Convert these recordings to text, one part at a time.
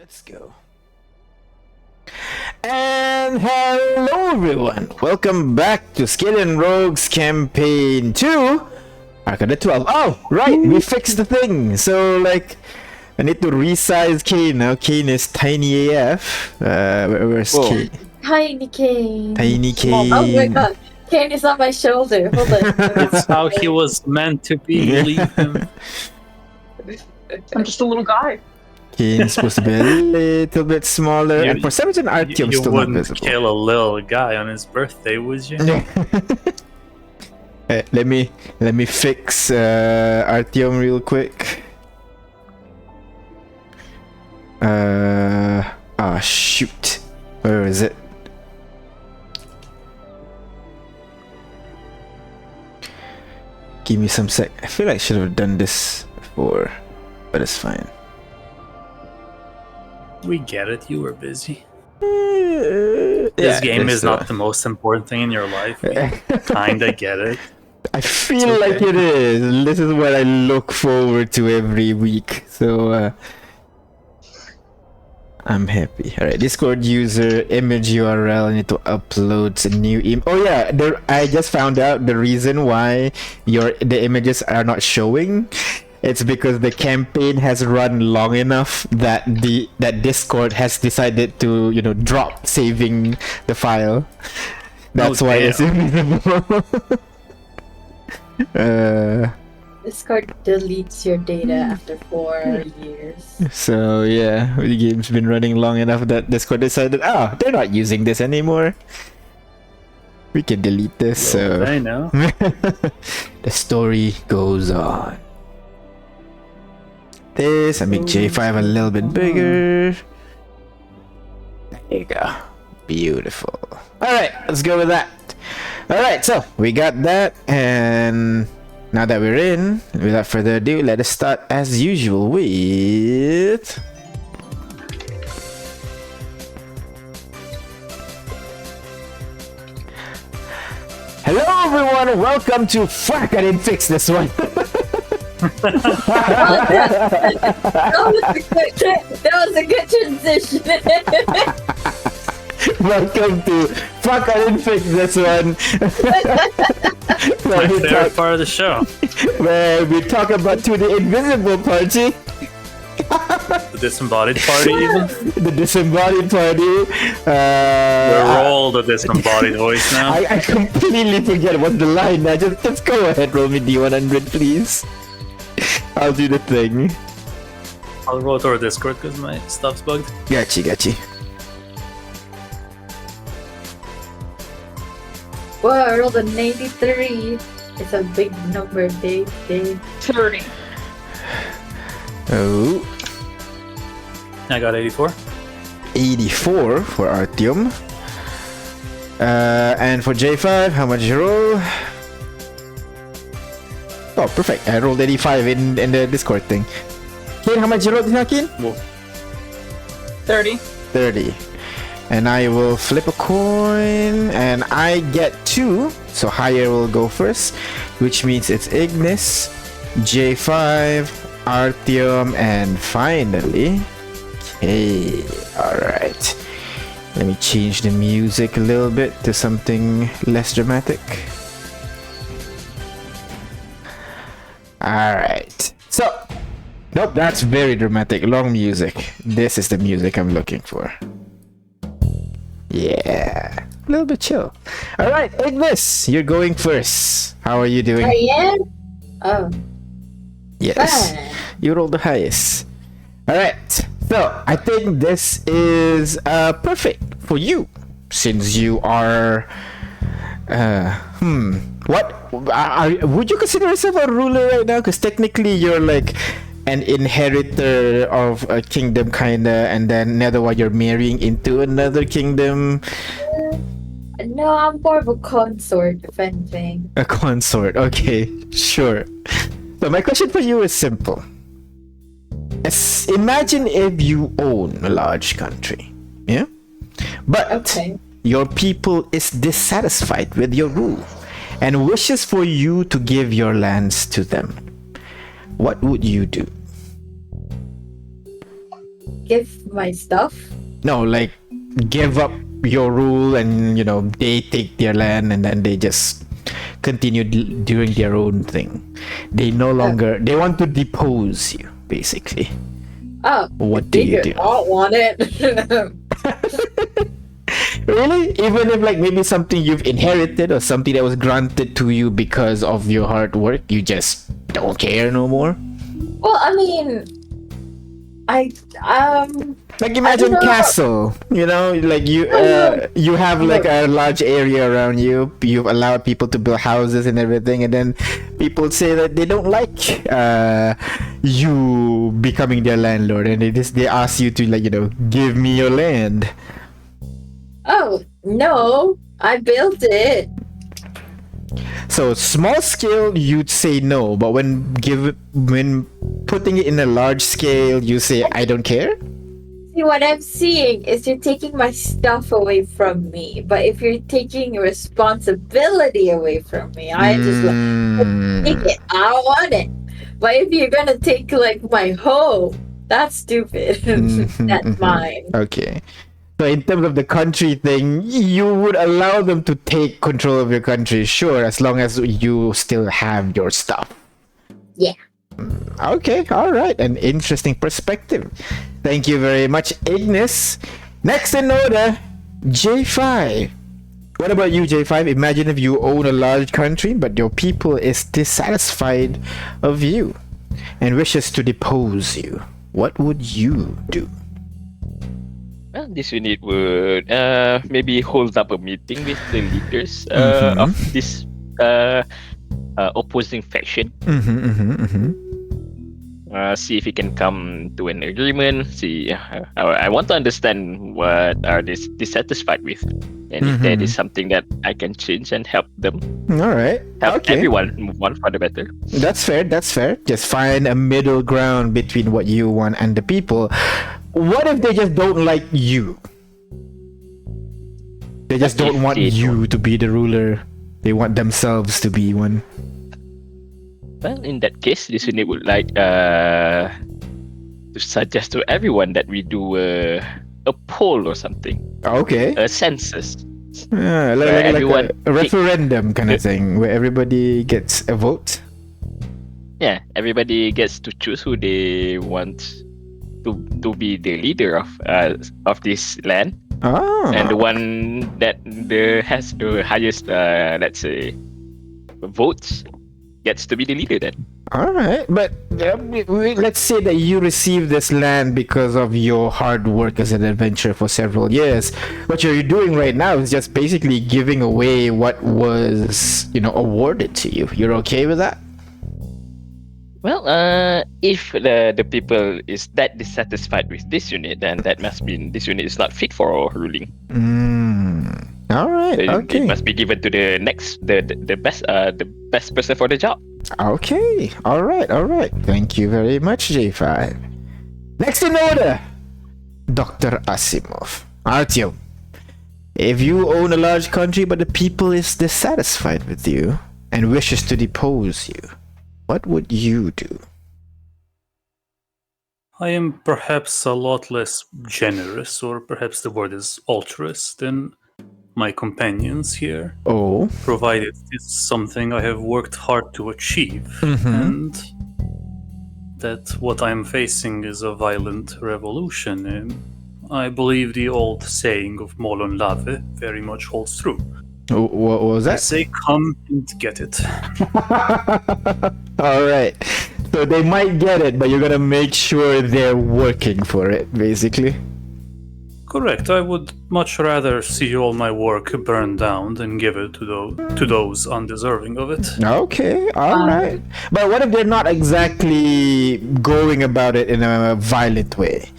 Let's go. And hello everyone! Welcome back to Skyllian Rogues Campaign 2 Ark of the 12. Oh, right! We fixed the thing! So, like, I need to resize Kane now. Kane is tiny AF. Where's Whoa. Kane? Tiny Kane. Tiny Kane. Oh my god. Kane is on my shoulder. Hold on. It's how he was meant to be. Leave him. I'm just a little guy. Kane's supposed to be a little bit smaller. You- And for some reason, Artyom's You still not wouldn't visible. kill a little guy on his birthday, would you? Hey, let me fix Artyom real quick. Shoot. Where is it? Give me some sec. I feel like I should have done this before, but it's fine. We get it. You were busy. This This game is not the most important thing in your life. We kinda get it. I feel like it is. This is what I look forward to every week. So I'm happy. Alright, Discord user image URL. I need to upload a new image. Oh yeah, I just found out the reason why the images are not showing. It's because the campaign has run long enough that Discord has decided to, drop saving the file. That's why it's invisible. Discord deletes your data after 4 years. So yeah, the game's been running long enough that Discord decided, they're not using this anymore. We can delete this. So I know. the story goes on. This, I make J5 a little bit bigger. There you go. Beautiful. Alright, let's go with that. Alright, so we got that, and now that we're in, without further ado, let us start as usual with... Hello everyone, welcome to... Fuck, I didn't fix this one. That was a good transition. Welcome to... Fuck, I didn't fix this one. My favorite part of the show. Where we talk about to the invisible party. The disembodied party, even. The disembodied party. We're all the disembodied voice now. I completely forget what's the line now. Just go ahead, roll me D100, please. I'll do the thing. I'll roll to our Discord because my stuff's bugged. Gotcha. Whoa, I rolled an 83. It's a big number, big. 30. Oh, I got 84. 84 for Artyom. And for J5, how much did you roll? Oh, perfect. I rolled 85 in the Discord thing. Kane, how much you rolled now, Kane? 30. 30. And I will flip a coin, and I get 2. So higher will go first, which means it's Ignis, J5, Artyom, and finally... Okay, alright. Let me change the music a little bit to something less dramatic. Alright, so... Nope, that's very dramatic. Long music. This is the music I'm looking for. Yeah, a little bit chill. Alright, Ignis, you're going first. How are you doing? I am? Oh, Yes, fine. you rolled the highest. Alright, so I think this is perfect for you, since you are would you consider yourself a ruler right now? Because technically you're like an inheritor of a kingdom, kinda, and then another one you're marrying into another kingdom. No, I'm more of a consort, if anything. A consort, okay, sure. So my question for you is simple. Imagine if you own a large country, yeah? But Okay. your people is dissatisfied with your rule and wishes for you to give your lands to them. What would you do? give my stuff? No, like give up your rule, and they take their land, and then they just continue doing their own thing. They no longer they want to depose you, basically. Oh, What do you do? I don't want it. Really? Even if like maybe something you've inherited or something that was granted to you because of your hard work, you just don't care no more? Well, I mean, Like imagine castle, like you have like a large area around you. You've allowed people to build houses and everything, and then people say that they don't like you becoming their landlord, and they ask you to give me your land. Oh, no, I built it. So small scale, you'd say no, but when putting it in a large scale, you say I don't care. See, what I'm seeing is you're taking my stuff away from me. But if you're taking responsibility away from me, I just take it. I don't want it. But if you're gonna take like my home, that's stupid. That's mine. Okay. So in terms of the country thing, you would allow them to take control of your country, sure, as long as you still have your stuff. Yeah. Okay, all right. An interesting perspective. Thank you very much, Ignis. Next in order, J5. What about you, J5? Imagine if you own a large country, but your people is dissatisfied of you and wishes to depose you. What would you do? Well, this unit would maybe hold up a meeting with the leaders of this opposing faction. See if we can come to an agreement. See, I want to understand what are they dissatisfied with, and if that is something that I can change and help them. All right. Help everyone move on for the better. That's fair. That's fair. Just find a middle ground between what you want and the people. What if they just don't like you? They just don't want you to be the ruler. They want themselves to be one. Well, in that case, this unit would like to suggest to everyone that we do a poll or something. Okay. A census. Yeah, like a referendum kind of thing, where everybody gets a vote. Yeah, everybody gets to choose who they want to be the leader of this land. Oh. And the one that has the highest, let's say, votes gets to be the leader then. All right, but let's say that you received this land because of your hard work as an adventurer for several years. What you're doing right now is just basically giving away what was, awarded to you. You're okay with that? Well, if the people is that dissatisfied with this unit, then that must mean this unit is not fit for ruling. All right. So okay. It must be given to the next, the best person for the job. Okay. All right. All right. Thank you very much, J5. Next in order, Dr. Asimov. Artyom, if you own a large country but the people is dissatisfied with you and wishes to depose you, what would you do? I am perhaps a lot less generous, or perhaps the word is altruist, than my companions here. Oh. Provided it's something I have worked hard to achieve, and that what I'm facing is a violent revolution. And I believe the old saying of Molon Lave very much holds true. What was that? I say come and get it. All right. So they might get it, but you're gonna make sure they're working for it, basically. Correct. I would much rather see all my work burned down than give it to those undeserving of it. Okay, all right. But what if they're not exactly going about it in a violent way?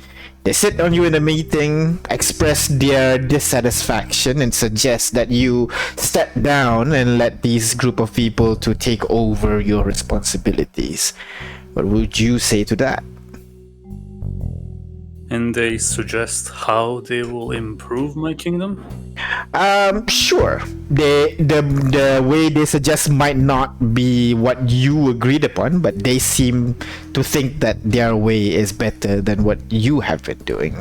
They sit on you in a meeting, express their dissatisfaction, and suggest that you step down and let these group of people to take over your responsibilities. What would you say to that? And they suggest how they will improve my kingdom? Sure. The way they suggest might not be what you agreed upon, but they seem to think that their way is better than what you have been doing.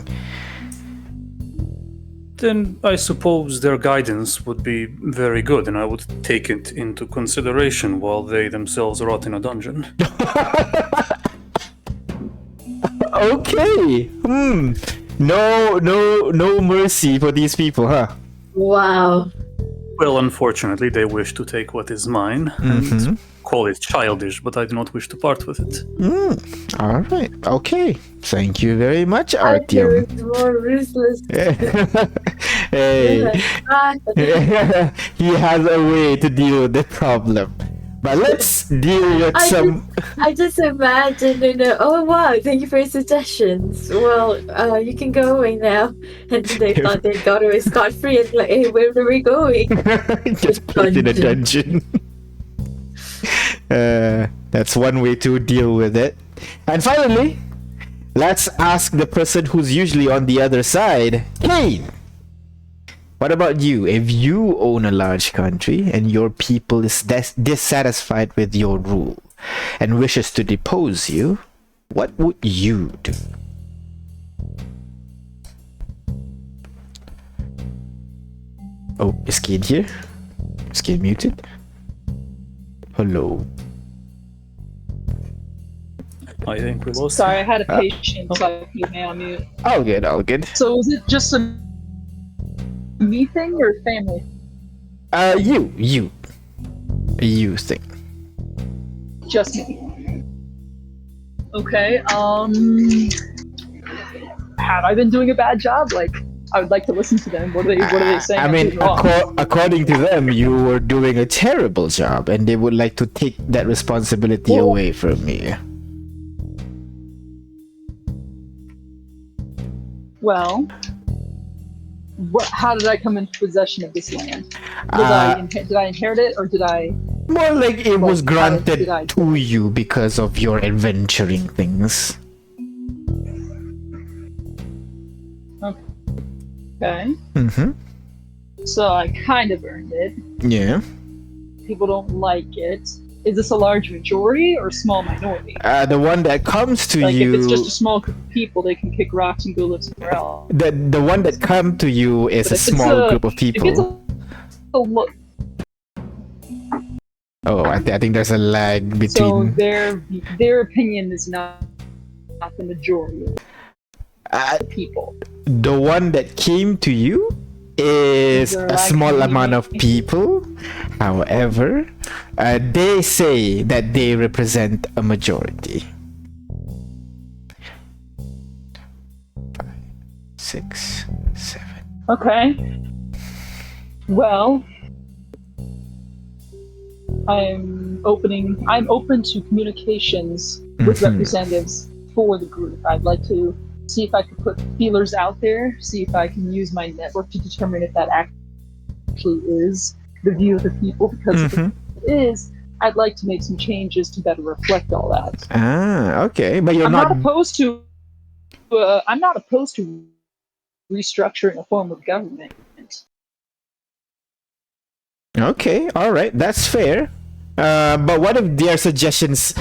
Then I suppose their guidance would be very good, and I would take it into consideration while they themselves rot in a dungeon. Okay. No mercy for these people, huh? Wow. Well, unfortunately, they wish to take what is mine and call it childish, but I do not wish to part with it. All right. Okay. Thank you very much, I feel Artyom. it's more ruthless. Hey, he has a way to deal with the problem. But let's deal with I just imagine, oh wow, thank you for your suggestions. Well, you can go away now. And they thought they got away scot-free and like, hey, where are we going? just put in a dungeon. That's one way to deal with it. And finally, let's ask the person who's usually on the other side. Kane! What about you? If you own a large country and your people is dissatisfied with your rule and wishes to depose you, what would you do? Oh, is Kane here? Is Kane muted? Hello. I think we lost. Sorry, I had a patient, so I put me on mute. All good, all good. So was it just a me thing or family? You thing. Just me. Okay, have I been doing a bad job? Like, I would like to listen to them. What are they saying? I I'm mean, doing wrong? according to them, you were doing a terrible job, and they would like to take that responsibility Well- away from me. Well, how did I come into possession of this land? Did I inherit it, or did I? More like it was Well, how did granted I- to you because of your adventuring things. Okay, Mm-hmm. so I kind of earned it. Yeah. People don't like it. Is this a large majority or a small minority? The one that comes to Like, you. if it's just a small group of people, they can kick rocks and go live somewhere else. The one that come to you is But a if it's small a- group of If it's people. Oh, I think there's a lag so between. their opinion is not the majority Uh, of people. the one that came to you is Is there a like small many- amount of people. However, they say that they represent a majority. 5, 6, 7. Okay. Well, I'm open to communications with Mhm. representatives for the group. I'd like to see if I could put feelers out there, see if I can use my network to determine if that actually is the view of the people, because if Mhm. it is, I'd like to make some changes to better reflect all that. Ah, okay, but you're I'm not. not opposed to restructuring a form of government. Okay, all right, that's fair. But what if their suggestions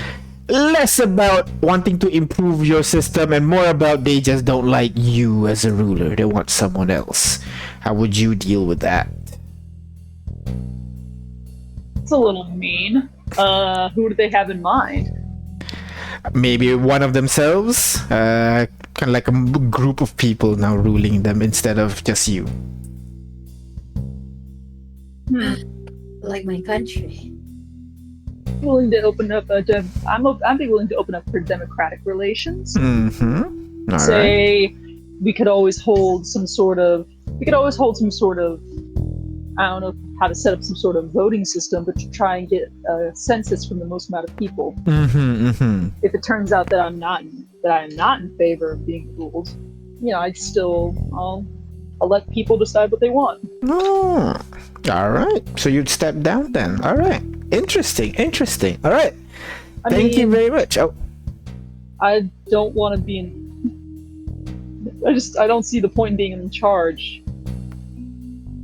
less about wanting to improve your system and more about they just don't like you as a ruler? They want someone else. How would you deal with that? It's a little mean. Who do they have in mind? Maybe one of themselves, kind of like a group of people now ruling them instead of just you. Like my country. Willing to open up I'd be willing to open up for democratic relations. Mm-hmm. All right. Say we could always hold some sort of I don't know how to set up some sort of voting system, but to try and get a census from the most amount of people. Mm-hmm. Mm-hmm. If it turns out that I'm not in favor of being ruled, I'll let people decide what they want. Oh, all right. So you'd step down then. All right. Interesting. All right. Thank you very much. Oh, I don't want to be I don't see the point in being in charge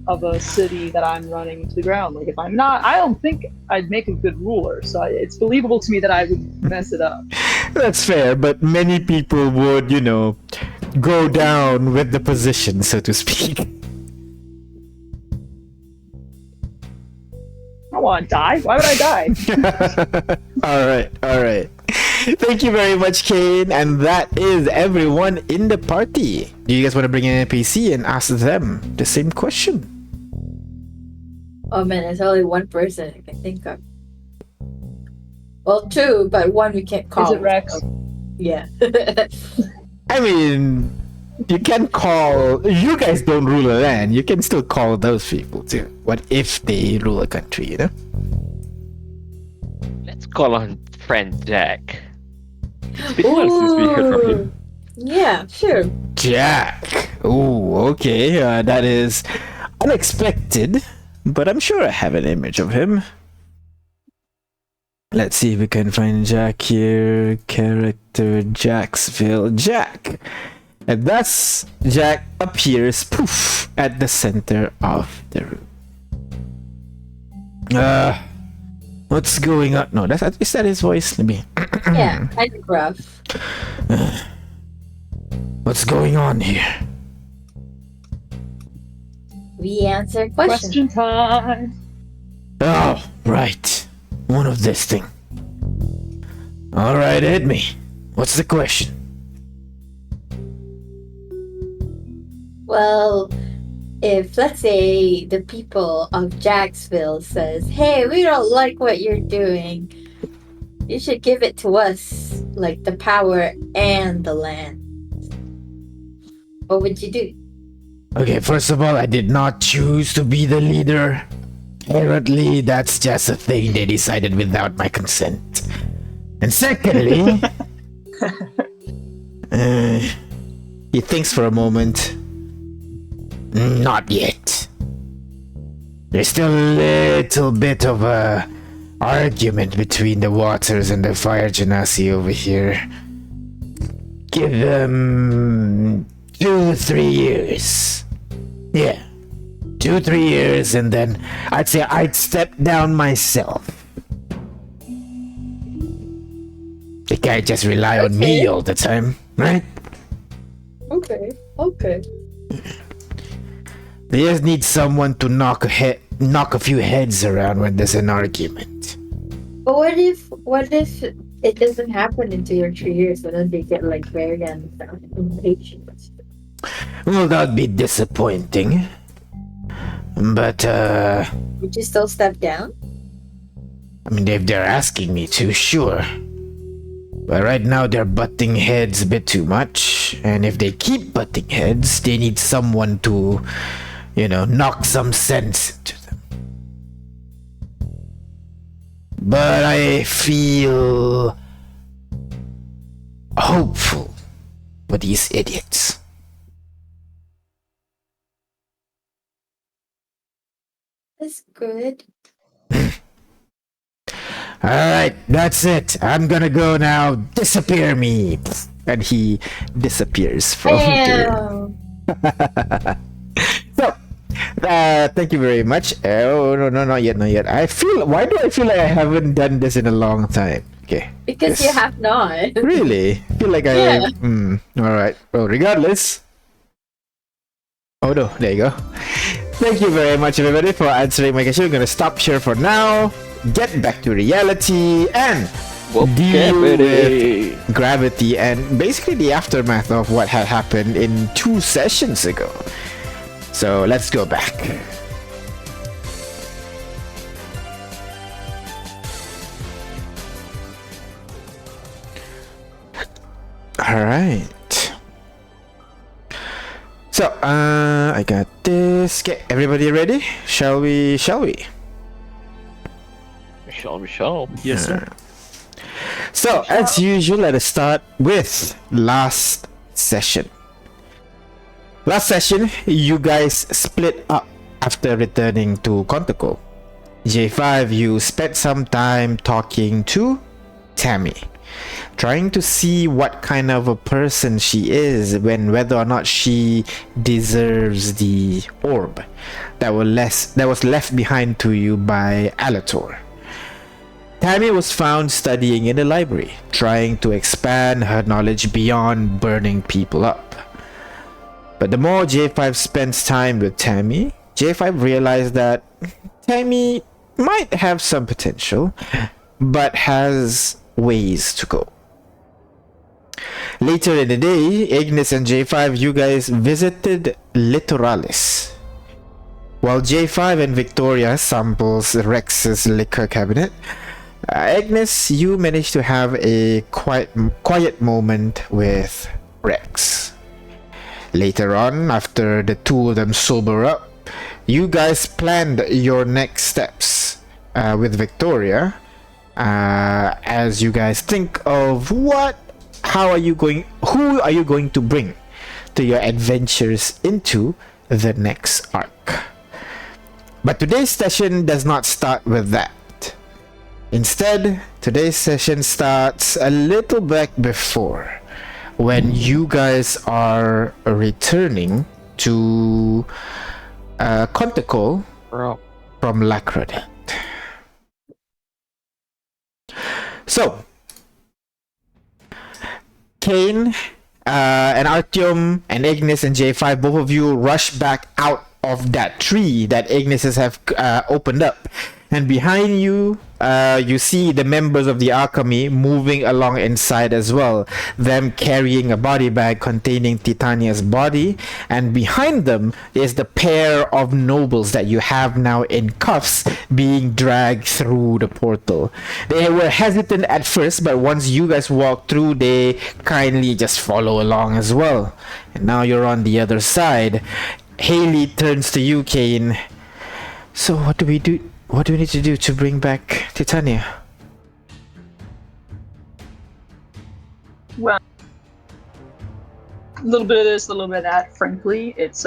of a city that I'm running to the ground. Like if I'm not, I don't think I'd make a good ruler. So it's believable to me that I would mess it up. That's fair, but many people would, go down with the position, so to speak. I don't want to die. Why would I die? all right. Thank you very much, Kane. And that is everyone in the party. Do you guys want to bring in an NPC and ask them the same question? Oh man, there's only one person I can think of. Well, two, but one we can't call. Is it Rex? Yeah. I mean, you can call. You guys don't rule a land. You can still call those people too. What if they rule a country, Let's call on friend Jack. It's been a while since we heard from him. Yeah, sure. Jack. Ooh, okay. That is unexpected, but I'm sure I have an image of him. Let's see if we can find Jack here. Character Jacksville. Jack. And thus, Jack appears, poof, at the center of the room. What's going on? No, is that his voice? Let me. Yeah, kind of rough. What's going on here? We answer questions. Question time. Oh, right. One of this thing. Alright, hit me. What's the question? Well, if let's say the people of Jacksville says, "Hey, we don't like what you're doing. You should give it to us, like the power and the land." What would you do? Okay, first of all, I did not choose to be the leader. Apparently, that's just a thing they decided without my consent. And secondly, he thinks for a moment. Not yet. There's still a little bit of a argument between the waters and the fire genasi over here. Give them 2-3 years. Yeah. 2-3 years, and then I'd say I'd step down myself. They can't just rely on me all the time, right? Okay. They just need someone to knock a few heads around when there's an argument. But what if it doesn't happen in 2 or 3 years, and then they get like very impatient? Well, that'd be disappointing. But Would you still step down? I mean, if they're asking me to, sure. But right now they're butting heads a bit too much, and if they keep butting heads, they need someone to, knock some sense into them. But I feel hopeful for these idiots. That's good. Alright, that's it. I'm gonna go now. Disappear me. And he disappears from the room. So, thank you very much. Oh, no, not yet. Why do I feel like I haven't done this in a long time? Okay. Because you have not. Really? I feel like Yeah. Alright. Well, regardless. Oh no, there you go. Thank you very much, everybody, for answering my question. We're gonna stop here for now. Get back to reality and deal with gravity and basically the aftermath of what had happened in 2 sessions ago. So let's go back. All right. So, I got this. Okay, everybody ready? Shall we? Shall. Yes, sir. So, as usual, let us start with last session. Last session, you guys split up after returning to Kontoko. J5, you spent some time talking to Tammy. trying to see what kind of a person she is, whether or not she deserves the orb that was left behind to you by Alator. Tammy was found studying in the library, trying to expand her knowledge beyond burning people up. But the more J5 spends time with Tammy, J5 realized that Tammy might have some potential, but has ways to go. Later in the day, Ignis and J5, you guys visited Litoralis. While J5 and Victoria samples Rex's liquor cabinet, Ignis, you managed to have a quiet moment with Rex. Later on, after the two of them sober up, you guys planned your next steps with Victoria as you guys think of who are you going to bring to your adventures into the next arc. But today's session does not start with that. Instead, today's session starts a little back before, when you guys are returning to Contacol from Lacrodet. So, Kane and Artyom and Ignis and J5, both of you rush back out of that tree that Ignis have opened up. And behind you, you see the members of the Alchemy moving along inside as well. Them carrying a body bag containing Titania's body. And behind them is the pair of nobles that you have now in cuffs being dragged through the portal. They were hesitant at first, but once you guys walk through, they kindly just follow along as well. And now you're on the other side. Haley turns to you, Kane. So what do we do? What do we need to do to bring back Titania? Well, a little bit of this, a little bit of that. Frankly, it's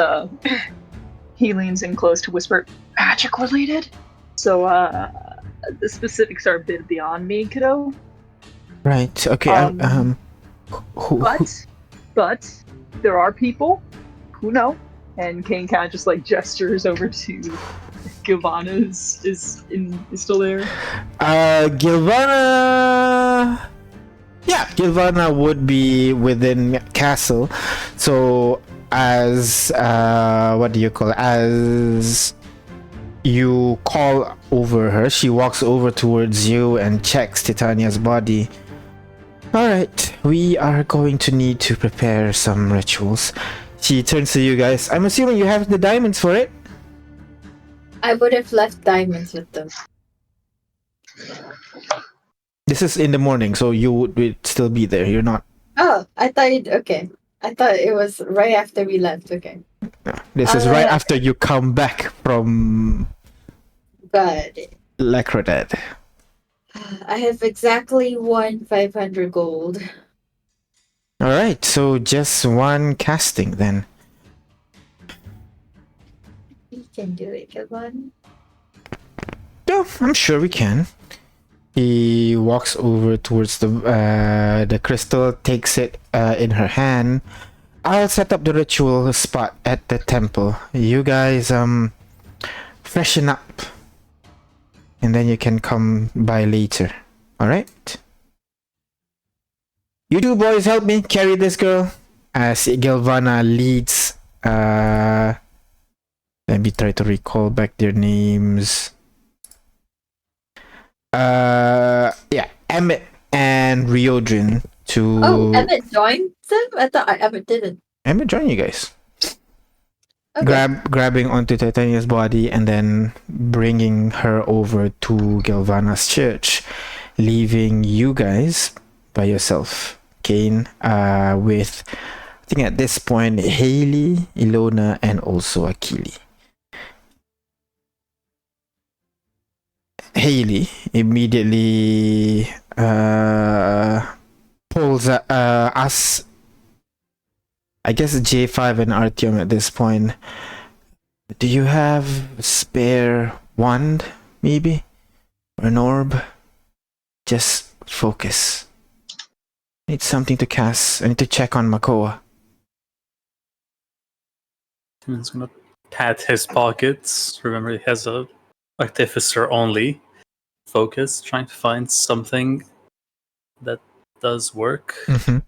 he leans in close to whisper, magic related. So the specifics are a bit beyond me, kiddo. Right. Okay. But there are people who know, and Kane kind of just like gestures over to Gilvana is still there. Gilvana. Yeah, Gilvana would be within castle. So as what do you call it? As you call over her, she walks over towards you and checks Titania's body. Alright, we are going to need to prepare some rituals. She turns to you guys. I'm assuming you have the diamonds for it? I would have left diamonds with them. This is in the morning, so you would still be there. You're not. Oh, I thought okay. I thought it was right after we left. Okay. No, this is right after you come back from Got it. Lacrodet. I have exactly 500 gold. Alright, so just one casting then. We can do it, come on. Yeah, I'm sure we can. He walks over towards the crystal, takes it in her hand. I'll set up the ritual spot at the temple. You guys freshen up, and then you can come by later. Alright? You two boys help me carry this girl as Gilvana leads. Let me try to recall back their names. Yeah, Emmett and Riodrin to. Oh, Emmett joined them? I thought Emmett didn't. Emmett joined you guys. Okay. Grabbing onto Titania's body and then bringing her over to Gilvana's church, leaving you guys by yourself. Kane, with I think at this point Haley, Ilona, and also Akili. Haley immediately pulls us, I guess J5 and Artyom at this point. Do you have a spare wand, maybe? Or an orb? Just focus. Need something to cast. I need to check on Makoa. He's gonna pat his pockets. Remember, he has a artificer only focus, trying to find something that does work. Mm-hmm.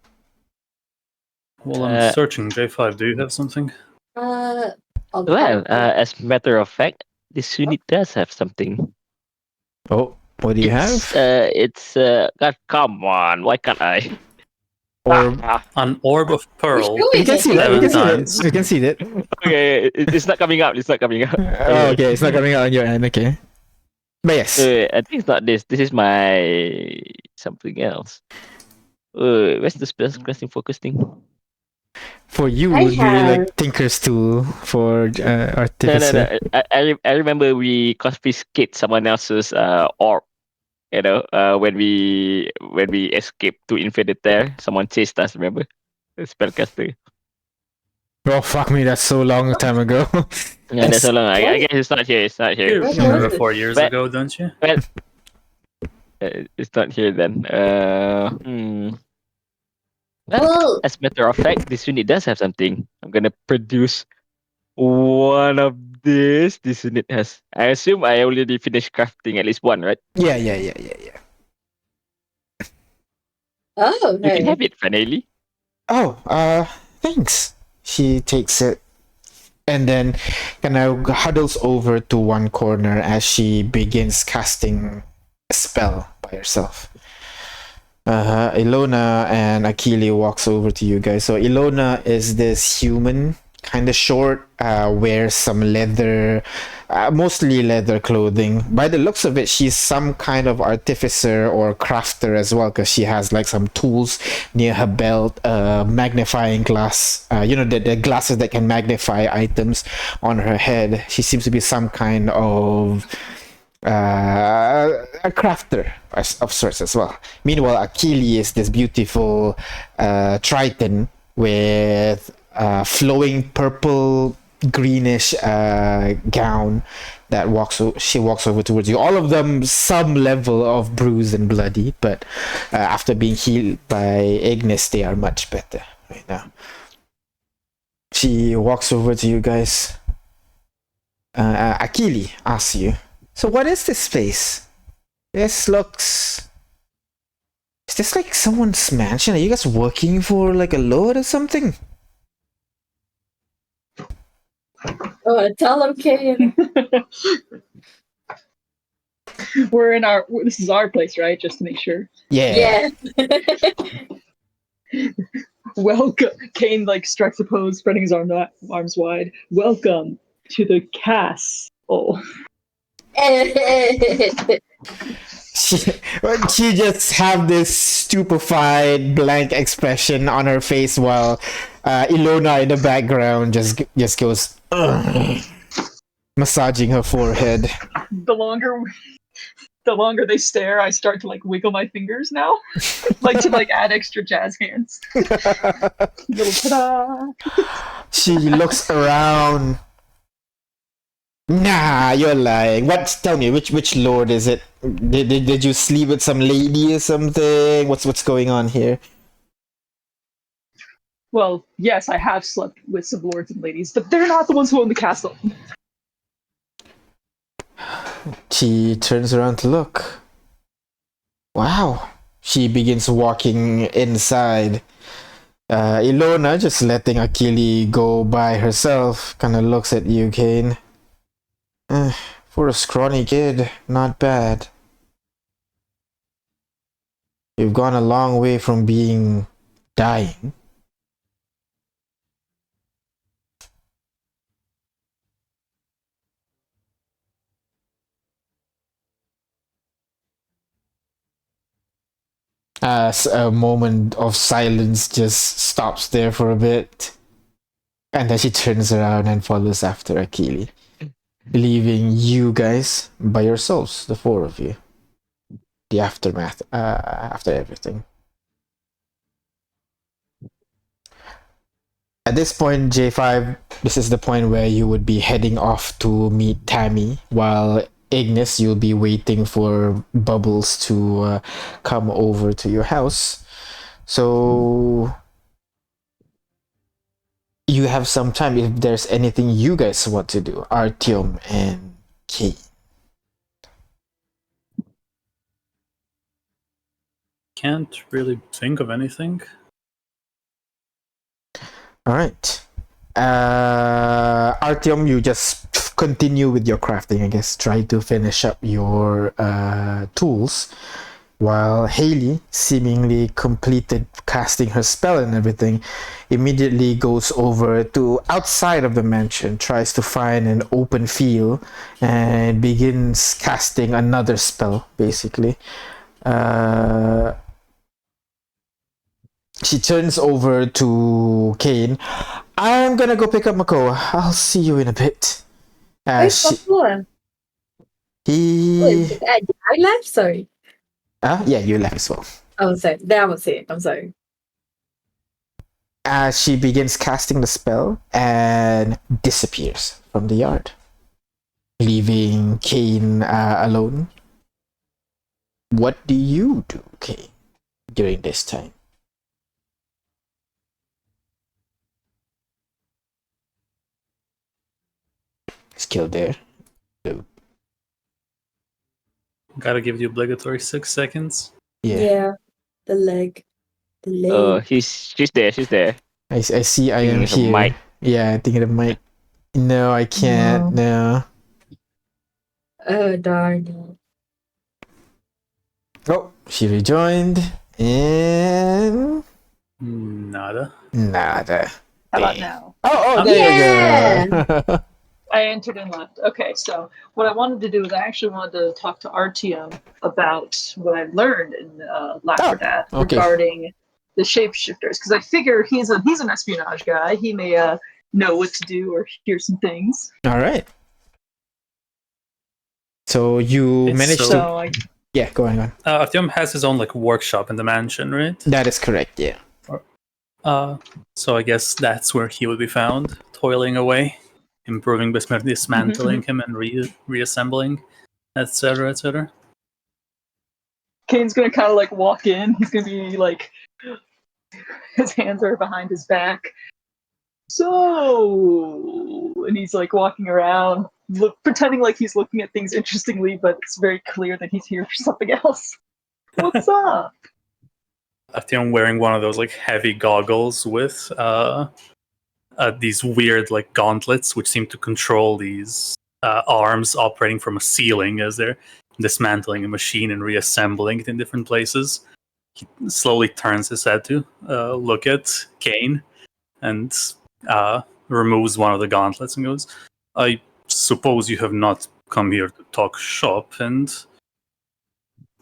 While I'm searching, J5, do you have something? Well, as a matter of fact, this unit does have something. Oh, what do you have? God, come on, why can't I? Or An orb of pearl. we can see that. We can see that. times. We can see that. Okay, it's not coming up. It's not coming up. Oh, okay. It's not coming out on your end. Okay. But yes. I think it's not this. This is my something else. Where's the special questing focus thing? For you, I would be have- like Tinker's Tool for No. Artificer. I remember we confiscate someone else's orb. You know, when we escaped to Infested there, someone chased us. Remember, the spellcaster. Oh, fuck me. That's so long time ago. Yeah, that's so long. I guess it's not here. It's not here. You What remember was it? 4 years But- ago, don't you? Well, it's not here then. Well, As a matter of fact, this unit does have something. I'm gonna produce one of this. This unit has. I assume I already finished crafting at least one, right? yeah. oh, You can okay. have it, finally. Oh, thanks. She takes it and then kind of huddles over to one corner as she begins casting a spell by herself. Ilona and Akili walks over to you guys. So Ilona is this human, kind of short, wears some leather, mostly leather clothing. By the looks of it, she's some kind of artificer or crafter as well, because she has like some tools near her belt, magnifying glass, the glasses that can magnify items on her head. She seems to be some kind of a crafter of sorts as well. Meanwhile, Akili is this beautiful Triton with flowing purple greenish gown that she walks over towards you. All of them some level of bruised and bloody, but after being healed by Ignis, they are much better right now. She walks over to you guys. Akili asks you, so what is this place? Is this like someone's mansion? Are you guys working for like a lord or something? Oh, tell him, Kane. This is our place, right? Just to make sure. Yeah. Welcome. Kane strikes a pose, spreading his arms wide. Welcome to the castle. She just have this stupefied blank expression on her face while Ilona in the background just goes "Ugh," massaging her forehead. The longer they stare, I start to wiggle my fingers now, to add extra jazz hands. Little ta-da! She looks around. Nah, you're lying. What? Tell me, which lord is it? Did you sleep with some lady or something? What's going on here? Well, yes, I have slept with some lords and ladies, but they're not the ones who own the castle. She turns around to look. Wow. She begins walking inside. Ilona, just letting Akili go by herself, kind of looks at you, Kane. For a scrawny kid, not bad. You've gone a long way from being dying. As a moment of silence just stops there for a bit. And then she turns around and follows after Akili, leaving you guys by yourselves, the four of you. The aftermath, after everything. At this point, J5, this is the point where you would be heading off to meet Tammy, while Ignis, you'll be waiting for Bubbles to come over to your house. So you have some time if there's anything you guys want to do, Artyom and Kate. Can't really think of anything. All right. Artyom, you just continue with your crafting, I guess. Try to finish up your tools. While Haley, seemingly completed casting her spell and everything, immediately goes over to outside of the mansion, tries to find an open field, and begins casting another spell, basically. She turns over to Kane. I'm gonna go pick up Mako. I'll see you in a bit. Where's Buffalo? He... Did I left? Sorry. Yeah, you left as well. Oh, sorry. Then I will say it. I'm sorry. As she begins casting the spell and disappears from the yard, leaving Kane alone. What do you do, Kane, during this time? Skill there. No. Gotta give the obligatory 6 seconds. Yeah. The leg. The leg. She's there. I see I am Thinking here. her mic. Yeah, thinking of mic. No, I can't. No. Oh, darn. Oh, she rejoined. And... Nada. Nada. How about Dang. now? Oh, there you go. I entered and left. Okay, so what I wanted to do is I actually wanted to talk to RTM about what I learned in Lackadath okay. regarding the shapeshifters, because I figure he's an espionage guy. He may know what to do or hear some things. All right. So you It's managed so- to... Yeah, going on. Artyom has his own workshop in the mansion, right? That is correct, yeah. So I guess that's where he would be found, toiling away, improving, dismantling him, and reassembling, etc., etc. Kane's gonna kind of walk in. He's gonna be his hands are behind his back. So, and he's walking around, pretending like he's looking at things interestingly, but it's very clear that he's here for something else. What's up? Artyom wearing one of those heavy goggles with these weird gauntlets, which seem to control these arms operating from a ceiling as they're dismantling a machine and reassembling it in different places. He slowly turns his head to look at Kane and removes one of the gauntlets and goes, "I suppose you have not come here to talk shop, and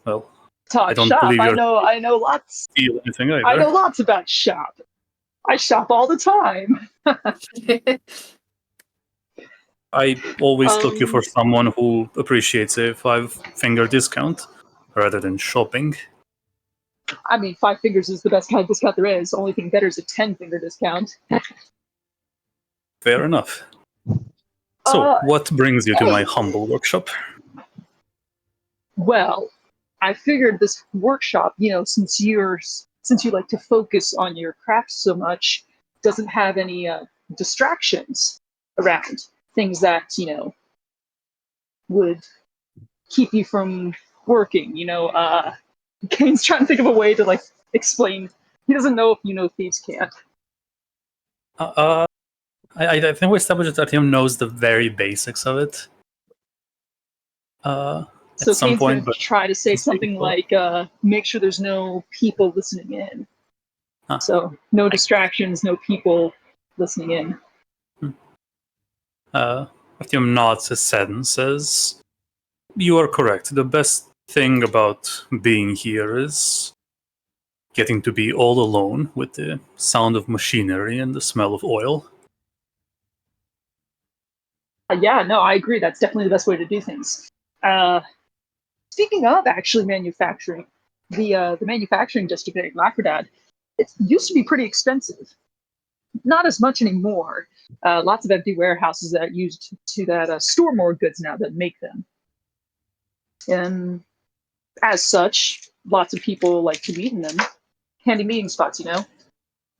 well, Talk I don't shop. believe you're I know lots. steal anything either." I know lots about shop. I shop all the time. I always took you for someone who appreciates a 5-finger discount rather than shopping. I mean, 5 fingers is the best kind of discount there is. The only thing better is a 10-finger discount. Fair enough. So, what brings you to my humble workshop? Well, I figured this workshop, since you like to focus on your craft so much, doesn't have any distractions around. Things that, would keep you from working. Kane's trying to think of a way to explain. He doesn't know if thieves can't. I think we established that Artyom knows the very basics of it. So at some Kane's point, gonna try to say something like, make sure there's no people listening in. So no distractions, no people listening in. Artyom nods his head and says, "You are correct. The best thing about being here is getting to be all alone with the sound of machinery and the smell of oil." Yeah, no, I agree. That's definitely the best way to do things. Speaking of actually manufacturing, the manufacturing district at Lackadath, it used to be pretty expensive. Not as much anymore. Lots of empty warehouses that are used to store more goods now than make them. And as such, lots of people like to eat in them. handy meeting spots,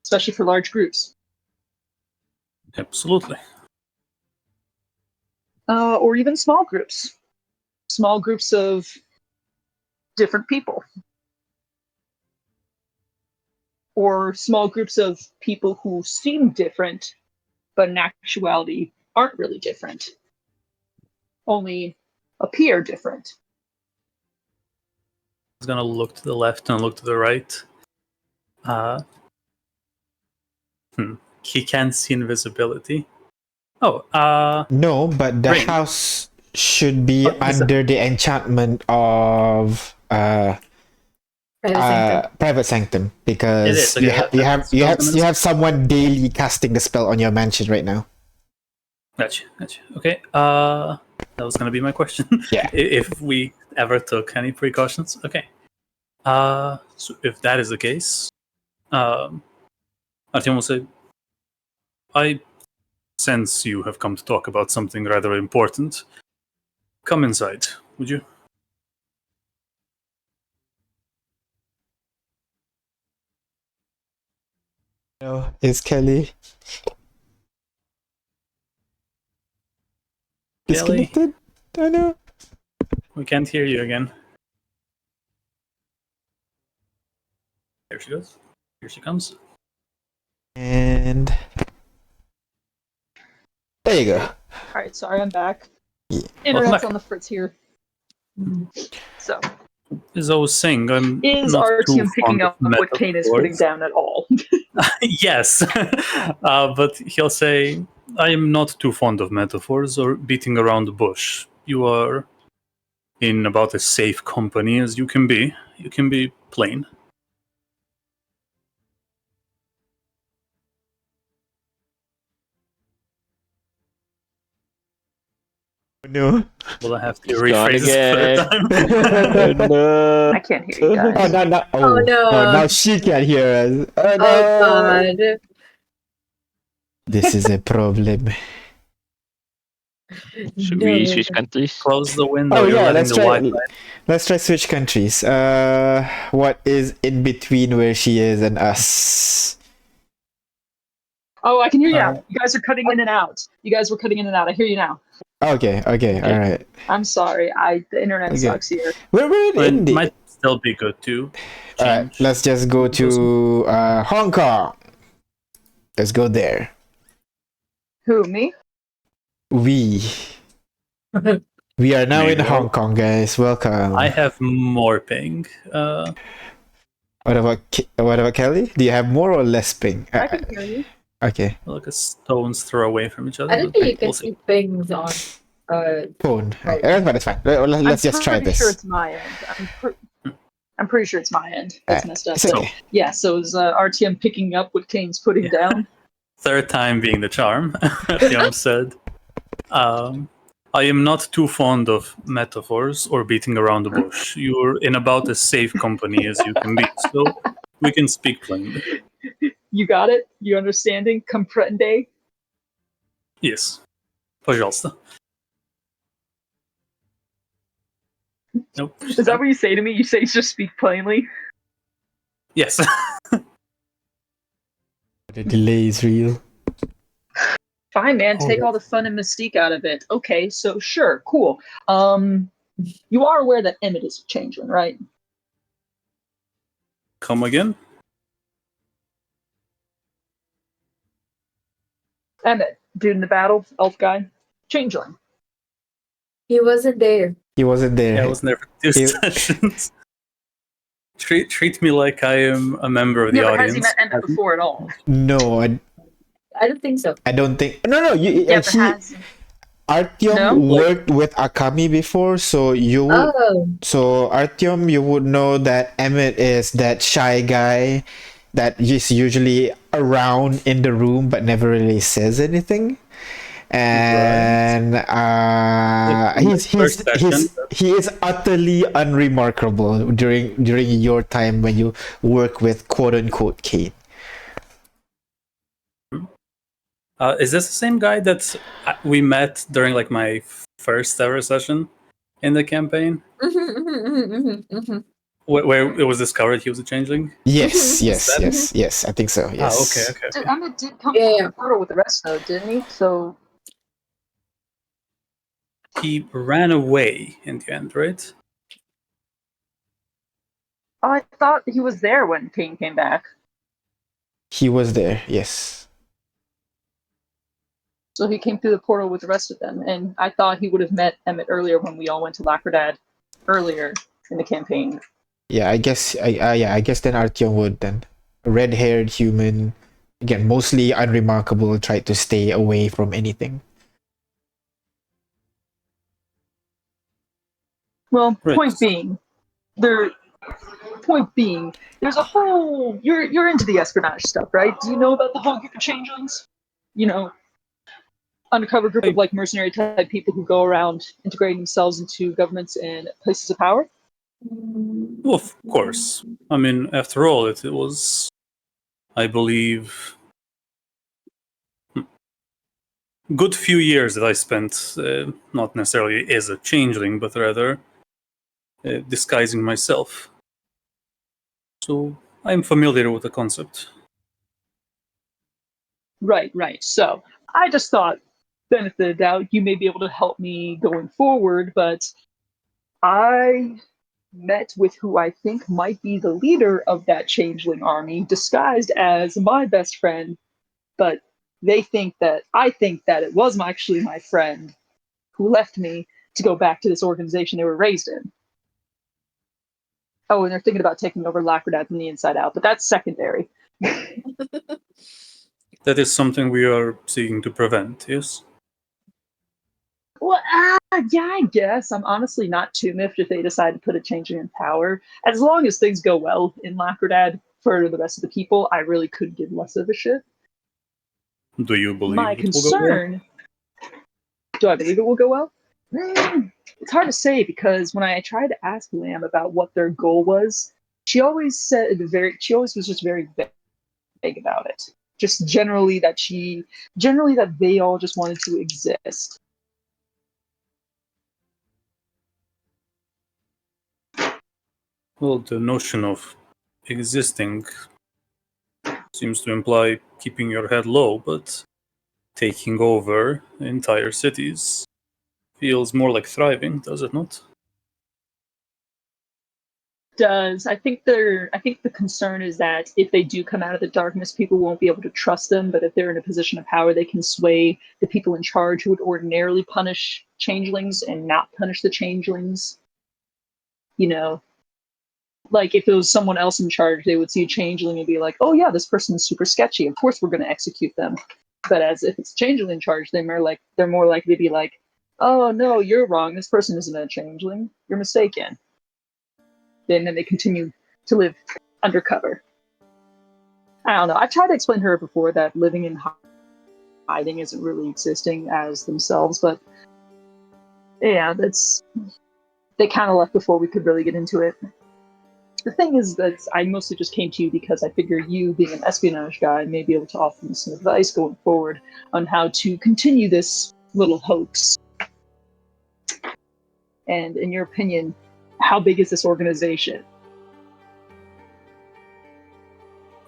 especially for large groups. Absolutely. Or even small groups. Small groups of different people. Or small groups of people who seem different, but in actuality aren't really different. Only appear different. I was gonna look to the left and look to the right. He can't see invisibility. No, but the Ring. house should be What is under the enchantment of private sanctum because It is, you, okay, you have someone daily casting the spell on your mansion right now. Gotcha. Okay. That was gonna be my question. Yeah. If we ever took any precautions. Okay. So if that is the case, Artyom will say, I sense you have come to talk about something rather important. Come inside, would you? No, it's Kelly. Kelly? Disconnected? I know. We can't hear you again. There she goes. Here she comes. And there you go. Alright, sorry, I'm back. Yeah. Internet's back. on the fritz here. So, As I was saying, I'm is not too Artyom picking fond of up what Kane is putting metaphors. down at all? Yes, but he'll say, I am not too fond of metaphors or beating around the bush. You are in about as safe company as you can be. You can be plain. No. Will I have to It's gone rephrase it for again. the time? No. I can't hear you guys. Oh, no. Oh, no. Oh, now she can't hear us. Oh, no. Oh god. This is a problem. Should No. we switch countries? Close the window. Oh You're yeah, letting let's the try. Wi-Fi. Let's try switch countries. What is in between where she is and us? Oh, I can hear you now. You guys are cutting in and out. You guys were cutting in and out. I hear you now. Okay, all right. I'm sorry. The internet Okay. sucks here. We're in It Indy. might still be good to All right, change. let's just go to Hong Kong. Let's go there. Who, me? We are now in Maybe. Hong Kong, guys. Welcome. I have more ping. What about Kelly? Do you have more or less ping? I can hear you. Okay. Like a stone's throw away from each other. I don't but think you can we'll see. see things on. Phone. Right. That's fine. Let's just try I'm pretty this. sure it's my end. I'm pretty sure it's my end. That's messed up. It's okay. Yeah, so is RTM picking up what Kane's putting down? Third time being the charm, Artyom said. I am not too fond of metaphors or beating around the bush. You're in about as safe company as you can be, so we can speak plainly. You got it? You understanding? Comprende? Yes. Пожалуйста. Nope. Is that what you say to me? You say just speak plainly? Yes. The delay is real. Fine, man. Take all the fun and mystique out of it. Okay, so sure, cool. You are aware that Emmett is changing, right? Come again? Emmett, dude in the battle, elf guy, changeling. He wasn't there. He wasn't there. Yeah, I wasn't there for 2 sessions. Treat me like I am a member of the Yeah, but audience. has he met Emmett before at all? No, I don't think so. I don't think. No. Yeah, but has Artyom No? worked with Akami before, so you would. Oh. So Artyom, you would know that Emmett is that shy guy that is usually around in the room but never really says anything. And he is utterly unremarkable during your time when you work with quote unquote Kate. Is this the same guy that we met during like my first ever session in the campaign? Where it was discovered he was a changeling? Yes, Mhm. yes, that yes, yes. I think so. Yes. Ah, okay. Emmett did come Yeah, from yeah. the portal with the rest, though, didn't he? So He ran away in the end, right? I thought he was there when Kane came back. He was there. Yes. So he came through the portal with the rest of them, and I thought he would have met Emmett earlier when we all went to Lacradad earlier in the campaign. Yeah, I guess. I guess then Artyom would then. Red-haired human, again, mostly unremarkable. Tried to stay away from anything. Well, Right. point being, there's a whole you're into the espionage stuff, right? Do you know about the whole group of changelings? You know, undercover group of like mercenary type people who go around integrating themselves into governments and places of power. Well, of course. I mean, after all, it was, I believe, good few years that I spent, not necessarily as a changeling, but rather disguising myself. So I'm familiar with the concept. Right. So I just thought, benefit of the doubt, you may be able to help me going forward, but I met with who I think might be the leader of that changeling army, disguised as my best friend, but I think that it was actually my friend who left me to go back to this organization they were raised in. Oh, and they're thinking about taking over Lacradad from the inside out, but that's secondary. That is something we are seeking to prevent, yes? Well, yeah, I guess. I'm honestly not too miffed if they decide to put a changeling in power. As long as things go well in Lacradad for the rest of the people, I really could give less of a shit. Do you believe My it will go well? concern... Do I believe it will go well? It's hard to say, because when I tried to ask Lamb about what their goal was, she always was just very vague about it. Just generally that they all just wanted to exist. Well, the notion of existing seems to imply keeping your head low, but taking over entire cities feels more like thriving, does it not? Does I think the concern is that if they do come out of the darkness, people won't be able to trust them, but if they're in a position of power, they can sway the people in charge who would ordinarily punish changelings and not punish the changelings. You know, like if it was someone else in charge, they would see a changeling and be like, oh yeah, this person's super sketchy, of course we're going to execute them. But as if it's a changeling in charge, they're more likely to be like, oh no, you're wrong, this person isn't a changeling, you're mistaken. And then they continue to live undercover. I don't know. I've tried to explain to her before that living in hiding isn't really existing as themselves, but yeah, they kind of left before we could really get into it. The thing is that I mostly just came to you because I figure you, being an espionage guy, may be able to offer me some advice going forward on how to continue this little hoax. And in your opinion, how big is this organization?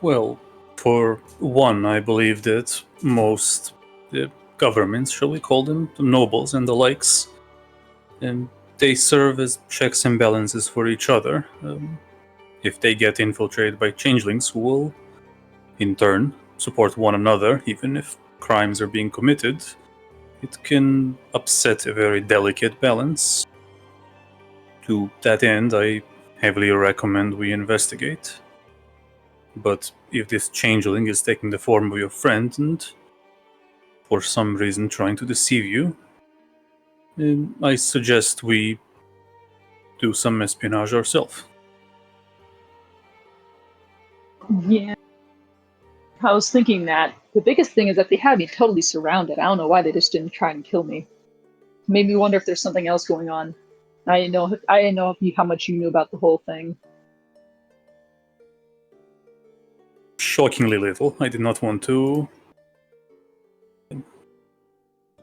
Well, for one, I believe that most governments, shall we call them, the nobles and the likes, and they serve as checks and balances for each other. If they get infiltrated by changelings who will, in turn, support one another, even if crimes are being committed, it can upset a very delicate balance. To that end, I heavily recommend we investigate. But if this changeling is taking the form of your friend and for some reason trying to deceive you, I suggest we do some espionage ourselves. Yeah, I was thinking that. The biggest thing is that they had me totally surrounded. I don't know why they just didn't try and kill me. Made me wonder if there's something else going on. I didn't know how much you knew about the whole thing. Shockingly little. I did not want to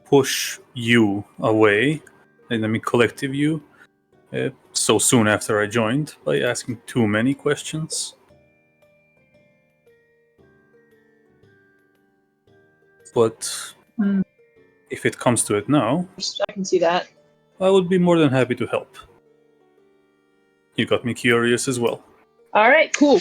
push you away, and I mean collective you, so soon after I joined by asking too many questions. But if it comes to it now, I can see that. I would be more than happy to help. You got me curious as well. All right, cool.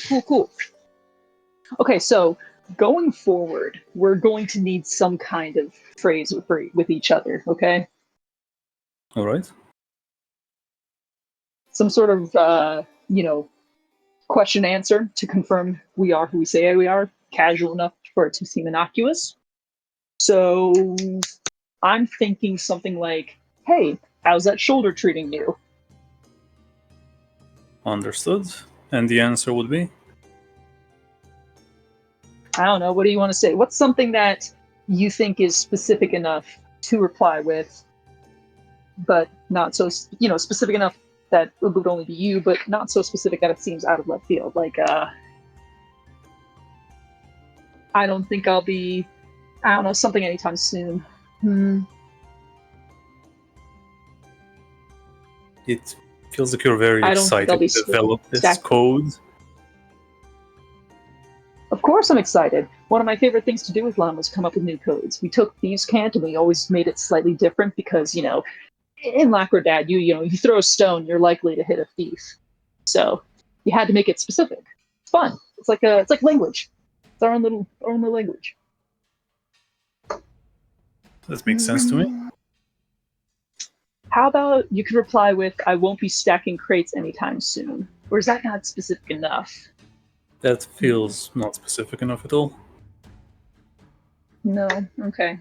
Okay, so going forward, we're going to need some kind of phrase with each other, okay? All right. Some sort of, question answer to confirm we are who we say we are, casual enough for it to seem innocuous. So I'm thinking something like, hey, how's that shoulder treating you? Understood. And the answer would be? I don't know, what do you want to say? What's something that you think is specific enough to reply with, but not so, specific enough that it would only be you, but not so specific that it seems out of left field. Like, I don't think I'll be, something anytime soon. It feels like you're very I don't think excited I'll be to develop this stacked. code. Of course I'm excited. One of my favorite things to do with Lon was come up with new codes. We took Thieves' Cant and we always made it slightly different because, in Lacrodad, you throw a stone, you're likely to hit a thief. So you had to make it specific. It's fun. It's like language. It's our own little language. That makes sense to me. How about you could reply with, I won't be stacking crates anytime soon? Or is that not specific enough? That feels not specific enough at all. No? Okay.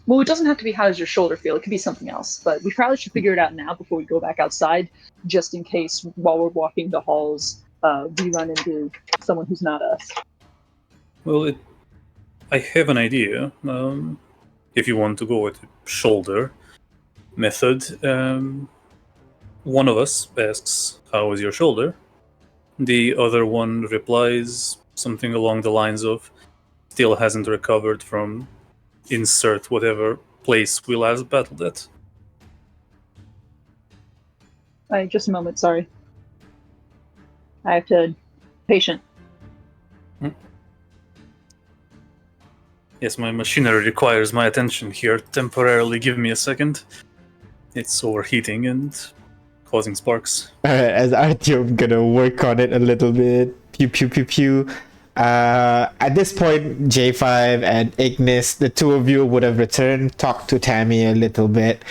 Well, it doesn't have to be how does your shoulder feel. It could be something else. But we probably should figure it out now before we go back outside, just in case while we're walking the halls, we run into someone who's not us. Well, I have an idea. If you want to go with the shoulder method, one of us asks, how is your shoulder? The other one replies something along the lines of, still hasn't recovered from insert whatever place we last battled at. Just a moment, sorry. I have to... Patient. Yes, my machinery requires my attention here. Temporarily give me a second. It's overheating and causing sparks. Alright, as Artyom gonna work on it a little bit. Pew pew pew pew. At this point, J5 and Ignis, the two of you would have returned, talked to Tammy a little bit.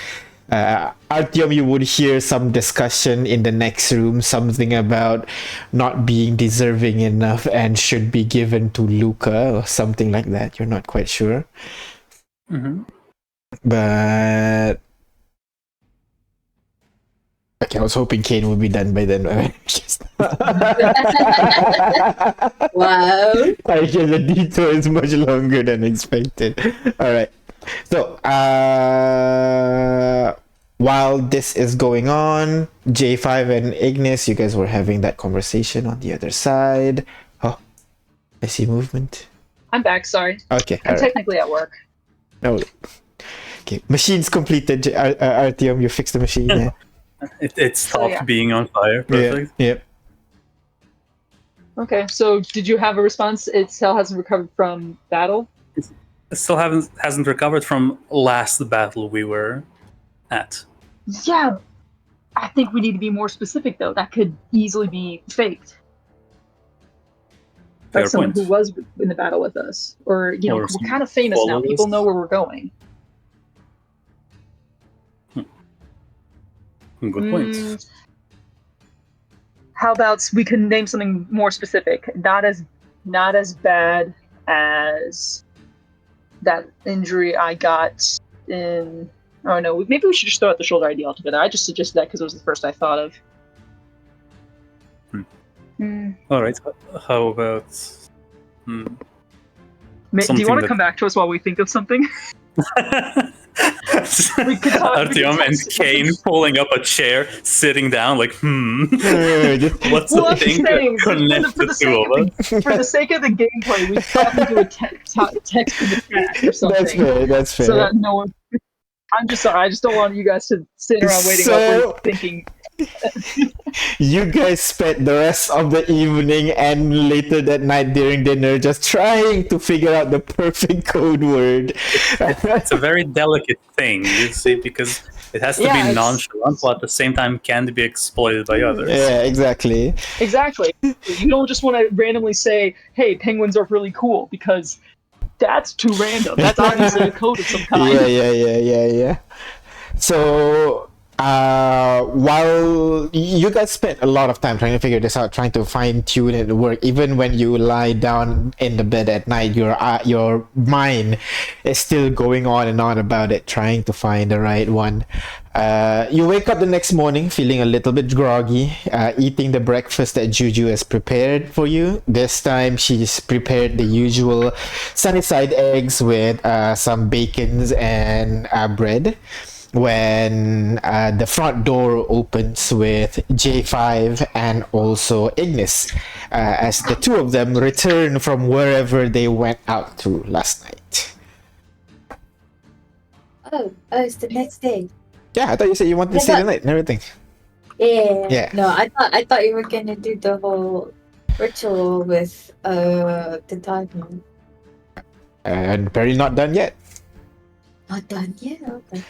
Artyom, you would hear some discussion in the next room, something about not being deserving enough and should be given to Luca or something like that. You're not quite sure. But okay, I was hoping Kane would be done by then. Wow. I guess the detour is much longer than expected. Alright. So, while this is going on, J5 and Ignis, you guys were having that conversation on the other side. Oh, I see movement. I'm back, sorry. Okay, I'm technically at work. No. Okay, machine's completed. Artyom, you fixed the machine. Yeah. It stopped being on fire. Perfect. Yeah. Okay, so did you have a response? It still hasn't recovered from battle? It still hasn't recovered from last battle we were at. Yeah, I think we need to be more specific, though. That could easily be faked. Fair Like someone point. who was in the battle with us. Or, Or we're some kind of famous now. followers. People know where we're going. Good point. How about we can name something more specific? Not as bad as that injury I got in... Oh no, maybe we should just throw out the shoulder idea altogether. I just suggested that because it was the first I thought of. All right. How about? Do you want to come back to us while we think of something? Artyom and Kane pulling up a chair, sitting down, like, what's the thing that connects the two of us? For the sake of the gameplay, we talk into a text in the chat or something. That's fair. So that no one. I'm just sorry. I just don't want you guys to sit around waiting So- up thinking. You guys spent the rest of the evening and later that night during dinner just trying to figure out the perfect code word. It's a very delicate thing, you see, because it has to Yeah, be it's- nonchalant, but at the same time can be exploited by others. Yeah, exactly. Exactly. You don't just want to randomly say, "Hey, penguins are really cool," because that's too random. That's obviously a code of some kind. Yeah. So, while you guys spent a lot of time trying to figure this out, trying to fine tune it to work, even when you lie down in the bed at night, your mind is still going on and on about it, trying to find the right one. You wake up the next morning feeling a little bit groggy, eating the breakfast that Juju has prepared for you. This time, she's prepared the usual sunny side eggs with some bacons and bread. When the front door opens with J5 and also Ignis, as the two of them return from wherever they went out to last night. Oh, it's the next day. Yeah, I thought you said you wanted to stay the night and everything. Yeah. Yeah. No, I thought you were gonna do the whole ritual with the timer. And very not done yet. Not done yet. Okay.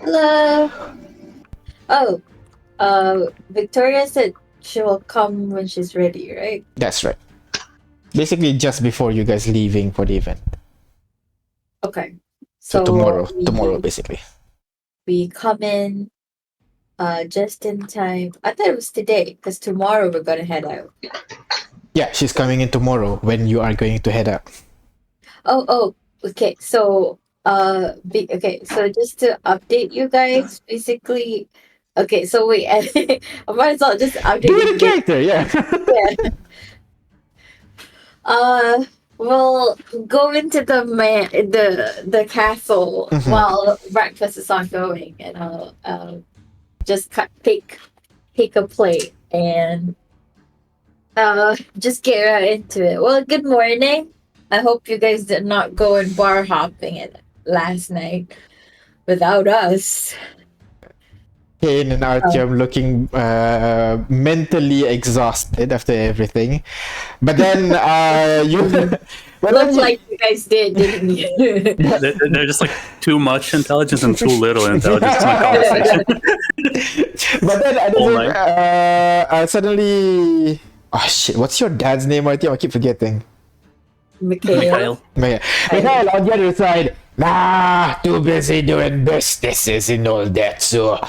Hello. Oh, Victoria said she will come when she's ready, right? That's right. Basically, just before you guys leaving for the event. Okay. So tomorrow, we, basically. we come in just in time. I thought it was today, because tomorrow we're gonna head out. Yeah, she's coming in tomorrow when you are going to head out. Oh, okay. So, so just to update you guys, basically, okay. So wait, I might as well just update Do you. the character, yeah. We'll go into the castle Mhm. while breakfast is ongoing, and I'll just take a plate and just get right into it. Well, good morning. I hope you guys did not go and bar hopping last night without us. Kane and Artyom looking mentally exhausted after everything. But then you but then Looked you- like you guys did, didn't you? They're just like too much intelligence and too little intelligence in a conversation. but then I All think, night. suddenly oh shit, what's your dad's name, Artyom? I keep forgetting. Mikhail. Mikhail on the other side. Too busy doing businesses and all that, so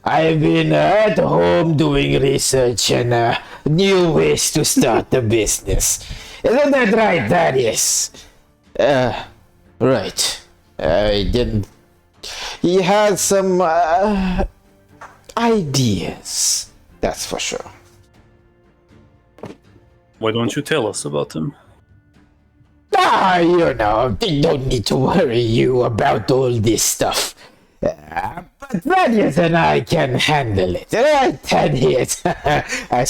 I've been at home doing research and new ways to start the business. Isn't that right, Thaddeus? Right. I didn't. He has some ideas, that's for sure. Why don't you tell us about them? You know, they don't need to worry you about all this stuff. But Thaddeus and I can handle it. Right, Thaddeus?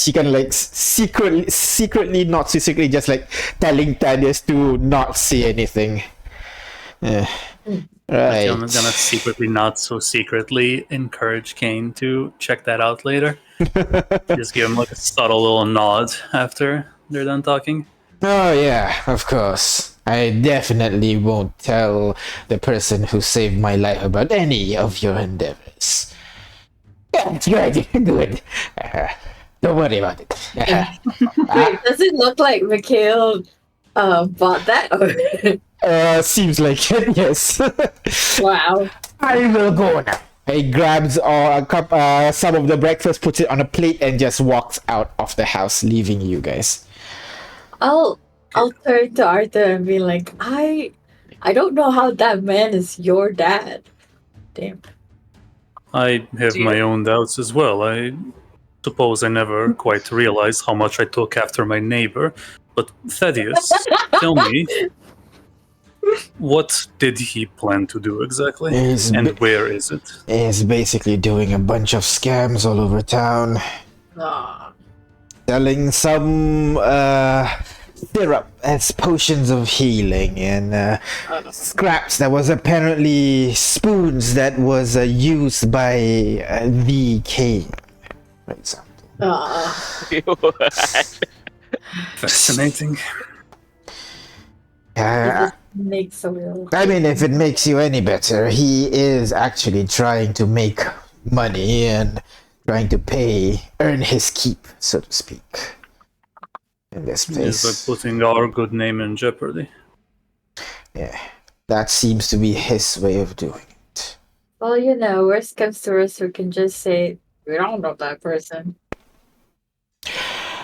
She kind of like secretly, not so secretly, just like telling Thaddeus to not say anything. Right. I'm gonna secretly, not so secretly, encourage Kane to check that out later. Just give him like a subtle little nod after they're done talking. Oh yeah, of course. I definitely won't tell the person who saved my life about any of your endeavors. That's good, good. Don't worry about it. Wait, does it look like Mikhail bought that? Seems like it, yes. Wow. I will go now. He grabs some of the breakfast, puts it on a plate, and just walks out of the house, leaving you guys. I'll turn to Arthur and be like, I don't know how that man is your dad. Damn. I have my own doubts as well. I suppose I never quite realized how much I took after my neighbor. But Thaddeus, tell me, what did he plan to do exactly? And where is it? He's basically doing a bunch of scams all over town. Ah. Selling some syrup as potions of healing and scraps that was apparently spoons that was used by the king, for example. Fascinating. It just makes a real. I mean, if it makes you any better, he is actually trying to make money and trying to earn his keep, so to speak, in this Yes, by place. putting our good name in jeopardy. Yeah, that seems to be his way of doing it. Well, you know, worst comes to worst, we can just say we don't know that person.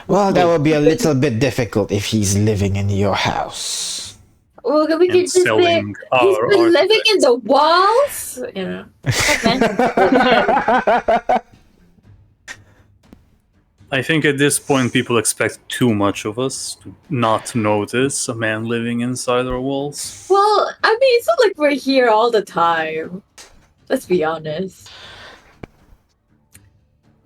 Well, that would be a little bit difficult if he's living in your house. Well, we can And just say selling he's our been living in artifacts. the walls. You know, I think at this point people expect too much of us to not notice a man living inside our walls. well, I mean, it's not like we're here all the time. Let's be honest.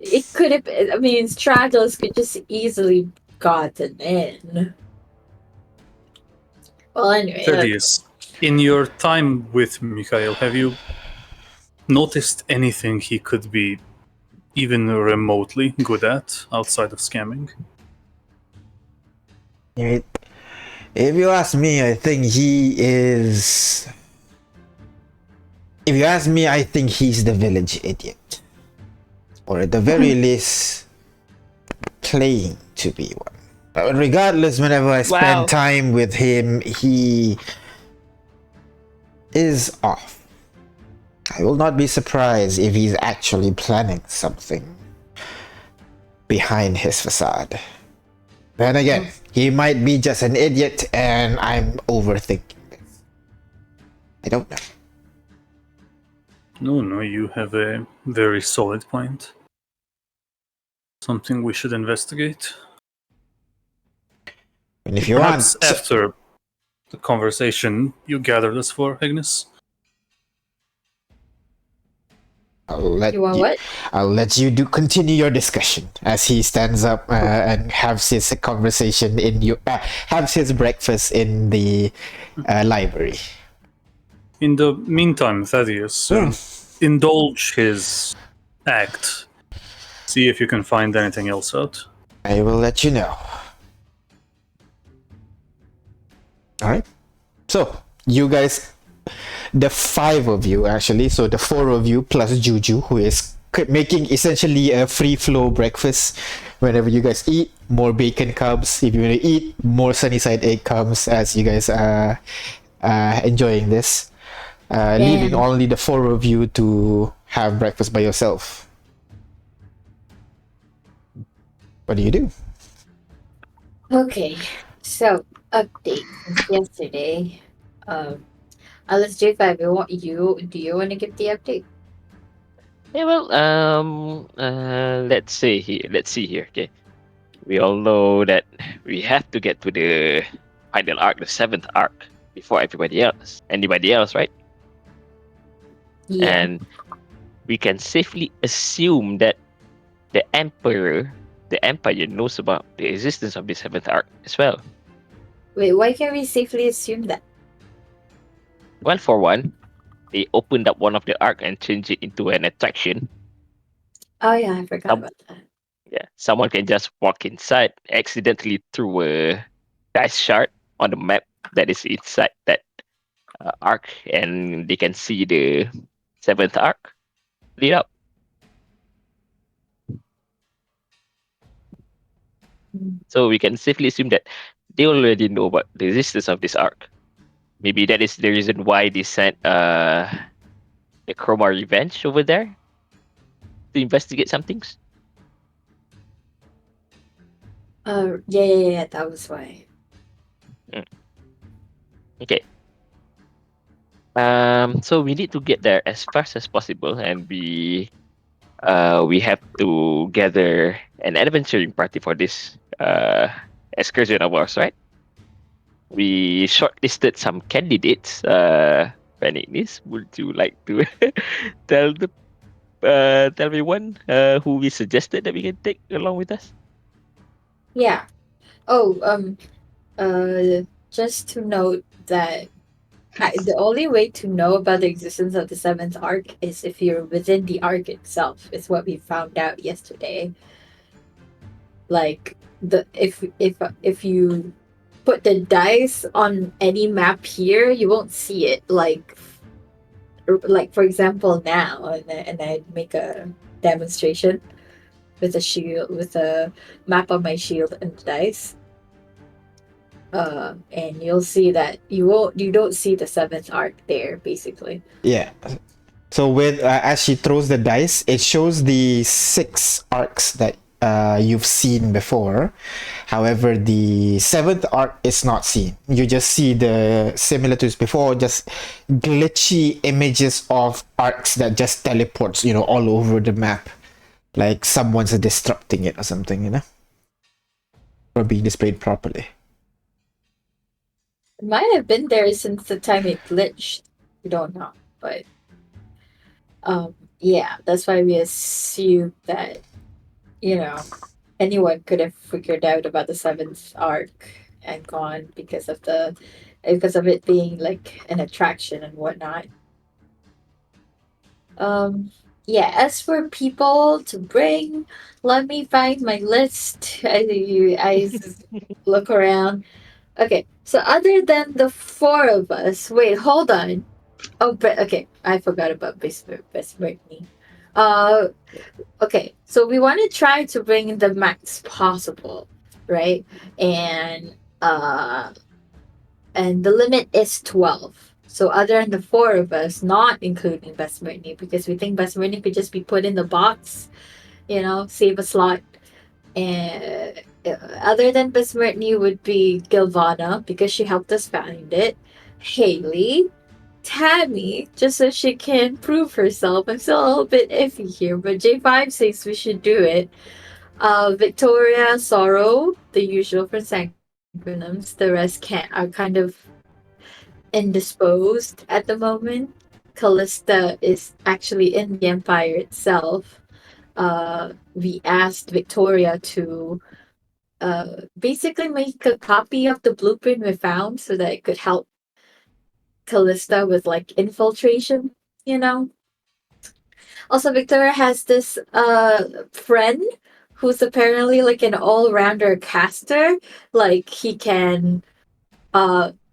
It could have. I mean, stragglers could just easily gotten in. Well, anyway, Thaddeus, in your time with Mikhail, have you noticed anything he could be even remotely good at outside of scamming? If you ask me, I think he is. If you ask me, I think he's the village idiot. Or at the very least, playing to be one. But regardless, whenever I spend Wow. time with him, he is off. I will not be surprised if he's actually planning something behind his facade. Then again, he might be just an idiot and I'm overthinking this. I don't know. No, you have a very solid point. Something we should investigate. And if you Perhaps want, after the conversation you gathered us for, Ignis. I'll let you want what? I'll let you continue your discussion as he stands up and has his conversation has his breakfast in the library. In the meantime, Thaddeus, indulge his act. See if you can find anything else out. I will let you know. Alright. So, you guys, the 5 of you actually, so the 4 of you plus Juju, who is making essentially a free flow breakfast. Whenever you guys eat, more bacon comes. If you want to eat, more sunny side egg comes as you guys are enjoying this. Leaving only the 4 of you to have breakfast by yourself. What do you do? Okay, so update since yesterday. Let's J5. Do you want to give the update? Yeah, well, let's see here. Okay, we all know that we have to get to the final arc, the 7th arc, before anybody else, right? Yeah. And we can safely assume that the empire knows about the existence of the 7th arc as well. Wait, why can we safely assume that? Well, for one, they opened up one of the arc and changed it into an attraction. Oh yeah, I forgot about that. Yeah, someone can just walk inside accidentally through a dice shard on the map that is inside that arc, and they can see the 7th arc lit up. So we can safely assume that they already know about the existence of this arc. Maybe that is the reason why they sent the Chroma Revenge over there to investigate some things. Yeah, that was why. Okay. So we need to get there as fast as possible, and we have to gather an adventuring party for this excursion of ours, right? We shortlisted some candidates. Benignis, would you like to tell me one who we suggested that we can take along with us? Yeah. Oh, Just to note that the only way to know about the existence of the seventh arc is if you're within the arc itself. Is what we found out yesterday. Like if you put the dice on any map here, you won't see it. Like for example now, and I make a demonstration with a shield, with a map of my shield and dice. And you'll see that you don't see the seventh arc there basically. Yeah. So with as she throws the dice, it shows the 6 arcs that you've seen before. However, the 7th arc is not seen. You just see the similar to before, just glitchy images of arcs that just teleports, all over the map, like someone's disrupting it or something, or being displayed properly. It might have been there since the time it glitched. We don't know, but yeah, that's why we assume that anyone could have figured out about the seventh arc and gone because of it being like an attraction and whatnot. Yeah, as for people to bring, let me find my list. I look around. Okay, so other than the four of us, wait, hold on. Oh, but okay, I forgot about Best Brittany. Uh, okay, so we want to try to bring the max possible, right? And the limit is 12. So other than the four of us, not including Best Brittany, because we think Best Brittany could just be put in the box, save a slot. And other than Best Brittany would be Gilvana, because she helped us find it. Haley, Tammy, just so she can prove herself. I'm still a little bit iffy here, but J5 says we should do it. Victoria, Sorrow, the usual for Sanguinums. The rest are kind of indisposed at the moment. Callista is actually in the Empire itself. We asked Victoria to basically make a copy of the blueprint we found so that it could help Callista with like infiltration. Also, Victoria has this friend who's apparently like an all-rounder caster. Like he can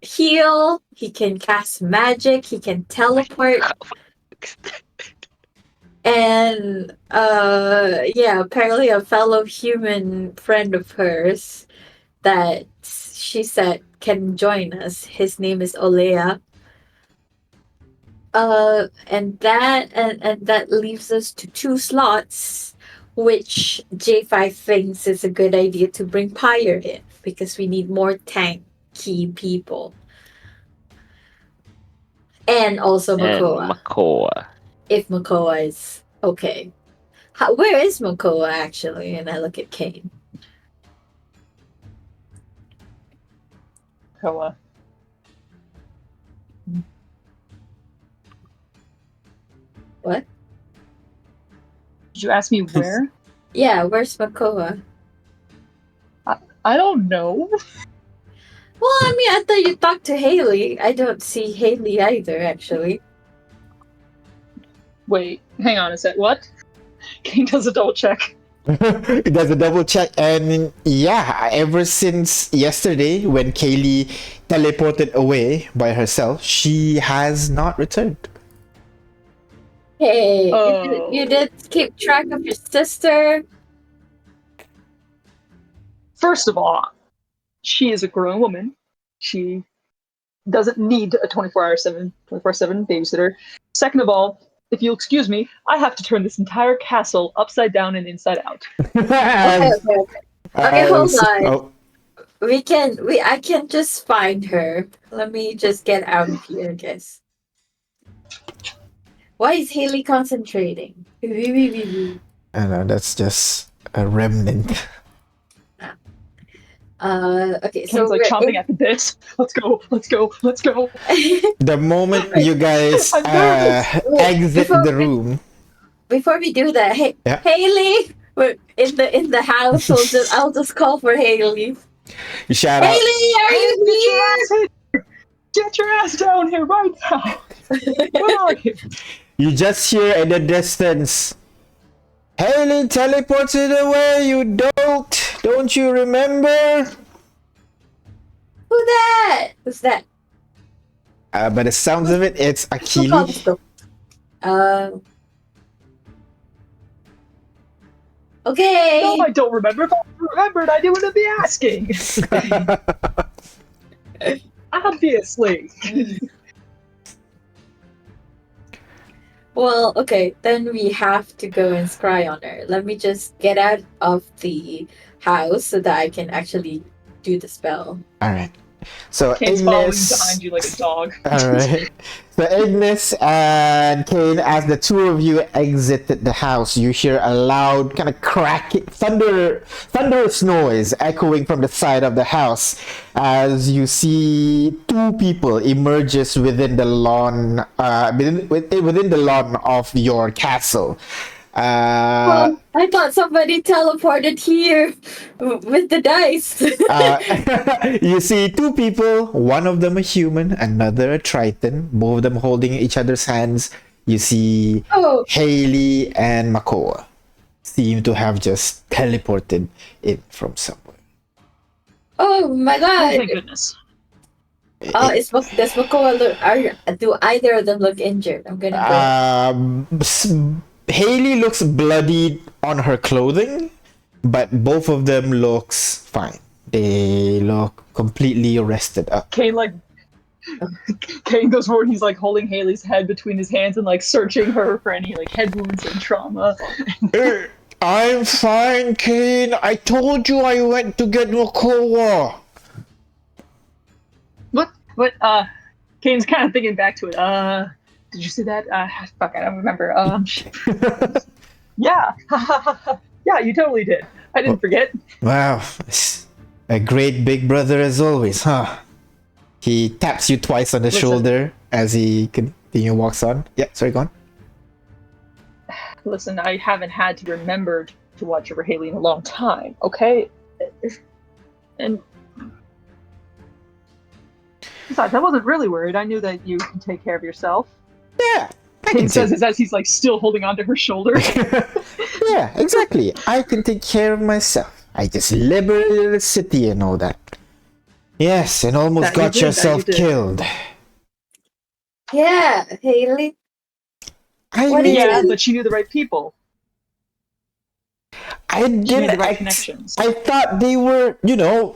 heal, he can cast magic, he can teleport. And yeah, apparently a fellow human friend of hers that she said can join us. His name is Olea. And that leaves us to 2 slots, which J5 thinks is a good idea to bring Pyre in because we need more tanky people. And also Makoa. And Makoa. If Makoa is okay. Where is Makoa actually? And I look at Kane. Koa. What? Did you ask me where? Yeah, where's Makoa? I don't know. Well, I mean, I thought you talked to Haley. I don't see Haley either, actually. Wait, hang on a sec. What? King does a double check. It does a double check, and yeah, ever since yesterday when Kaylee teleported away by herself, she has not returned. Hey, you did keep track of your sister? First of all, she is a grown woman. She doesn't need a 24/7 babysitter. Second of all, if you'll excuse me, I have to turn this entire castle upside down and inside out. Okay, hold on. Oh, I can just find her. Let me just get out of here, I guess. Why is Haley concentrating? I know, that's just a remnant. Okay, so King's like chomping at the bit. Let's go. The moment you guys exit the room. Before we do that, Yeah. Haley, we're in the house. I'll just call for Haley. You shout out. Haley, are Hey, you here? get your ass down here right now! Where are you? You just hear in the distance. Haley teleported away. You don't. Don't you remember? Who that? Who's that? By the sounds of it, it's Who called Akili. us though? Okay. No, I don't remember. If I remembered, I wouldn't be asking. Obviously. Well, okay, then we have to go and scry on her. Let me just get out of the house so that I can actually do the spell. All right. So Kane's following Ignis. behind you like a dog. All right. So Ignis and Kane, as the two of you exited the house, you hear a loud kind of cracking, thunderous noise echoing from the side of the house as you see two people emerges within the lawn, within the lawn of your castle. I thought somebody teleported here with the dice. You see two people, one of them a human, another a Triton, both of them holding each other's hands. You see Oh, Haley and Makoa seem to have just teleported in from somewhere. oh my Oh, god. thank goodness. Does Makoa look, do either of them look injured? I'm gonna go. Haley looks bloodied on her clothing, but both of them looks fine. They look completely rested up. Kane goes forward. He's like holding Haley's head between his hands and like searching her for any like head wounds and trauma. I'm fine, Kane. I told you I went to get Makoa. What? Kane's kind of thinking back to it. Did you see that? Fuck, I don't remember. Yeah. Yeah, you totally did. I didn't forget. Wow, a great big brother as always, huh? He taps you twice on the Listen. shoulder as he walks on. Yeah, sorry, go on. Listen, I haven't had to remember to watch over Haley in a long time, okay? And besides, I wasn't really worried. I knew that you can take care of yourself. Yeah, I Kane can says take. this as he's like still holding onto her shoulder. Yeah, exactly. I can take care of myself. I just liberated the city and all that. Yes, and almost That you got did, that you yourself did. killed. Yeah, Haley. I What mean, do you Yeah, do? but she knew the right people. I She made the didn't. right connections. I thought they were,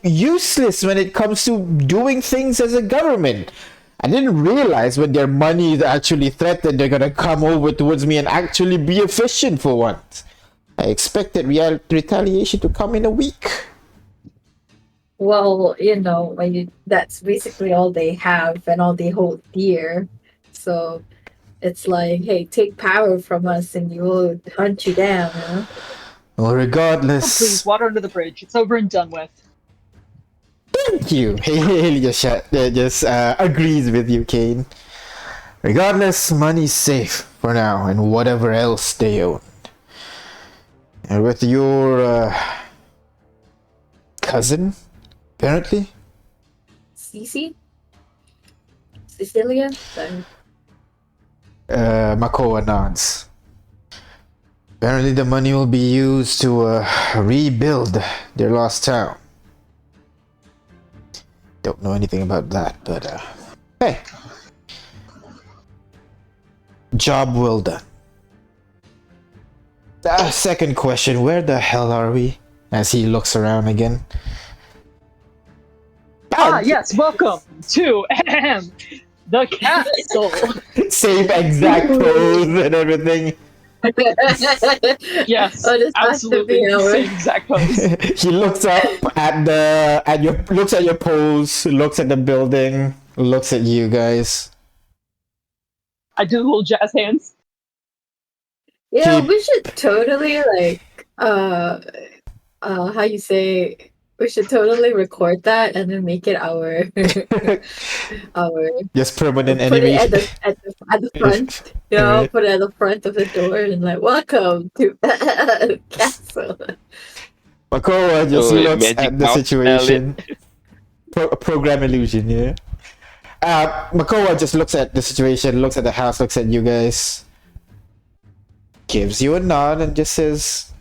useless when it comes to doing things as a government. I didn't realize when their money is actually threatened, they're gonna come over towards me and actually be efficient for once. I expected retaliation to come in a week. Well, that's basically all they have and all they hold dear. So it's like, hey, take power from us and you'll hunt you down, you know? Well, Oh, please, regardless, water under the bridge. It's over and done with. thank you. Haley just agrees with you, Kane. Regardless, money's safe for now and whatever else they own. And with your cousin, apparently. Cecilia? Makoa nods. Apparently the money will be used to rebuild their lost town. Don't know anything about that, but hey. Job well done. Second question, where the hell are we? As he looks around again. Yes, welcome to the castle. Same exact pose and everything. Yes, Oh, this has to absolutely be the our- same exact pose. He looks up looks at your pose, looks at the building, looks at you guys. I do little jazz hands. Yeah, Keep- we should totally how you say, we should totally record that and then make it our Just permanent put it animation. at the front. Alright. Put it at the front of the door and like, welcome to castle. Makoa just So, looks magic at the mouse situation. Program illusion, yeah. Makoa just looks at the situation, looks at the house, looks at you guys, gives you a nod, and just says,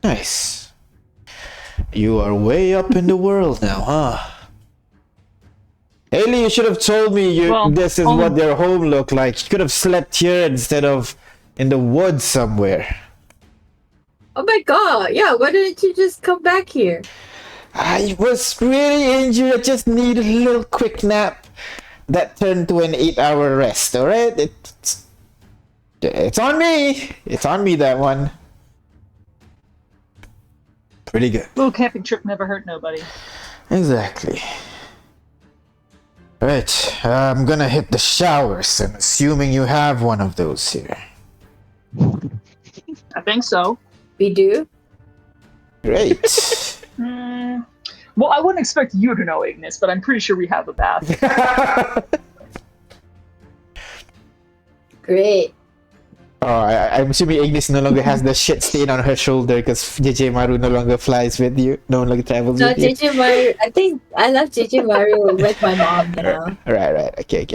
"Nice. You are way up in the world now, huh?" Haley, you should have told me this is what their home looked like. You could have slept here instead of in the woods somewhere. Oh my god, yeah, why didn't you just come back here? I was really injured. I just needed a little quick nap that turned to an 8-hour rest, alright? It's on me. It's on me, that one. Pretty good. Little camping trip never hurt nobody. Exactly. Right, I'm gonna hit the showers. I'm assuming you have one of those here. I think so. We do? Great. Well, I wouldn't expect you to know, Ignis, but I'm pretty sure we have a bath. Great. Oh, I'm assuming Ignis no longer has the shit stain on her shoulder because JJ Maru no longer flies with you, no longer travels No, with you. JJ Maru, I think I left JJ Maru with my mom now. Right. Okay.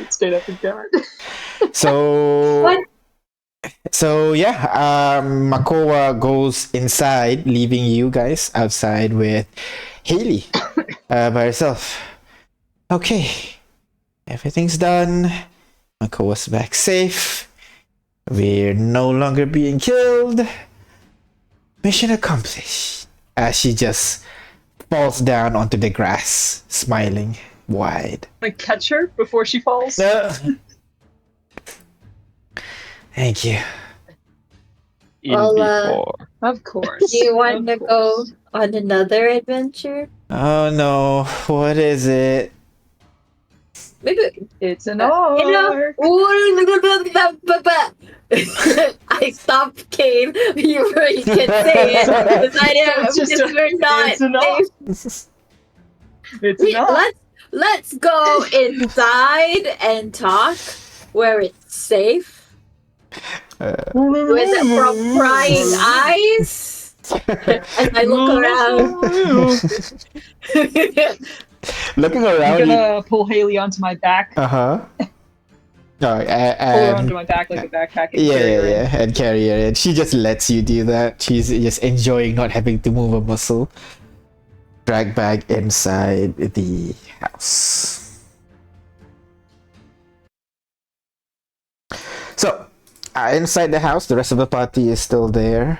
Stayed up in guard. So... What? So yeah, Makoa goes inside, leaving you guys outside with Haley by herself. Okay, everything's done. Makoa's back safe. We're no longer being killed. Mission accomplished. As she just falls down onto the grass, smiling wide. Like catch her before she falls. Thank you. Well, before. Of course. Do you want to Of go course. on another adventure? Oh no, what is it? Maybe. It's an ark. I stopped Kane. You can say it. Because I didn't. Because we're not. It's an ark. It's an ark. Let's go inside and talk where it's safe. From prying eyes. As I look around. Looking I'm around. gonna pull Haley onto my back. Uh-huh. Pull her onto my back like a backpack and carry her in. Yeah, and carry her in. She just lets you do that. She's just enjoying not having to move a muscle. Drag back inside the house. So, inside the house, the rest of the party is still there.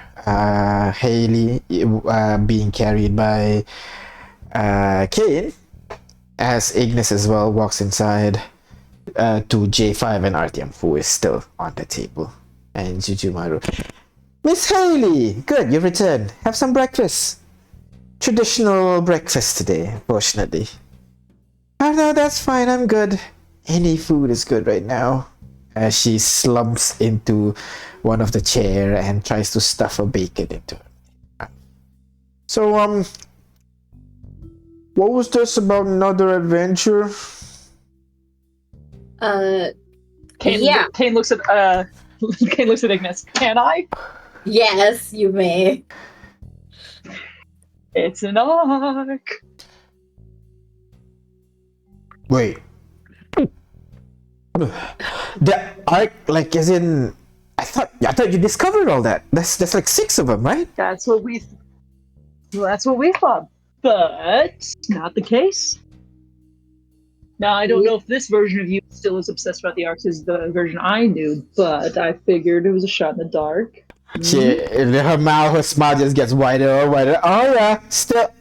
Haley being carried by Kane, as Ignis as well walks inside to J5 and Artyom, who is still on the table. And Jujumaru. Miss Haley! Good, you returned. Have some breakfast. Traditional breakfast today, unfortunately. Oh no, that's fine, I'm good. Any food is good right now. As she slumps into one of the chair and tries to stuff a bacon into her. So, what was this about another adventure? Kane looks at Kane looks at Ignis. Can I? Yes, you may. It's an ark. Wait. The ark, like, as in... I thought you discovered all that. That's like 6 of them, right? That's what we thought, but not the case. Now I don't know if this version of you is still as obsessed about the arcs as the version I knew, but I figured it was a shot in the dark. Her smile just gets wider and wider. Oh yeah, still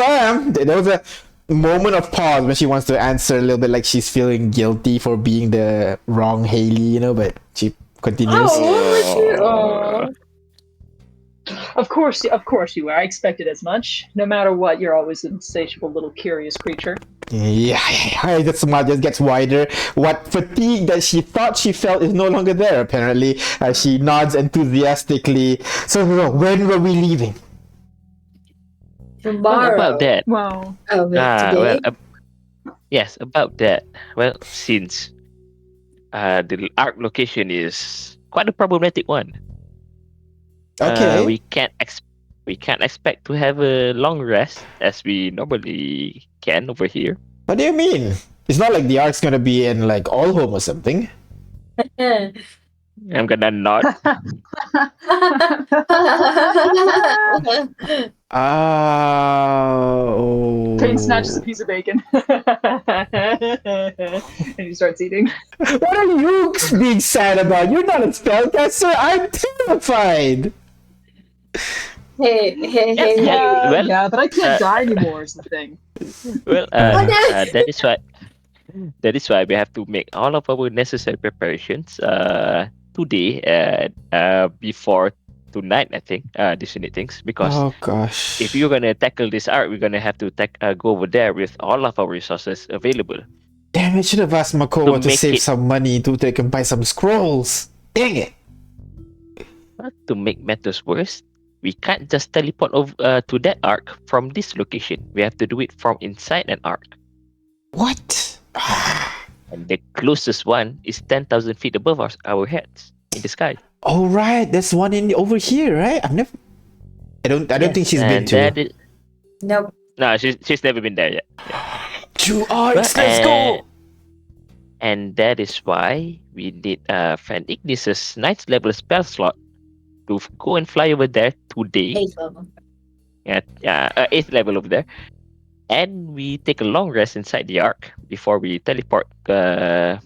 am. There was a moment of pause when she wants to answer a little bit, like she's feeling guilty for being the wrong Haley, but she continues. Of course you were. I expected as much. No matter what, you're always an insatiable little curious creature. Yeah, the smile just gets wider. What fatigue that she thought she felt is no longer there, apparently, as she nods enthusiastically. So, when were we leaving? Tomorrow. About that. Wow. Today? Yes, about that. Well, since the arc location is quite a problematic one. Okay. We can't expect to have a long rest as we normally can over here. What do you mean? It's not like the ark's gonna be in like Olhom or something. I'm gonna nod. Kane snatches a Oh. piece of bacon. And he starts eating. What are you being sad about? You're not a spellcaster. I'm terrified. hey, hey, hey, Yeah, well, yeah, but I can't uh, die anymore is the thing. well, Oh, no. that is why we have to make all of our necessary preparations today before tonight. I think these unit things because Oh if gosh. you're gonna tackle this art, we're gonna have to go over there with all of our resources available Damn, I should have asked to Makoa to make save it some money so they can buy some scrolls. Dang it. to make matters worse. We can't just teleport over to that arc from this location. We have to do it from inside an arc. What? And the closest one is 10,000 feet above our heads in the sky. Oh right, there's one in over here, right? I don't think she's been And to. that is, Nope. no, she's never been there yet. Two But, arcs, let's go! And that is why we need Friend Ignis's 9th level spell slot to go and fly over there today. 8th level. At 8th level over there. And we take a long rest inside the ark before we teleport to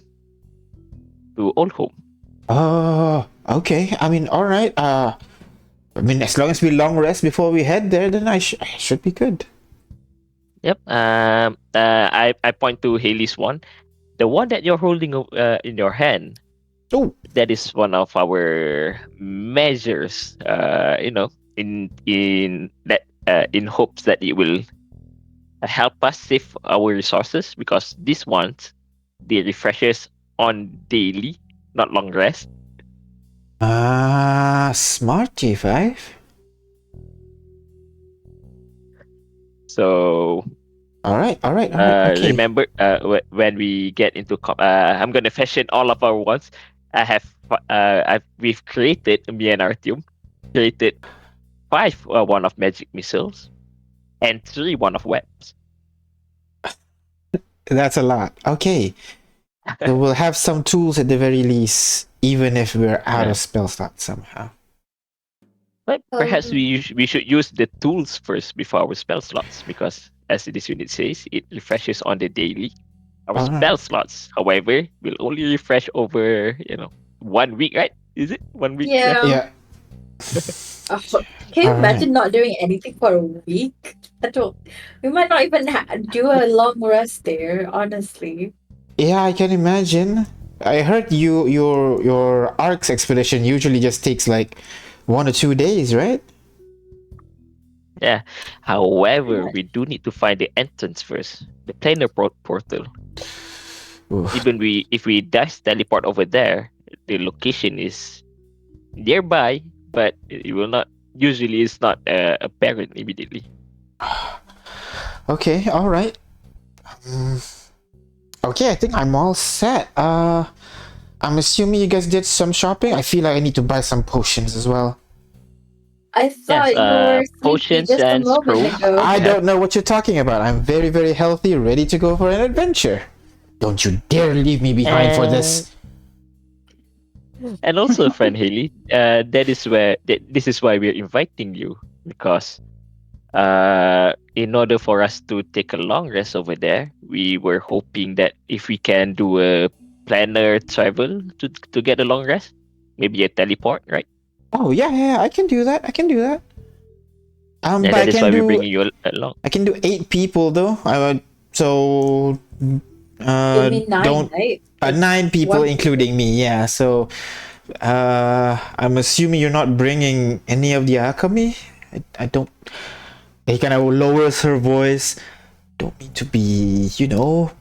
Olhom. Oh, okay. I mean, alright. I mean, as long as we long rest before we head there, then I should be good. Yep. I point to Haley's one. The one that you're holding in your hand. Oh. That is one of our measures. In that in hopes that it will help us save our resources because these ones they refreshes on daily, not long rest. Smart G5. So Alright. Okay. remember when we get into I'm gonna fashion all of our ones. We've created, me and our team created 5 one of magic missiles and 3 one of webs. That's a lot. Okay. So we'll have some tools at the very least, even if we're out of spell slots somehow. But perhaps we should use the tools first before our spell slots because, as this unit says, it refreshes on the daily. Our spell slots, however, will only refresh over 1 week, right? Is it 1 week? Yeah. Can you imagine not doing anything for a week? We might not even do a long rest there, honestly. Yeah, I can imagine. I heard your Arcs expedition usually just takes like 1 or 2 days, right? Yeah. However, we do need to find the entrance first, the planar portal. Oof. If we dash teleport over there, the location is nearby, but it will not. Usually, it's not apparent immediately. Okay, all right. Okay, I think I'm all set. I'm assuming you guys did some shopping. I feel like I need to buy some potions as well. I thought you were potions just a and moment scrolls. ago. I don't know what you're talking about. I'm very, very healthy, ready to go for an adventure. Don't you dare leave me behind for this. And also, friend Haley, this is why we're inviting you because, in order for us to take a long rest over there, we were hoping that if we can do a planar travel to get a long rest, maybe a teleport, right? Oh yeah, I can do that. But that I is can why do. we're bringing you along. I can do 8 people though. So. You mean 9, don't. right? 9 people, One including me. Yeah. So. I'm assuming you're not bringing any of the alchemy. I don't. He kind of lowers her voice. Don't mean to be,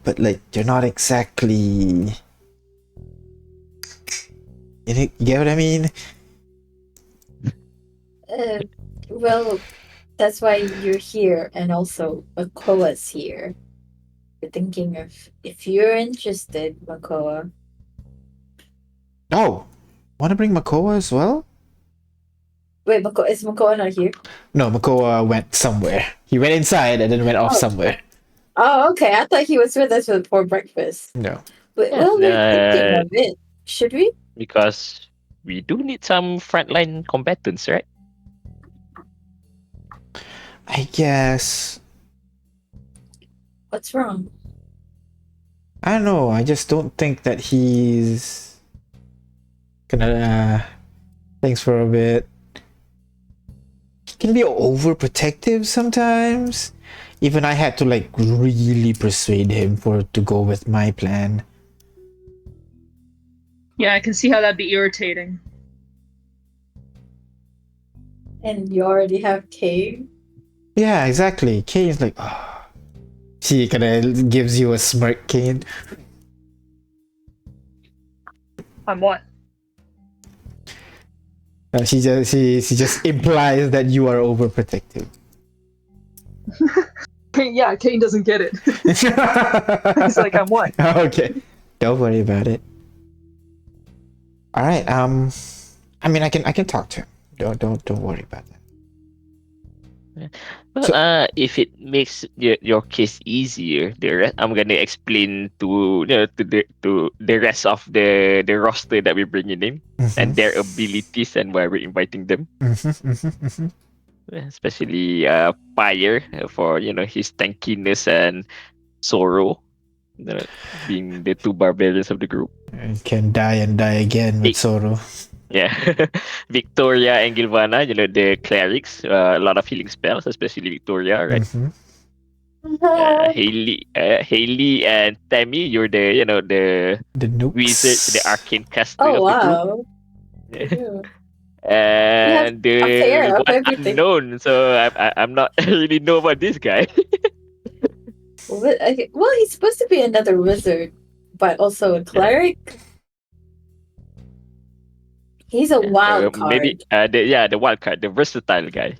but like you're not exactly. You get what I mean? Well, that's why you're here, and also Makoa's here. We're thinking of if you're interested, Makoa. Oh, want to bring Makoa as well? Wait, is Makoa not here? No, Makoa went somewhere. He went inside and then went off somewhere. Oh, okay. I thought he was with us for breakfast. No. But, Yeah, well, we're thinking of it. Should we? because we do need some frontline combatants, right? I guess. What's wrong? I don't know. I just don't think that he's gonna. Thanks for a bit. He can be overprotective sometimes. Even I had to like really persuade him to go with my plan. Yeah, I can see how that'd be irritating. And you already have Kane? Yeah, exactly. Kane's like, oh. She kind of gives you a smirk, Kane. On what? She just implies that you are overprotective. Kane doesn't get it. He's like, I'm what? Okay, don't worry about it. All right. I mean, I can talk to him. Don't worry about that. Well, if it makes your case easier, I'm gonna explain to the rest of the roster that we're bringing in and their abilities and why we're inviting them. Especially Pyre for his tankiness and Sorrow, being the two barbarians of the group. And can die and die again with sorrow. Yeah, Victoria and Gilvana, the clerics, a lot of healing spells, especially Victoria, right? Haley and Tammy, you're the The nukes. wizard, the arcane caster Oh, of the group. wow. Yeah. And a pair the of one everything. unknown, so I'm not really know about this guy. Well, he's supposed to be another wizard, but also a cleric. He's a wild card. Maybe the wild card, the versatile guy.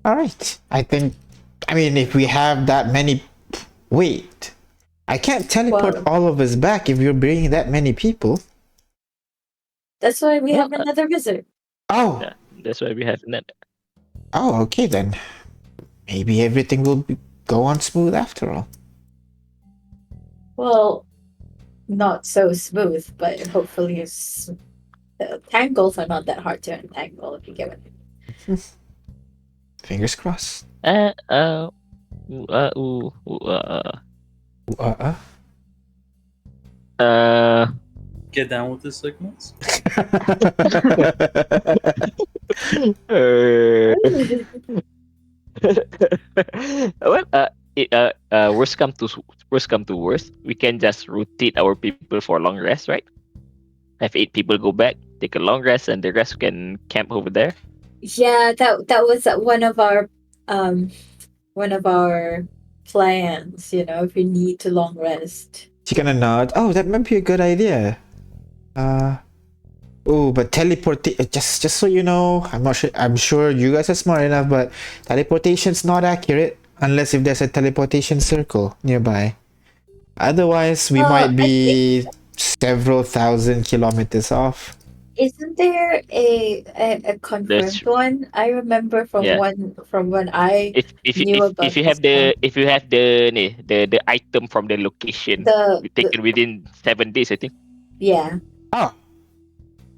All right. I mean, if we have that many, wait, I can't teleport all of us back if you're bringing that many people. That's why we have another wizard. Oh. Yeah, that's why we have that. Oh, okay then. Maybe everything will go on smooth after all. Well, not so smooth, but hopefully tangles are not that hard to untangle, if you get what I mean. Fingers crossed. Get down with the sickness. Well, worst come to worst, we can just rotate our people for a long rest, right? Have 8 people go back, take a long rest, and the rest can camp over there. Yeah, that was one of our plans. If we need to long rest. She gonna nod. Oh, that might be a good idea. But just so you know, I'm not sure. I'm sure you guys are smart enough, but teleportation's not accurate unless if there's a teleportation circle nearby. Otherwise, we might be several thousand kilometers off. Isn't there a confirmed one? I remember from when I knew about if you have the item from the location, taken within 7 days, I think. Yeah. Oh.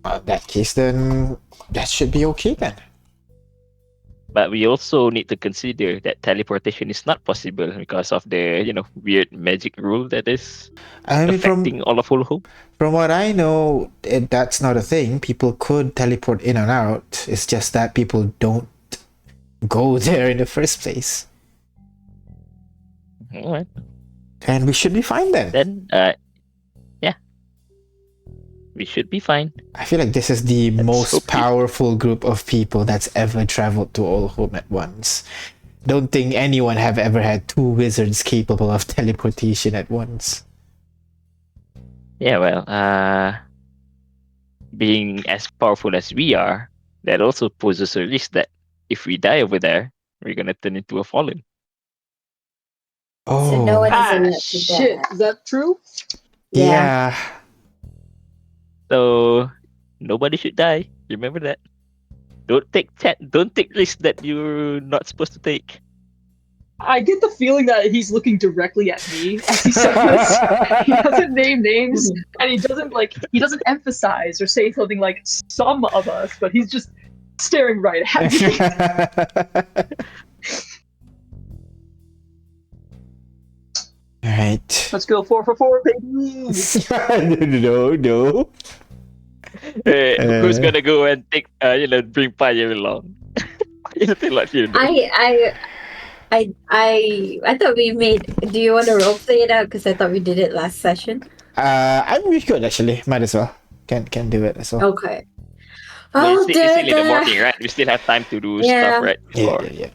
In that case, then that should be okay then. But we also need to consider that teleportation is not possible because of the weird magic rule that is affecting all of Olhom. From what I know, that's not a thing. People could teleport in and out. It's just that people don't go there in the first place. All right. And we should be fine then. Yeah. We should be fine. I feel like this is the most powerful group of people that's ever traveled to Olhom at once. Don't think anyone have ever had 2 wizards capable of teleportation at once. Yeah, well, being as powerful as we are, that also poses a risk that if we die over there, we're gonna turn into a fallen. Oh. So no one is allowed to shit. die. Is that true? Yeah. So Nobody should die. Remember that. Don't take risks that you're not supposed to take. I get the feeling that he's looking directly at me as he says this. He doesn't name names, and he doesn't emphasize or say something like some of us, but he's just staring right at me. Alright. Let's go 4 for 4, baby. No. Who's gonna go and take bring fire along? I thought we made. Do you want to roleplay it out? Because I thought we did it last session. We could actually. Might as well. Can do it as well. Okay. It's still in the morning, right? We still have time to do stuff, right? Yeah.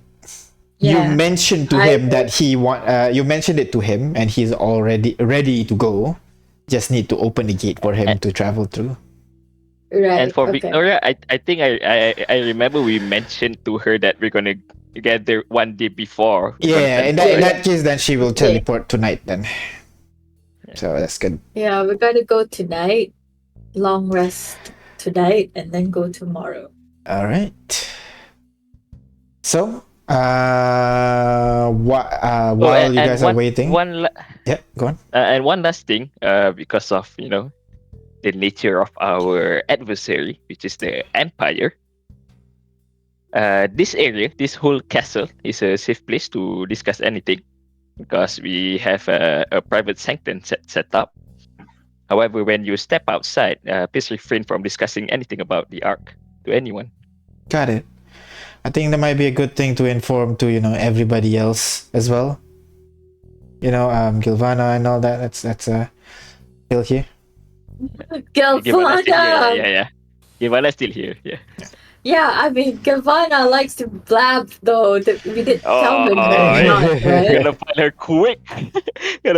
You mentioned to him that you mentioned it to him, and he's already ready to go. Just need to open the gate for him to travel through. Right. And for Victoria, I think I remember we mentioned to her that we're gonna get there one day before. Yeah, in that case, then she will teleport tonight. Then, so that's good. Yeah, we're gonna go tonight. Long rest tonight, and then go tomorrow. All right. So, while you guys are waiting, go on. And one last thing, because of the nature of our adversary, which is the Empire. This area, this whole castle, is a safe place to discuss anything because we have a private sanctum set up. However, when you step outside, please refrain from discussing anything about the Ark to anyone. Got it. I think that might be a good thing to inform to everybody else as well. Gilvana and all that. That's still here. Gilvana. Yeah. Gilvana's still here. Yeah. Yeah, I mean, Gilvana likes to blab, though. We didn't tell her that, right? Gonna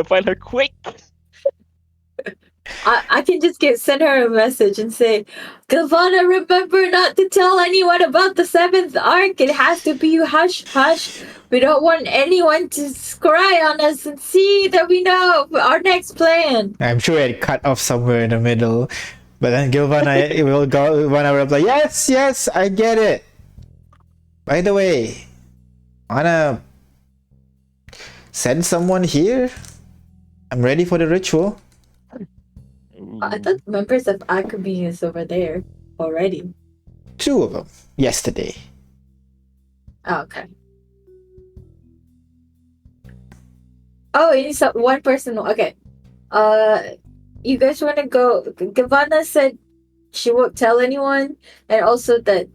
find her quick. I can just send her a message and say, Gilvana, remember not to tell anyone about the 7th Ark. It has to be hush hush. We don't want anyone to scry on us and see that we know our next plan. I'm sure it cut off somewhere in the middle. But then Gilvana will go 1 hour like, yes, I get it. By the way, wanna send someone here? I'm ready for the ritual. I thought members of Akumi is over there already. 2 of them yesterday. Oh, okay. Oh, you need one person. Okay. You guys want to go? Gavana said she won't tell anyone, and also that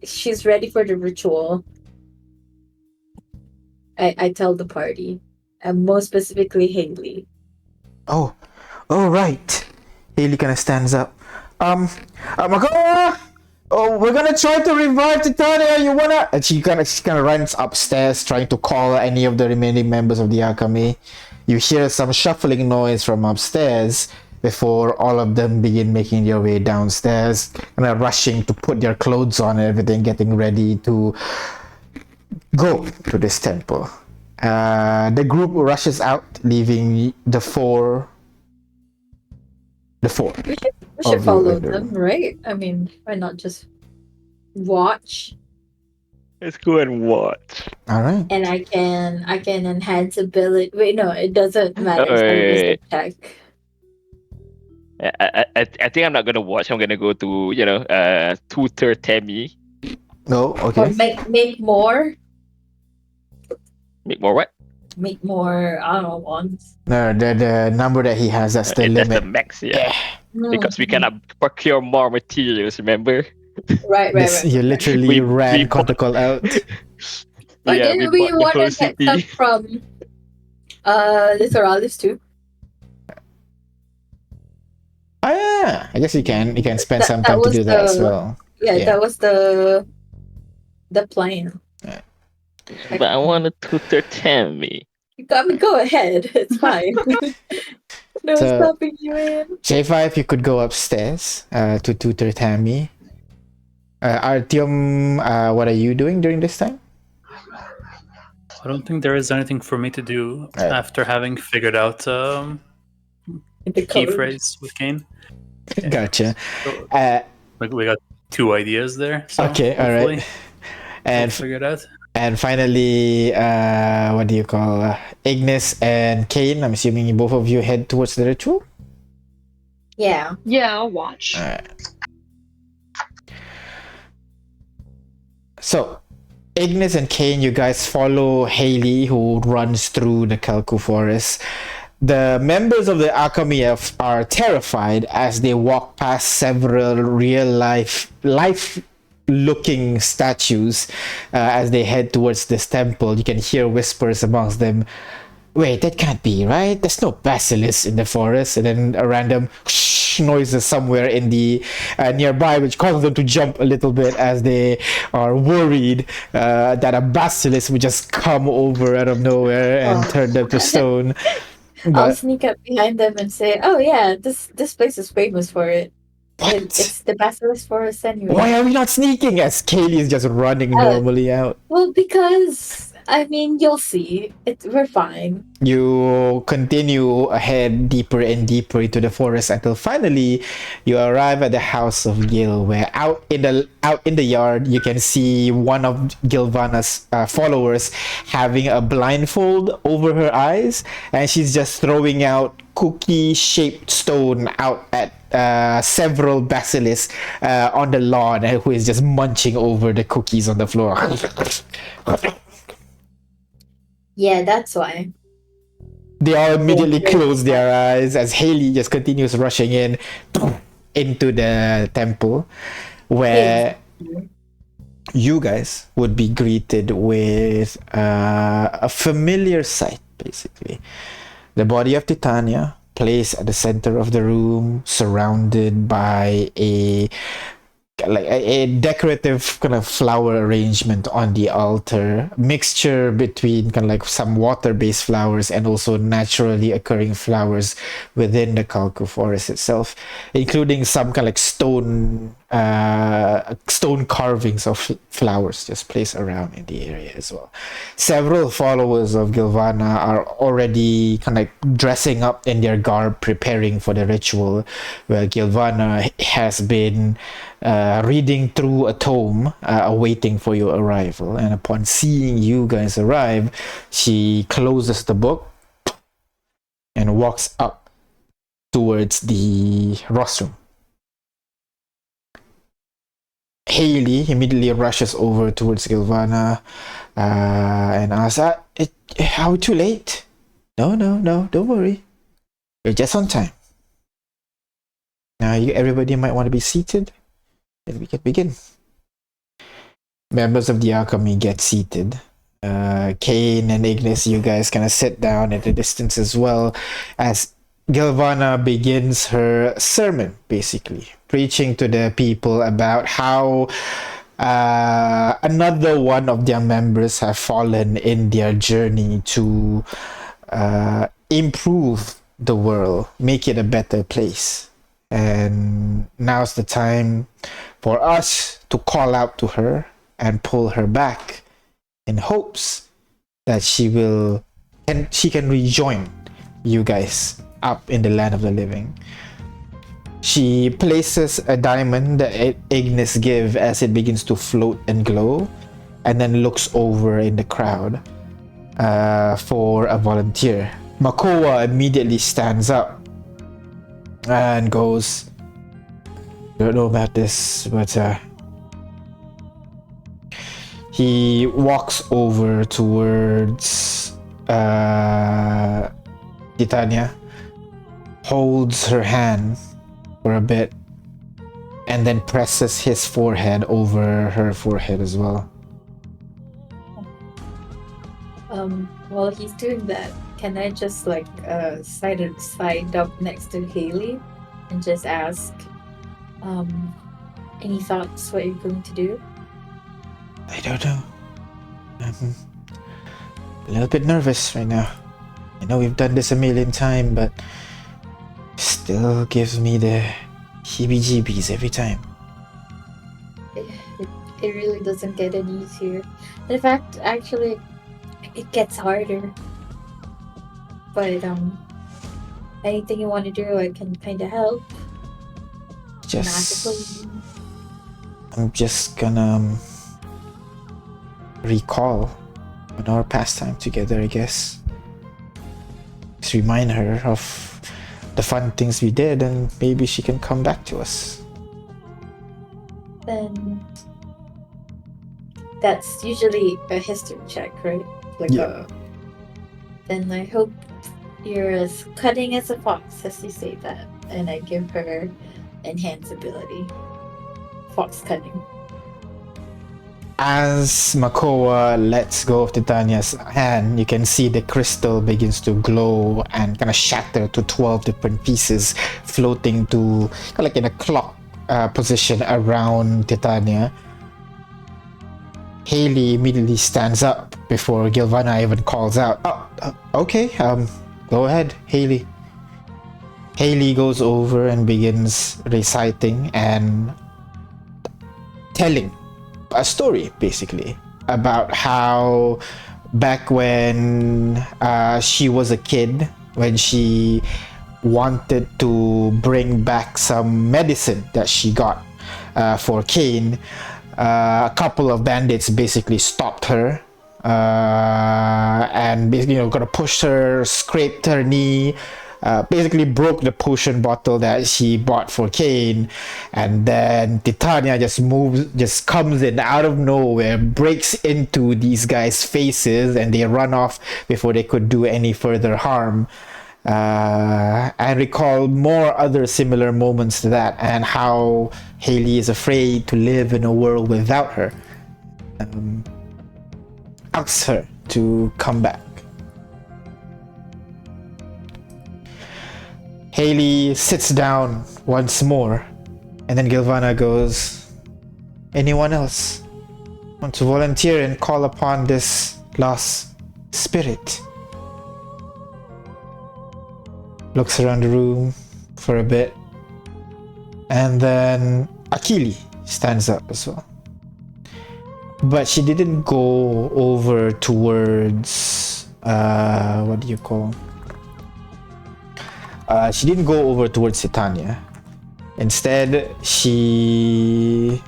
she's ready for the ritual. I tell the party, and more specifically Haley. Oh, right. Haley kind of stands up. We're gonna try to revive Titania. You wanna? And she kind of runs upstairs, trying to call any of the remaining members of the Akame. You hear some shuffling noise from upstairs before all of them begin making their way downstairs, and are rushing to put their clothes on and everything, getting ready to go to this temple. The group rushes out, leaving the four. We should follow them, right? I mean, why not just watch? Let's go and watch. All right. And I can enhance ability. Wait, no, it doesn't matter. It's attack. I think I'm not gonna watch. I'm gonna go to tutor Tammy. No, okay. Or make more. Make more what? Make more. I don't know, ones. No, the number that he has, that's the limit. That's the max, yeah. Because we cannot procure more materials. Remember? Right. You literally ran Contacol out. But didn't we want to get stuff from Littoralis too? Yeah. I guess you can spend some time to do that as well. Yeah, that was the plan. Yeah. But I want to tutor Tammy. Go ahead. It's fine. No stopping you in. J5, you could go upstairs to tutor Tammy. Artyom, what are you doing during this time? I don't think there is anything for me to do after having figured out the key phrase with Kane. Gotcha. we got 2 ideas there. So Okay, all hopefully right. And we'll figure it out. and finally, what do you call Ignis and Kane? I'm assuming both of you head towards the ritual. Yeah. Yeah, I'll watch. All right. So, Ignis and Kane, you guys follow Haley, who runs through the Kalku forest. The members of the Akami are terrified as they walk past several real life looking statues as they head towards this temple. You can hear whispers amongst them. Wait, that can't be, right? There's no basilisk in the forest. And then a random noises somewhere in the nearby, which causes them to jump a little bit as they are worried that a basilisk would just come over out of nowhere and turn them to stone. I'll But sneak up behind them and say, "Oh yeah, this place is famous for it. what? It's the Basilisk Forest anyway." Why are we not sneaking as Kaylee is just running normally out? Well, because I mean, you'll see. We're fine. You continue ahead deeper and deeper into the forest until finally you arrive at the house of Gil, where out in the yard you can see one of Gilvana's followers having a blindfold over her eyes, and she's just throwing out cookie-shaped stone out at several basilisks on the lawn, who is just munching over the cookies on the floor. Yeah, that's why. They all immediately close their eyes as Haley just continues rushing into the temple, where you guys would be greeted with a familiar sight, basically. The body of Titania placed at the center of the room, surrounded by a decorative kind of flower arrangement on the altar, mixture between kind of like some water-based flowers and also naturally occurring flowers within the Kalku forest itself, including some kind of like stone carvings of flowers just placed around in the area as well. Several followers of Gilvana are already kind of like dressing up in their garb, preparing for the ritual, where Gilvana has been reading through a tome, awaiting for your arrival. And upon seeing you guys arrive, she closes the book and walks up towards the rostrum. Haley immediately rushes over towards Gilvana and asks, "Are we too late?" No, don't worry. You're just on time. Now, everybody might want to be seated. Then we can begin. Members of the Alchemy get seated. Kane and Ignis, you guys kind of sit down at a distance as well, as Gilvana begins her sermon, basically, preaching to the people about how another one of their members have fallen in their journey to improve the world, make it a better place. And now's the time for us to call out to her and pull her back in hopes that she can rejoin you guys up in the land of the living. She places a diamond that Ignis gives as it begins to float and glow, and then looks over in the crowd for a volunteer. Makoa immediately stands up and goes, "Don't know about this, but he walks over towards Titania, holds her hand for a bit, and then presses his forehead over her forehead as well." While he's doing that, can I just like side up next to Haley and just ask, any thoughts what you're going to do? I don't know. I'm a little bit nervous right now. I know we've done this a million times, but still gives me the heebie-jeebies every time. It really doesn't get any easier. In fact, actually, it gets harder. But anything you want to do, I can kind of help. Just Magically. I'm just gonna recall on our pastime together, I guess. Just remind her of the fun things we did, and maybe she can come back to us. Then that's usually a history check, right? Like Yeah. then I hope you're as cunning as a fox, as you say that. And I give her enhance ability. Fox cunning. As Makoa lets go of Titania's hand, you can see the crystal begins to glow and kind of shatter to 12 different pieces, floating to kind of like in a clock position around Titania. Haley immediately stands up before Gilvana even calls out, okay, go ahead, Haley. Haley goes over and begins reciting and telling a story, basically, about how back when she was a kid, when she wanted to bring back some medicine that she got for Kane, a couple of bandits basically stopped her and basically, gonna push her, scraped her knee, basically broke the potion bottle that she bought for Kane, and then Titania just comes in out of nowhere, breaks into these guys' faces, and they run off before they could do any further harm. I recall more other similar moments to that, and how Haley is afraid to live in a world without her. Asks her to come back. Haley sits down once more, and then Gilvana goes, anyone else want to volunteer and call upon this lost spirit? Looks around the room for a bit, and then Akili stands up as well. But she didn't go over towards, what do you call? She didn't go over towards Titania. Instead, she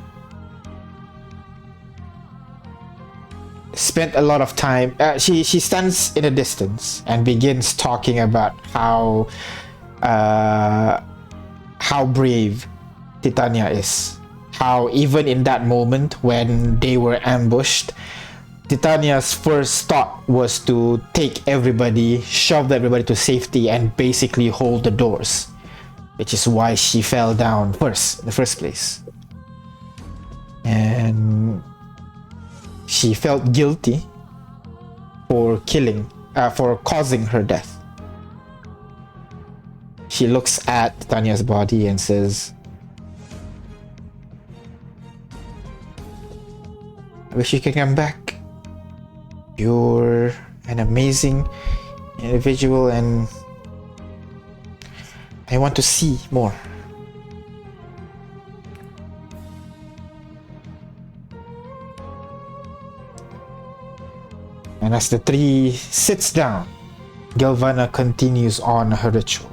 spent a lot of time. She stands in a distance and begins talking about how brave Titania is. How even in that moment when they were ambushed, Titania's first thought was to take everybody, shove everybody to safety, and basically hold the doors, which is why she fell down first, in the first place. And she felt guilty for causing her death. She looks at Titania's body and says, I wish you could come back. You're an amazing individual, and I want to see more. And as the tree sits down, Gilvana continues on her ritual.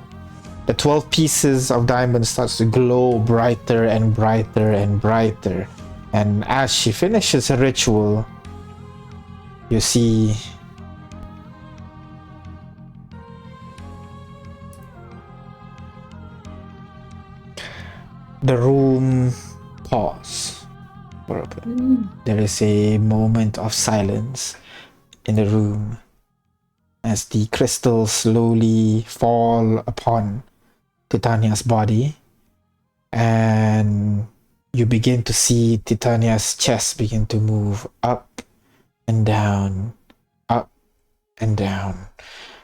The 12 pieces of diamond starts to glow brighter and brighter and brighter. And as she finishes her ritual, you see the room pause for a bit. There is a moment of silence in the room as the crystals slowly fall upon Titania's body, and you begin to see Titania's chest begin to move up and down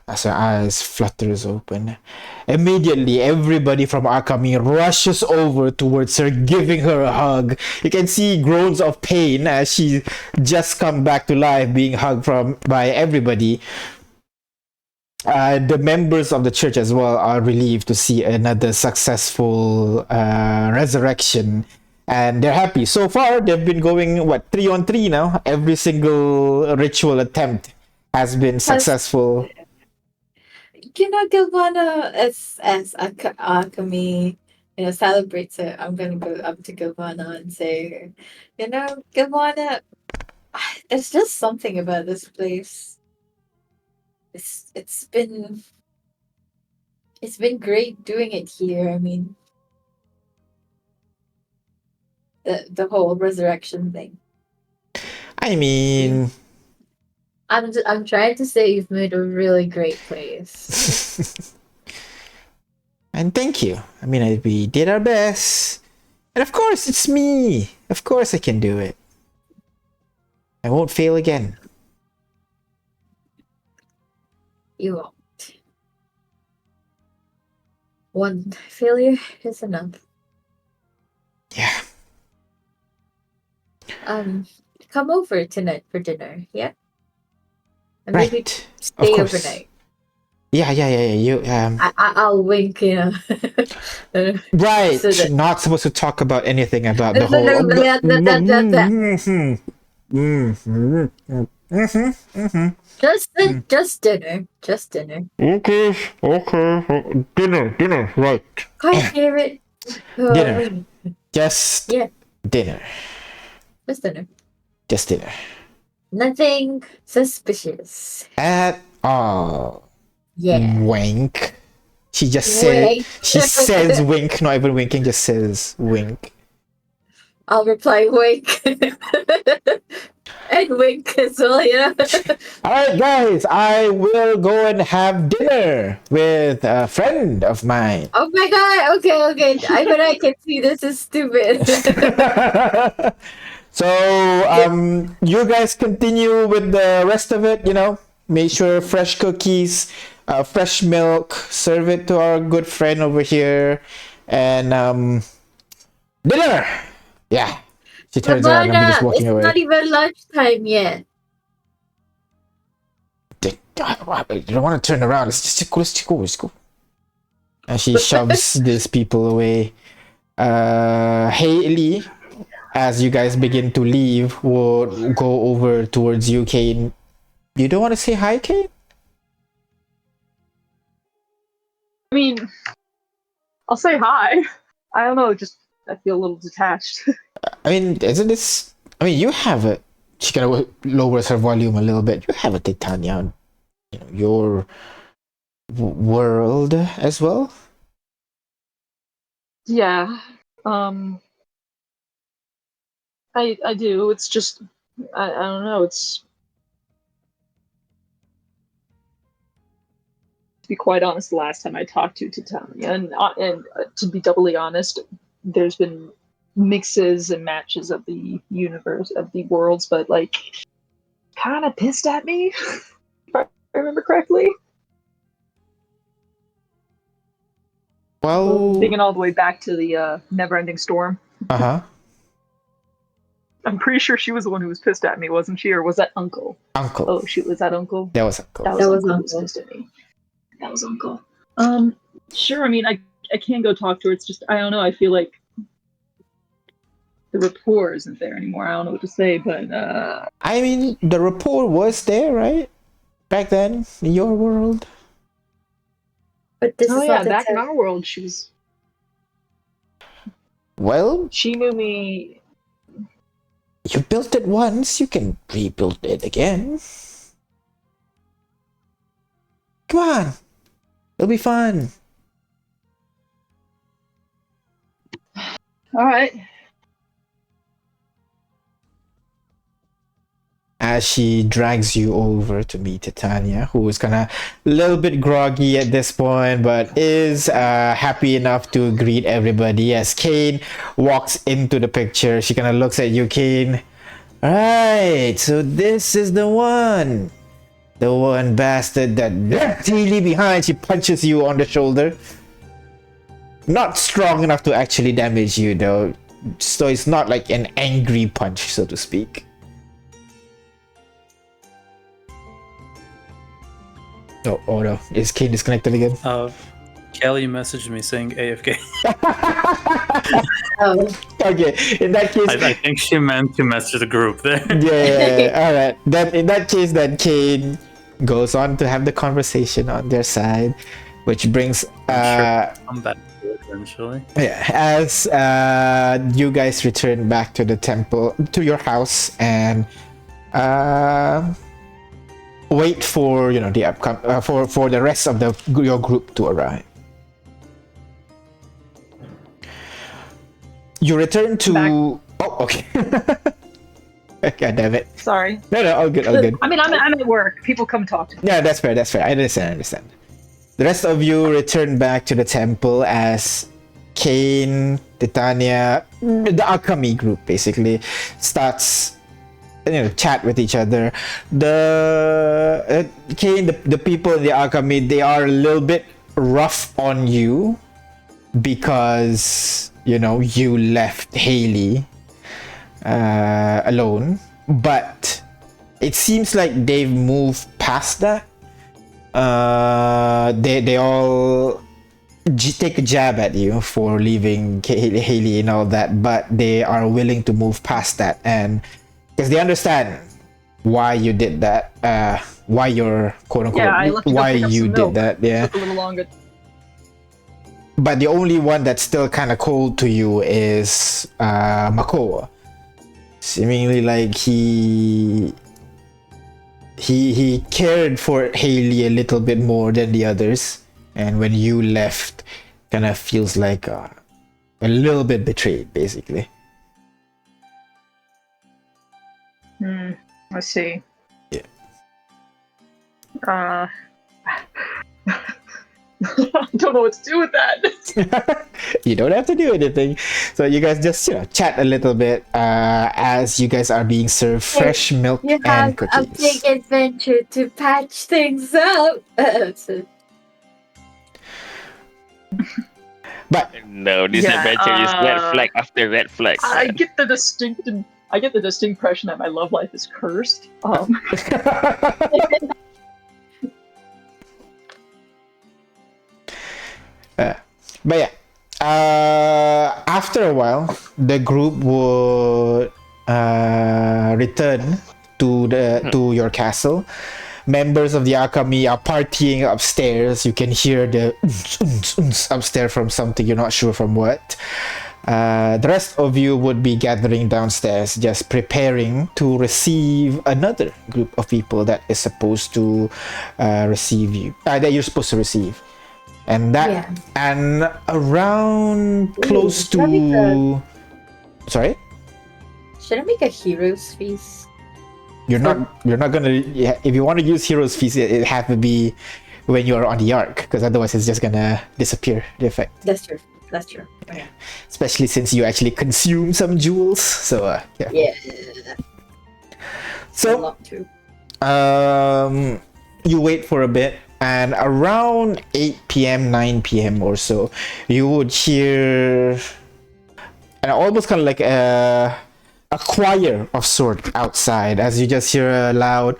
as her eyes flutters open. Immediately, everybody from Akami rushes over towards her, giving her a hug. You can see groans of pain as she just come back to life, being hugged by everybody. The members of the church as well are relieved to see another successful resurrection, and they're happy. So far, they've been going 3-on-3 now. Every single ritual attempt has been successful. Gilvana, as Akami celebrate it, I'm gonna go up to Gavanna and say, Gavanna, there's just something about this place. It's been great doing it here. I mean, the whole resurrection thing. I mean, I'm trying to say you've made a really great place. and thank you. I mean, we did our best. And of course, it's me. Of course, I can do it. I won't fail again. You won't. One failure is enough. Yeah. Come over tonight for dinner, yeah? And maybe Right. stay Of course. overnight. Yeah. You I'll wink, right. So that- Not supposed to talk about anything about the No, whole. no, no, Just dinner. Just dinner. Okay. Dinner. Right. Quite favorite. Dinner. Just Yeah. dinner. Just dinner. Just dinner. Nothing suspicious. At all. Yeah. Wink. She just said. Wink. She says wink. Not even winking. Just says wink. I'll reply wink. And wink as well, All right, guys. I will go and have dinner with a friend of mine. Oh my god, okay. I can see this is stupid. So, you guys continue with the rest of it, make sure fresh cookies, fresh milk, serve it to our good friend over here, and, dinner! Yeah. She turns around and I'm just walking it's away. not even lunchtime yet. You don't want to turn around. Let's go. And she shoves these people away. Haley, as you guys begin to leave, will go over towards you, Kane. You don't want to say hi, Kane? I mean, I'll say hi. I don't know, just I feel a little detached. I mean, isn't this... I mean, you have it. She kind of lowers her volume a little bit. You have a Titania, your world as well. Yeah. I do. It's just I don't know, it's to be quite honest, the last time I talked to Titania, and to be doubly honest, there's been mixes and matches of the universe, of the worlds, but like kind of pissed at me, if I remember correctly. Well... Thinking all the way back to the Never-Ending Storm. Uh-huh. I'm pretty sure she was the one who was pissed at me, wasn't she? Or was that Uncle? Uncle. Oh shoot, was that Uncle? That was Uncle. That was Uncle who was pissed at me. That was Uncle. Sure, I mean, I can go talk to her. It's just, I don't know, I feel like the rapport isn't there anymore. I don't know what to say, but I mean, the rapport was there, right? Back then, in your world. But this oh is yeah, not the back in time. our world, she Well, knew me. you built it once, you can rebuild it again. Come on. It'll be fun. All right. As she drags you over to meet Titania, who is kind of a little bit groggy at this point, but is happy enough to greet everybody. As Kane walks into the picture, she kind of looks at you, Kane. Right, so this is the one. The one bastard that left Healy behind. She punches you on the shoulder. Not strong enough to actually damage you, though. So it's not like an angry punch, so to speak. Oh no, is Kane disconnected again? Kelly messaged me saying AFK. Oh. Okay, in that case... I think she meant to message the group there. Yeah, alright. Then in that case, then Kane goes on to have the conversation on their side which brings I'm back to it eventually. yeah, as you guys return back to the temple, to your house, and wait for the for the rest of your group to arrive. You return to. Back. Oh, okay. God damn it. Sorry. No, all good, all good. I mean, I'm at work. People come talk to me. Yeah, that's fair. I understand. The rest of you return back to the temple as Kane, Titania, the alchemy group basically starts chat with each other. The Kane, the people in the alchemy, they are a little bit rough on you because you left Haley alone, but it seems like they've moved past that. They all take a jab at you for leaving Haley and all that, but they are willing to move past that, and because they understand why you did that, why you're quote unquote why you did that. Yeah. Took a little longer. But the only one that's still kind of cold to you is Makoa. Seemingly like he cared for Haley a little bit more than the others, and when you left, kind of feels like a little bit betrayed, basically. I see. Yeah. I don't know what to do with that. You don't have to do anything. So you guys just chat a little bit as you guys are being served fresh milk You and have a cookies. big adventure to patch things up. But No, this adventure is red flag after red flag. I man. get the distinct impression that my love life is cursed. but yeah, after a while, the group would return to your castle. Members of the alchemy are partying upstairs. You can hear the upstairs from something, you're not sure from what. The rest of you would be gathering downstairs, just preparing to receive another group of people that is supposed to receive you. That you're supposed to receive. And and around close to. Sorry? Should I make a hero's feast? You're not gonna. Yeah, if you want to use hero's feast, it have to be when you are on the arc, because otherwise it's just gonna disappear. The effect. That's true. Yeah. Especially since you actually consume some jewels. So yeah. Yeah. So A lot too. you wait for a bit, and around 8 p.m., 9 p.m. or so, you would hear and almost kind of like a choir of sort outside, as you just hear a loud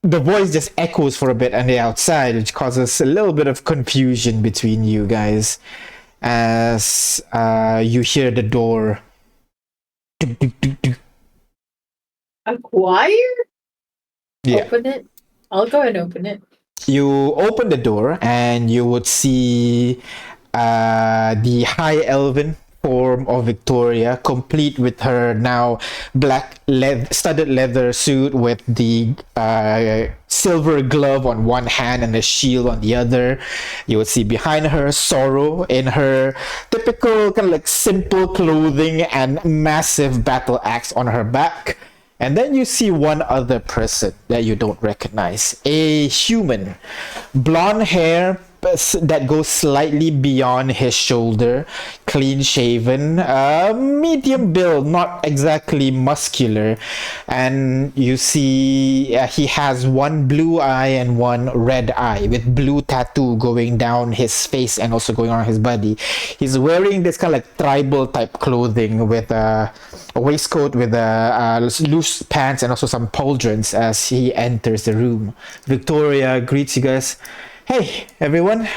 the voice just echoes for a bit on the outside, which causes a little bit of confusion between you guys as you hear the door. A choir? Yeah. Open it. I'll go and open it. You open the door and you would see the high elven form of Victoria, complete with her now black studded leather suit with the silver glove on one hand and a shield on the other. You would see behind her Sorrow in her typical kind of like simple clothing and massive battle axe on her back. And then you see one other person that you don't recognize. A human. Blonde hair that goes slightly beyond his shoulder. Clean shaven. Medium build, not exactly muscular. And you see he has one blue eye and one red eye with blue tattoo going down his face and also going on his body. He's wearing this kind of like tribal type clothing with a waistcoat with loose pants and also some pauldrons as he enters the room. Victoria greets you guys. Hey everyone,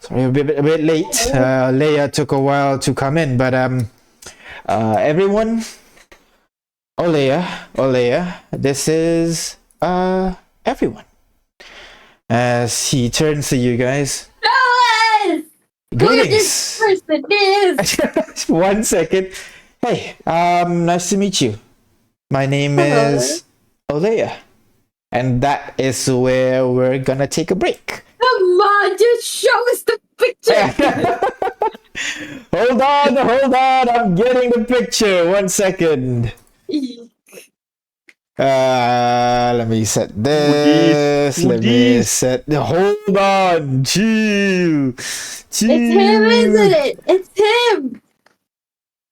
sorry a bit late. Leia took a while to come in, but everyone, Leia, this is everyone. as he turns to you guys. Yes! Who this Greetings. person is? 1 second. Hey, nice to meet you. My name Hello. is Olhom, and that is where we're gonna take a break. Come on, just show us the picture. Hold on, I'm getting the picture. 1 second. Let me set this. Let me set. Hold on, chill. It's him, isn't it? It's him.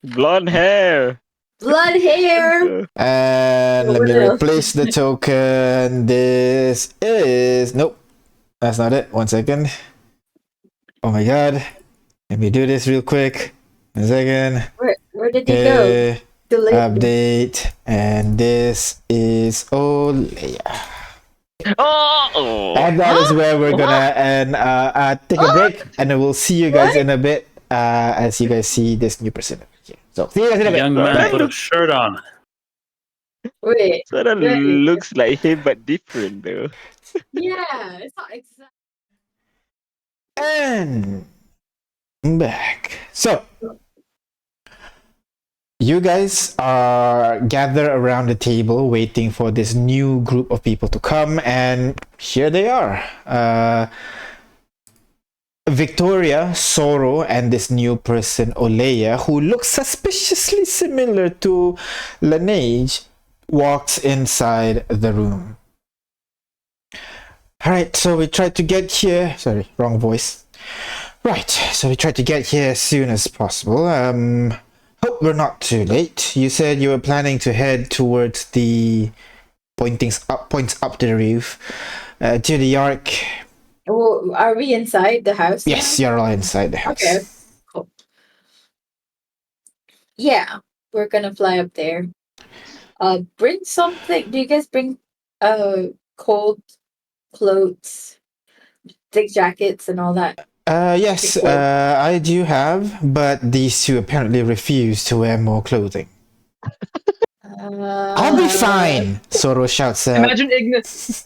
Blonde hair. Blood hair. And let What me else? replace the token. This is nope. That's not it. 1 second. Oh my god. Let me do this real quick. 1 second. Where did he go? Okay. Delete. Update. And this is Olhom. Oh. And that is where we're gonna take a break, and we'll see you guys in a bit as you guys see this new person. So see you guys in a bit. Young man, put a shirt on. Wait. Sort of Wait. looks like him, but different though. Yeah, it's not exactly. And back. So you guys are gathered around the table waiting for this new group of people to come, and here they are. Victoria, Sorrow, and this new person, Olhom, who looks suspiciously similar to Laneige, walks inside the room. Alright, so we tried to get here. Sorry, wrong voice. Right, so we tried to get here as soon as possible. Hope we're not too late. You said you were planning to head towards the points up to the roof, to the Ark. Well, are we inside the house? Yes, you're all inside the house. Okay. Cool. Yeah, we're gonna fly up there. Bring something. Do you guys bring cold clothes, thick jackets, and all that? Yes, I do have, but these two apparently refuse to wear more clothing. I'll be fine, Sorrow shouts out. Imagine Ignis.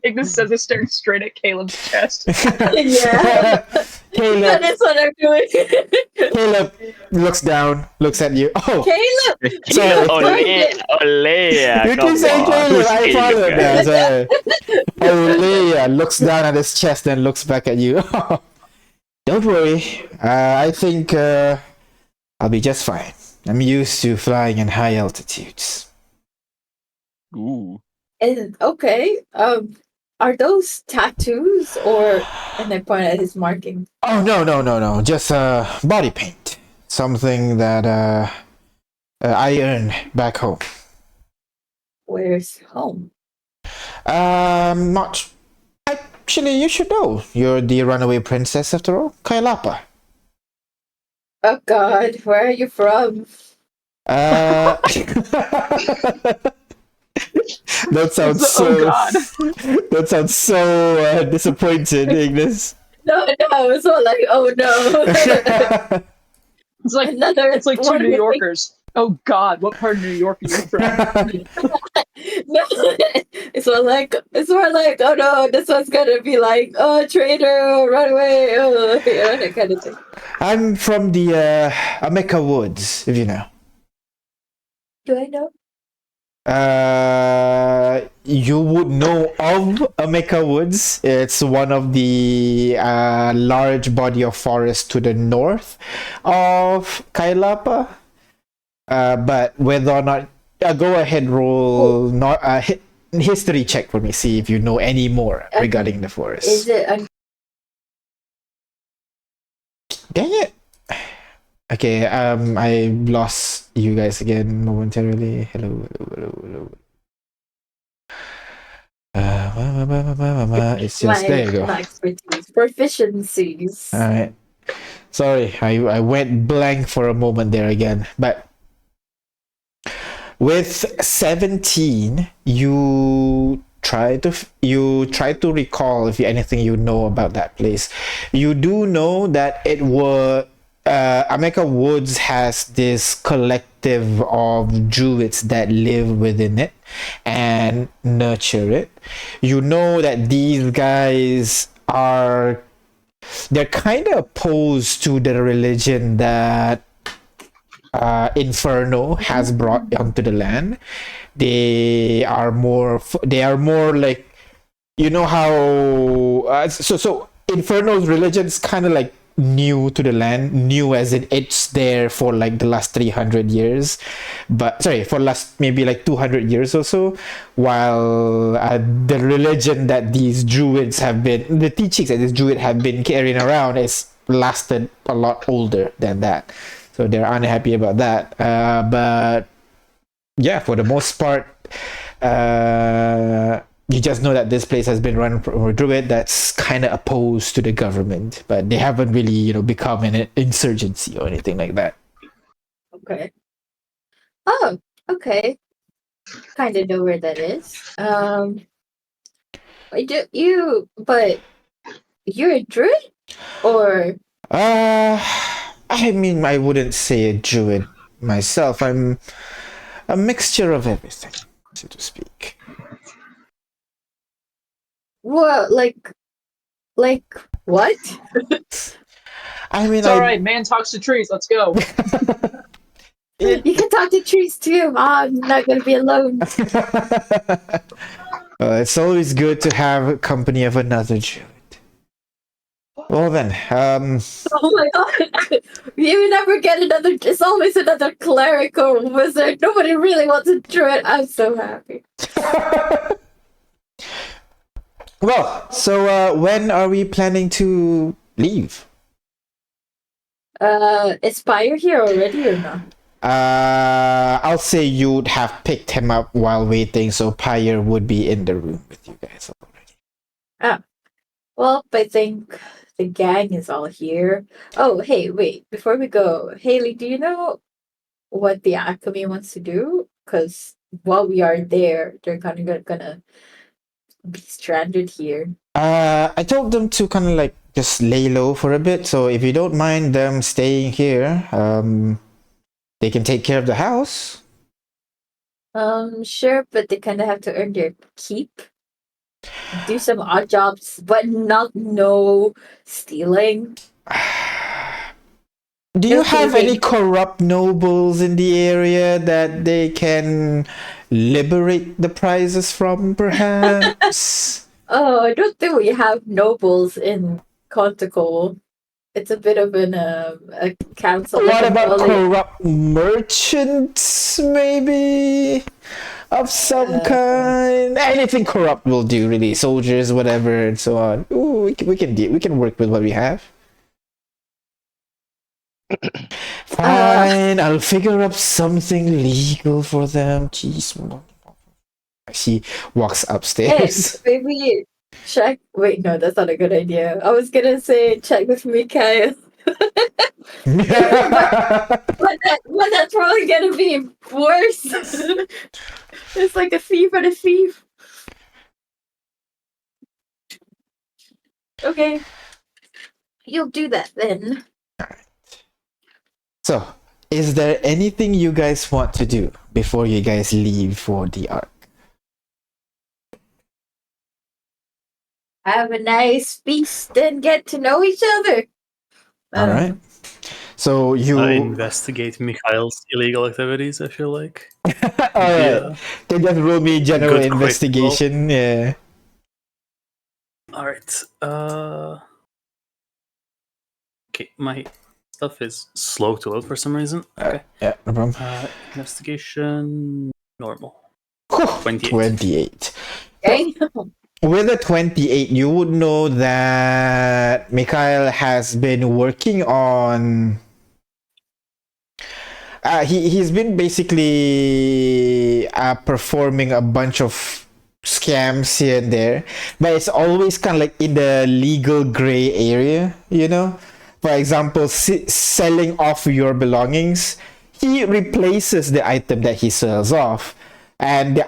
Ignis says this staring straight at Caleb's chest. Yeah. Caleb, That is what I'm doing. Caleb looks down, looks at you. Oh, Caleb! sorry. Olhom. You keep saying Caleb, I followed that. Sorry. Olhom looks down at his chest and looks back at you. Don't worry. I think I'll be just fine. I'm used to flying in high altitudes. Ooh. And okay, are those tattoos or? And I point at his marking. Oh no! Just body paint. Something that I earn back home. Where's home? Not. Actually, you should know. You're the runaway princess after all, Kailapa. Oh God, where are you from? That sounds so. Oh God. That sounds so disappointed, Ignis. No, it's all like, oh no. It's like Another it's like two one New with- Yorkers. Oh God, what part of New York are you from? No, it's more like, oh no, this one's gonna be like, oh traitor, run away, oh, that kind of thing. I'm from the Ameka Woods, if you know. Do I know? You would know of Ameka Woods. It's one of the large body of forest to the north of Kailapa. But whether or not, go ahead, roll history check for me. See if you know any more regarding the forest. Is it? Dang it. Okay, I lost you guys again momentarily. Hello. It's just there you go. My expertise, proficiencies. Alright. Sorry, I went blank for a moment there again. But with 17, you try to recall if anything you know about that place. You do know that America Woods has this collective of druids that live within it and nurture it. You know that these guys they're kind of opposed to the religion that Inferno has brought onto the land. They are more like, you know how so Inferno's religion is kind of like new to the land, new as in it's there for like the last 300 years, but sorry, for last maybe like 200 years or so, while the religion that these druids have been, the teachings that these druids have been carrying around is lasted a lot older than that, so they're unhappy about that. But yeah, for the most part, you just know that this place has been run from a druid that's kind of opposed to the government, but they haven't really, become an insurgency or anything like that. Okay. Oh, okay. Kind of know where that is. But you're a druid, or I mean, I wouldn't say a druid myself. I'm a mixture of everything, so to speak. what? Like what? I mean, It's alright, man talks to trees, let's go. You can talk to trees too. I'm not gonna be alone. It's always good to have company of another druid. Well then, Oh my god! You never get another. It's always another cleric or wizard. Nobody really wants a druid. I'm so happy. well, so when are we planning to leave? Is Pyre here already or not? I'll say you'd have picked him up while waiting, so Pyre would be in the room with you guys already. Well, I think the gang is all here. Oh, hey, wait! Before we go, Haley, do you know what the Alchemy wants to do? Because while we are there, they're kind of gonna be stranded here. I told them to kind of like just lay low for a bit, so if you don't mind them staying here, they can take care of the house. Sure, but they kind of have to earn their keep. Do some odd jobs, but no stealing. Do you No have thieving. any corrupt nobles in the area that they can liberate the prizes from, perhaps? Oh, I don't think we have nobles in Conticle. It's a bit of a council. What like a about bully. corrupt merchants, maybe? Of some kind? Anything corrupt will do, really. Soldiers, whatever, and so on. Ooh, we can work with what we have. Fine, I'll figure up something legal for them. Jeez. She walks Hey, upstairs. maybe check. Wait, no, that's not a good idea. I was gonna say check with Mikael, but that's probably gonna be worse. It's like a thief and a thief. Okay, you'll do that then. So, is there anything you guys want to do before you guys leave for the Ark? Have a nice feast and get to know each other. All right. So you. I investigate Mikhail's illegal activities, I feel like. All right. Yeah. Can just roll me general Good quick investigation. Yeah. Alright. Okay, my stuff is slow to load for some reason. Okay. Yeah, no problem. Investigation normal. 28. 28. Okay. With a 28, you would know that Mikhail has been working on. He's been basically performing a bunch of scams here and there, but it's always kind of like in the legal gray area, you know? For example, selling off your belongings, he replaces the item that he sells off. And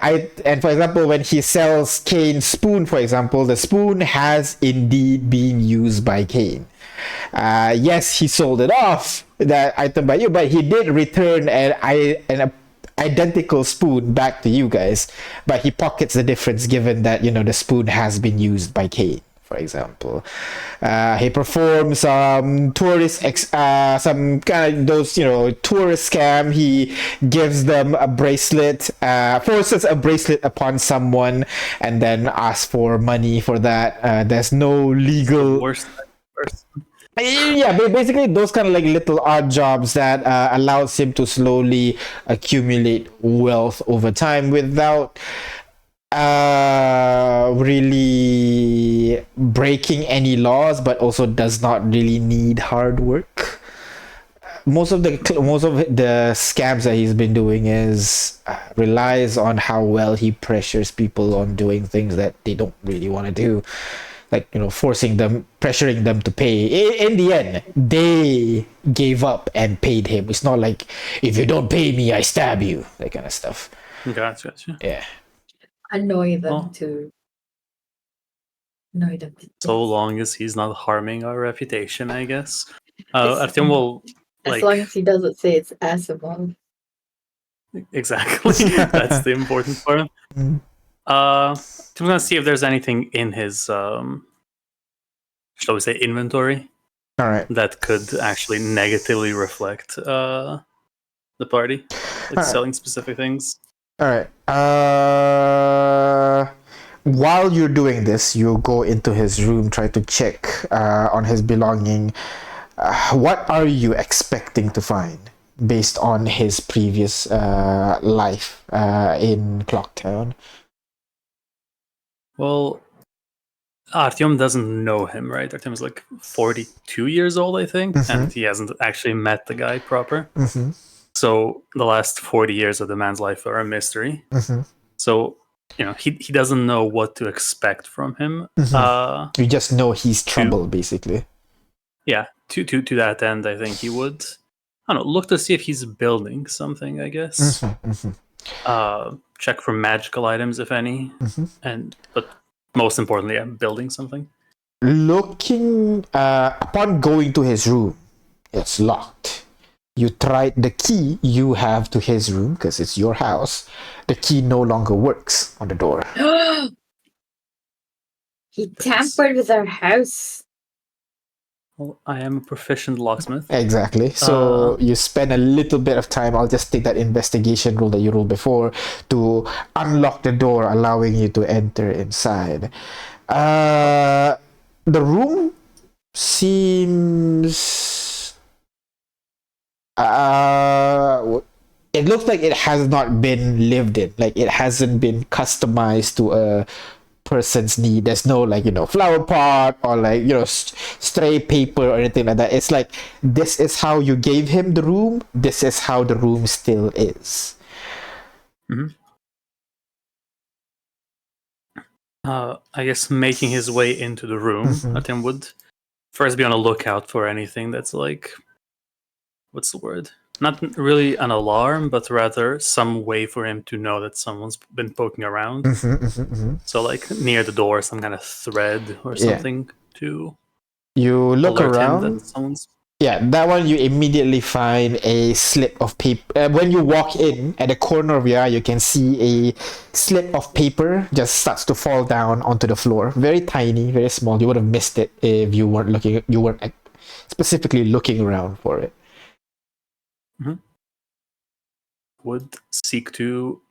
for example, when he sells Kane's spoon, for example, the spoon has indeed been used by Kane. Yes, he sold it off, that item by you, but he did return an identical spoon back to you guys, but he pockets the difference given that the spoon has been used by Kate, for example. He performs some some kind of those tourist scam. He gives them a bracelet, forces a bracelet upon someone, and then asks for money for that. There's no legal. Worst person. Yeah, basically those kind of like little odd jobs that allows him to slowly accumulate wealth over time without really breaking any laws, but also does not really need hard work. Most of the scams that he's been doing is relies on how well he pressures people on doing things that they don't really want to do, like pressuring them to pay. In the end, they gave up and paid him. It's not like, if you don't pay me, I stab you, that kind of stuff. Gotcha. Yeah. Annoy them Oh. to annoy them to So death. long as he's not harming our reputation, I guess. It's Artyom will as long as he doesn't say it's Asimov. exactly. That's the important part. I'm gonna see if there's anything in his shall we say inventory All right. that could actually negatively reflect the party, like Alright. selling specific things. All right. While you're doing this, you go into his room, try to check on his belonging. What are you expecting to find based on his previous life in Clocktown? Well, Artyom doesn't know him, right? Artyom is like 42 years old, I think, and he hasn't actually met the guy proper. Mm-hmm. So the last 40 years of the man's life are a mystery. Mm-hmm. So he doesn't know what to expect from him. You just know he's trouble, basically. Yeah, to that end, I think he would. I don't know. Look to see if he's building something. I guess. Check for magical items, if any, but most importantly, building something. Looking upon going to his room, it's locked. You tried the key you have to his room because it's your house. The key no longer works on the door. He tampered with our house. Well, I am a proficient locksmith. Exactly. So you spend a little bit of time. I'll just take that investigation roll that you rolled before to unlock the door, allowing you to enter inside. The room seems... it looks like it has not been lived in. Like, it hasn't been customized to a person's need. There's no flower pot or stray paper or anything like that. It's like, this is how you gave him the room, this is how the room still is. I guess making his way into the room, Artyom would first be on a lookout for anything that's like, what's the word? Not really an alarm, but rather some way for him to know that someone's been poking around. So, like near the door, some kind of thread or something to. You look alert him around. that someone's. Yeah, that one you immediately find a slip of paper. When you walk in, at the corner of your eye, you can see a slip of paper just starts to fall down onto the floor. Very tiny, very small. You would have missed it if you weren't specifically looking around for it. Would seek to,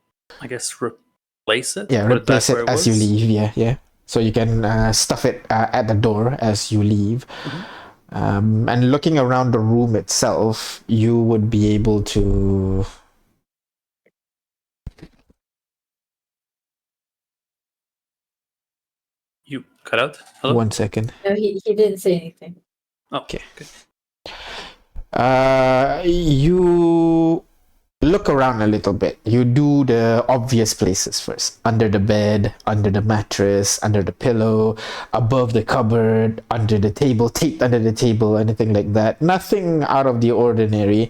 I guess, replace it. Yeah, put replace back it where as you was. leave. Yeah. So you can stuff it at the door as you leave. And looking around the room itself, you would be able to... You cut out? Hello? 1 second. No, he didn't say anything. Oh, Okay. good. You look around a little bit. You do the obvious places first. Under the bed, under the mattress, under the pillow, above the cupboard, under the table, taped under the table, anything like that. Nothing out of the ordinary.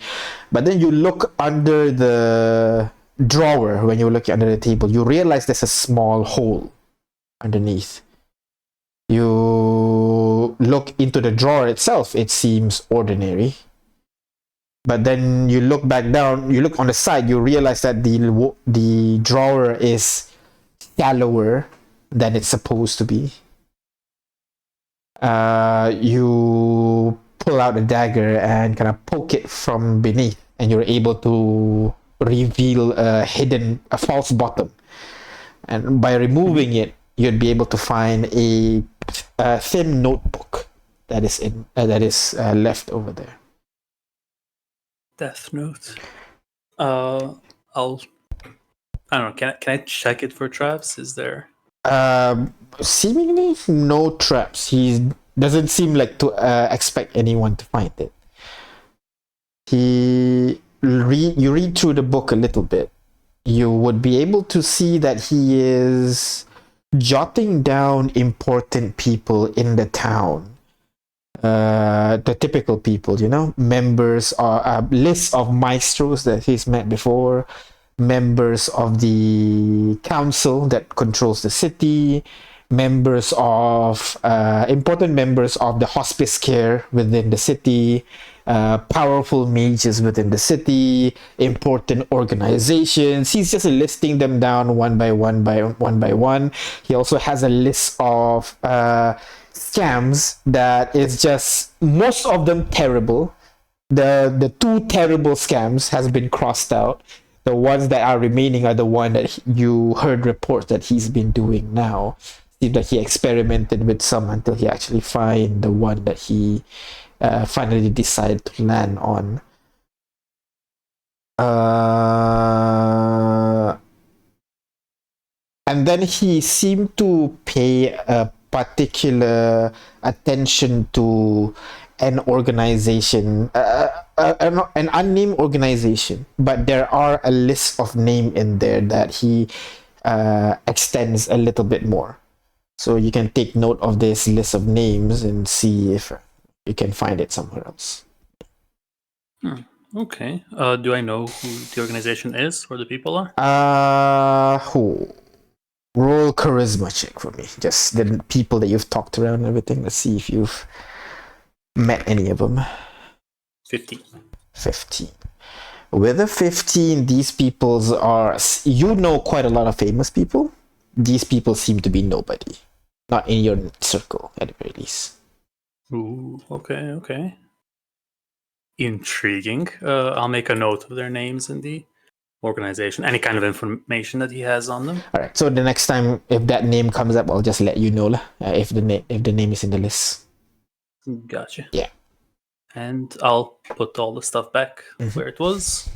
But then you look under the drawer. When you're looking under the table, you realize there's a small hole underneath. You look into the drawer itself. It seems ordinary. But then you look back down, you look on the side, you realize that the drawer is shallower than it's supposed to be. You pull out a dagger and kind of poke it from beneath, and you're able to reveal a false bottom. And by removing it, you'd be able to find a thin notebook that is left over there. Death Note. I don't know. Can I check it for traps? Is there? Seemingly no traps. He doesn't seem like to expect anyone to find it. You read through the book a little bit. You would be able to see that he is jotting down important people in the town. The typical people, members or lists of maestros that he's met before, members of the council that controls the city, members of important members of the hospice care within the city, powerful mages within the city, important organizations. He's just listing them down one by one. He also has a list of scams that is just most of them terrible. The two terrible scams has been crossed out. The ones that are remaining are the one that you heard reports that he's been doing now. Seems like he experimented with some until he actually find the one that he finally decided to land on. And then he seemed to pay a particular attention to an organization, an unnamed organization, but there are a list of names in there that he extends a little bit more. So you can take note of this list of names and see if you can find it somewhere else. Okay. Do I know who the organization is or the people are? Roll charisma check for me. Just the people that you've talked around and everything. Let's see if you've met any of them. 15. With a 15, these peoples are... You know quite a lot of famous people. These people seem to be nobody. Not in your circle, at the very least. Ooh, okay. Intriguing. I'll make a note of their names in the organization. Any kind of information that he has on them. All right. So the next time, if that name comes up, I'll just let you know if the name is in the list. Gotcha. Yeah. And I'll put all the stuff back where it was.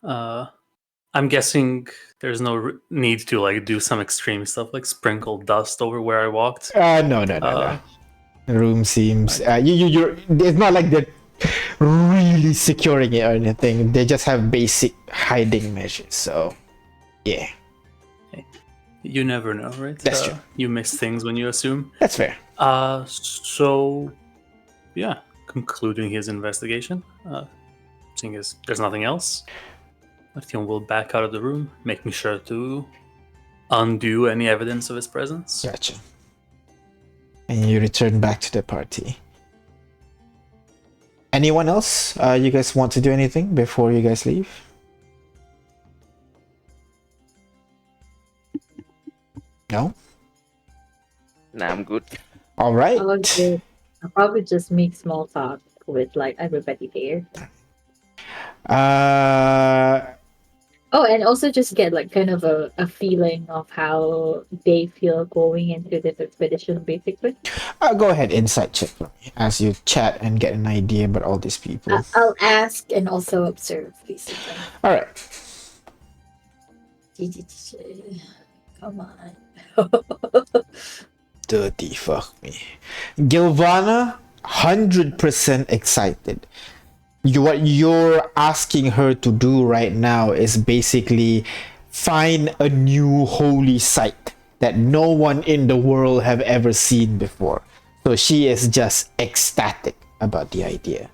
I'm guessing there's no need to do some extreme stuff like sprinkle dust over where I walked. No. The room seems you're. It's not like they're really securing it or anything. They just have basic hiding measures. So, yeah. You never know, right? That's true. You miss things when you assume. That's fair. So, yeah, concluding his investigation. Seeing as there's nothing else, Martin will back out of the room, making sure to undo any evidence of his presence. Gotcha. And you return back to the party. Anyone else? You guys want to do anything before you guys leave? No? Nah, I'm good. All right. I'll probably just make small talk with everybody here. Oh, and also just get kind of a feeling of how they feel going into this expedition, basically. Go ahead, insight check for me as you chat and get an idea about all these people. I'll ask and also observe, basically. All right. Come on. Dirty fuck me. Gilvana, 100% excited. What you're asking her to do right now is basically find a new holy site that no one in the world have ever seen before. So she is just ecstatic about the idea.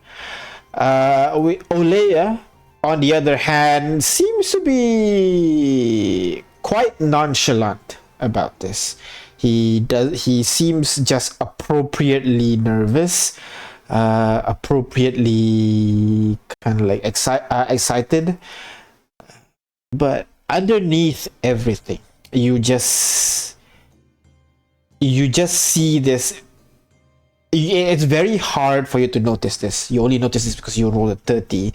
Olea, on the other hand, seems to be quite nonchalant about this. He seems just appropriately nervous. appropriately kind of like excited, but underneath everything, you just see this. It's very hard for you to notice this. You only notice this because you rolled a 30.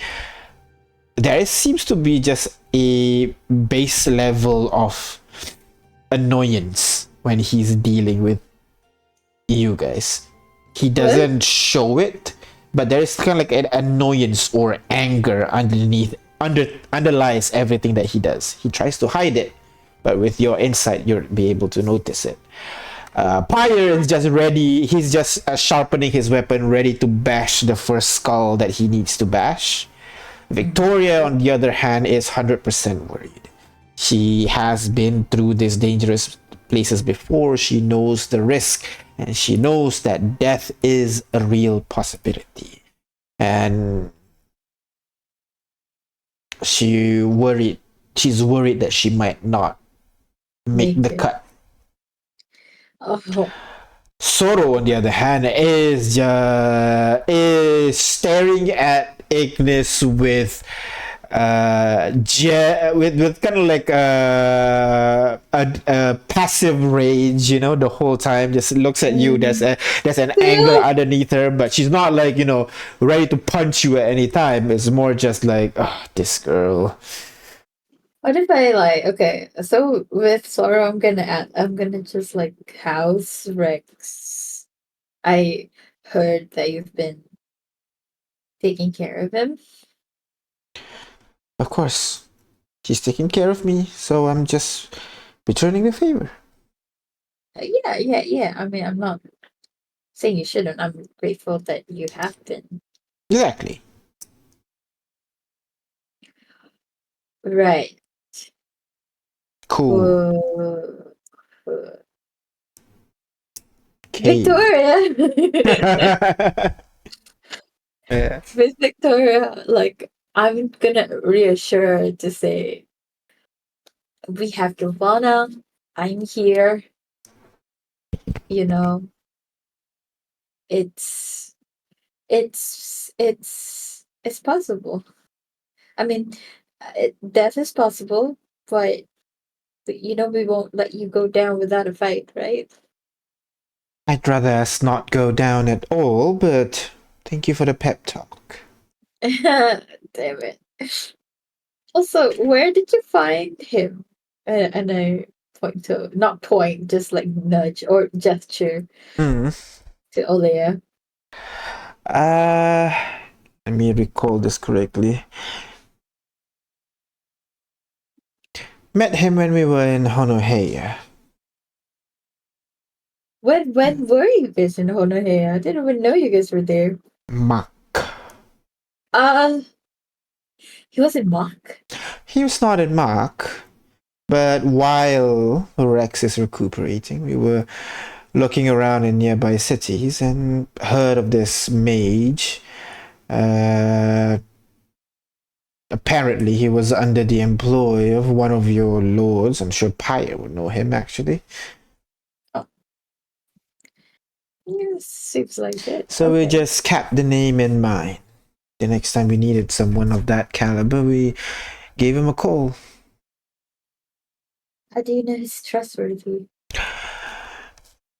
There seems to be just a base level of annoyance when he's dealing with you guys. He doesn't show it, but there is kind of like an annoyance or anger underlies everything that he does. He tries to hide it, but with your insight, you'll be able to notice it. Pyre is just ready. He's just sharpening his weapon, ready to bash the first skull that he needs to bash. Victoria, on the other hand, is 100% worried. She has been through these dangerous places before. She knows the risk, and she knows that death is a real possibility. And she's worried that she might not make the cut. Oh. Soro, on the other hand, is staring at Ignis with kind of like a passive rage, the whole time. Just looks at you. There's an anger underneath her, but she's not like ready to punch you at any time. It's more just like, oh, this girl. What if I okay, so with Sora I'm gonna just house Rex. I heard that you've been taking care of him. Of course. She's taking care of me, so I'm just returning the favor. Yeah. I mean, I'm not saying you shouldn't. I'm grateful that you have been. Exactly. Right. Cool. Victoria! Yeah. With Victoria, I'm gonna reassure her to say, we have Giovanna, I'm here. It's possible. I mean, death is possible, but we won't let you go down without a fight, right? I'd rather us not go down at all, but thank you for the pep talk. Damn it. Also, where did you find him? And I not point, just nudge or gesture to Olea. Let me recall this correctly. Met him when we were in Honohea. When were you guys in Honohea? I didn't even know you guys were there. Mach. He was in Mach. He was not in Mach, but while Rex is recuperating, we were looking around in nearby cities and heard of this mage. Apparently he was under the employ of one of your lords. I'm sure Pyre would know him, actually. Oh. Yeah, seems like it. So we just kept the name in mind. The next time we needed someone of that caliber, we gave him a call. How do you know he's trustworthy?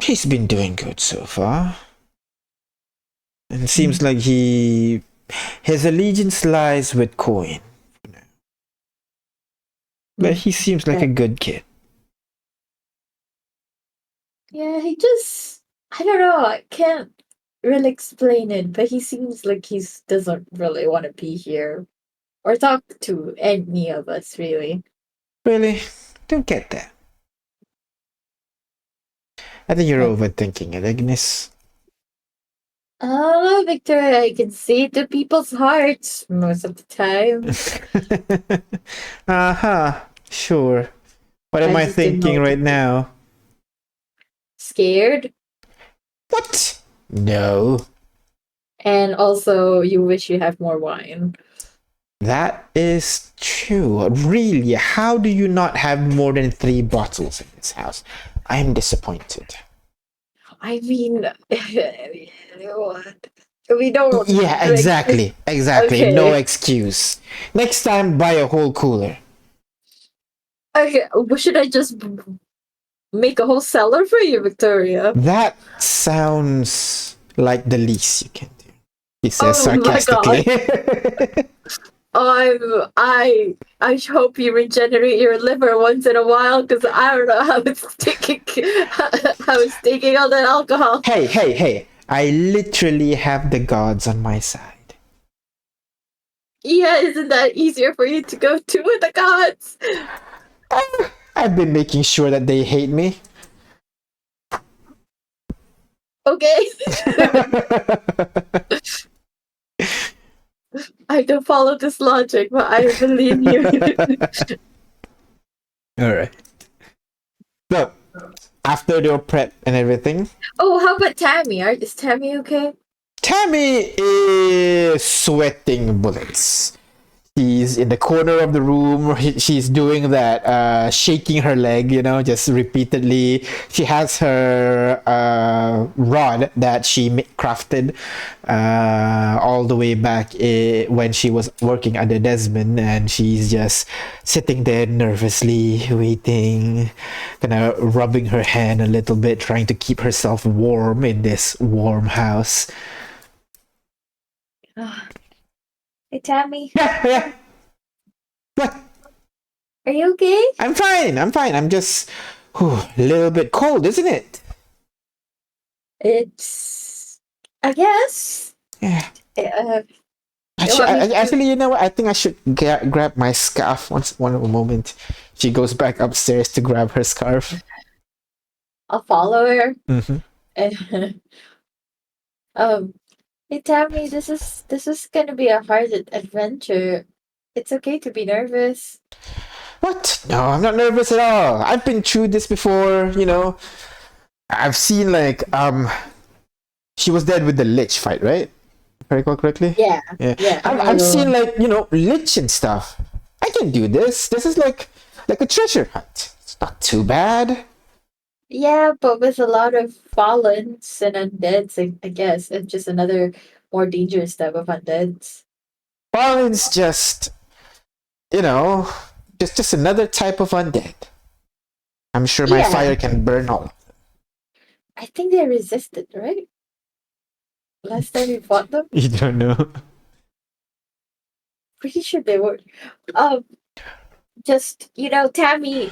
He's been doing good so far. And it seems like his allegiance lies with Coin. But he seems like a good kid. Yeah, I don't know, I can't really explain it, but he seems like he doesn't really want to be here or talk to any of us, really. Really? Don't get that. I think you're overthinking it, Ignis. Oh, Victoria, I can see the people's hearts most of the time. Sure. What am I thinking right now? Scared? What? No. And also, you wish you have more wine. That is true. Really, how do you not have more than 3 bottles in this house? I am disappointed. I mean, We don't. Yeah, like, exactly. Exactly. No Okay. excuse. Next time, buy a whole cooler. Okay. Should I just make a whole cellar for you, Victoria? That sounds like the least you can do, he says Oh my sarcastically. god. I hope you regenerate your liver once in a while because I don't know how it's taking how it's taking all that alcohol. Hey, hey, hey. I literally have the gods on my side. Yeah, isn't that easier for you to go to with the gods? I've been making sure that they hate me. Okay. I don't follow this logic, but I believe you. Alright. So, after your prep and everything, Oh, how about Tammy? Is Tammy okay? Tammy is sweating bullets. She's in the corner of the room. She's doing that, shaking her leg, just repeatedly. She has her rod that she crafted all the way back when she was working under Desmond, and she's just sitting there nervously waiting, kind of rubbing her hand a little bit, trying to keep herself warm in this warm house. Hey, Tammy. Yeah. What? Are you okay? I'm fine. I'm just a little bit cold, isn't it? It's. I guess. Yeah. You Actually, you know what? I think I should grab my scarf one moment. She goes back upstairs to grab her scarf. I'll follow her. Mm-hmm. Hey Tammy, this is gonna be a hard adventure. It's okay to be nervous. What? No, I'm not nervous at all. I've been through this before. I've seen she was dead with the Lich fight, right? If I recall correctly. Yeah. Yeah. Yeah. I've seen Lich and stuff. I can do this. This is like a treasure hunt. It's not too bad. Yeah, but with a lot of fallens and undeads, I guess, it's just another more dangerous type of undeads. Well, it's just just another type of undead. I'm sure my Yeah. fire can burn all. I think they resisted, right? Last time we fought them? You don't know. Pretty sure they were. Just, Tammy,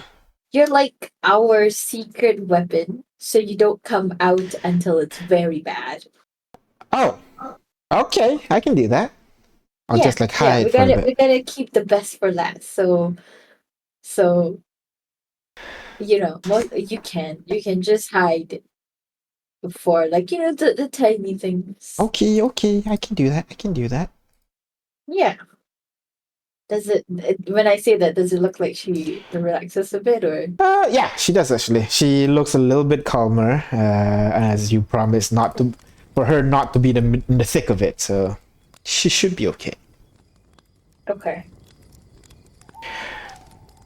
you're like our secret weapon, so you don't come out until it's very bad. Oh, okay. I can do that. I'll just hide we for a gotta bit. we gotta keep the best for last. So you can just hide before the tiny things. Okay. I can do that. Yeah. Does it when I say that, does it look like she relaxes a bit or? Yeah, she does actually. She looks a little bit calmer, as you promised for her not to be in the thick of it. So she should be okay. Okay.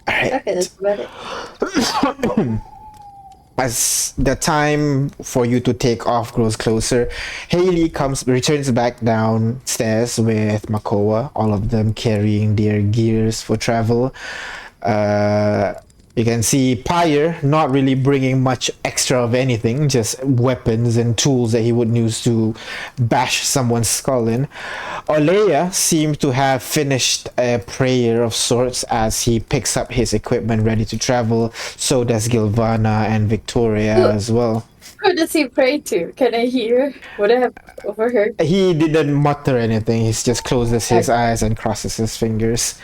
All right. Okay, that's about it. As the time for you to take off grows closer, Haley returns back downstairs with Makoa, all of them carrying their gears for travel. You can see Pyre not really bringing much extra of anything, just weapons and tools that he would use to bash someone's skull in. Olea seems to have finished a prayer of sorts as he picks up his equipment ready to travel. So does Gilvana and Victoria as well. Who does he pray to? Can I hear what I have overheard? He didn't mutter anything. He just closes his eyes and crosses his fingers.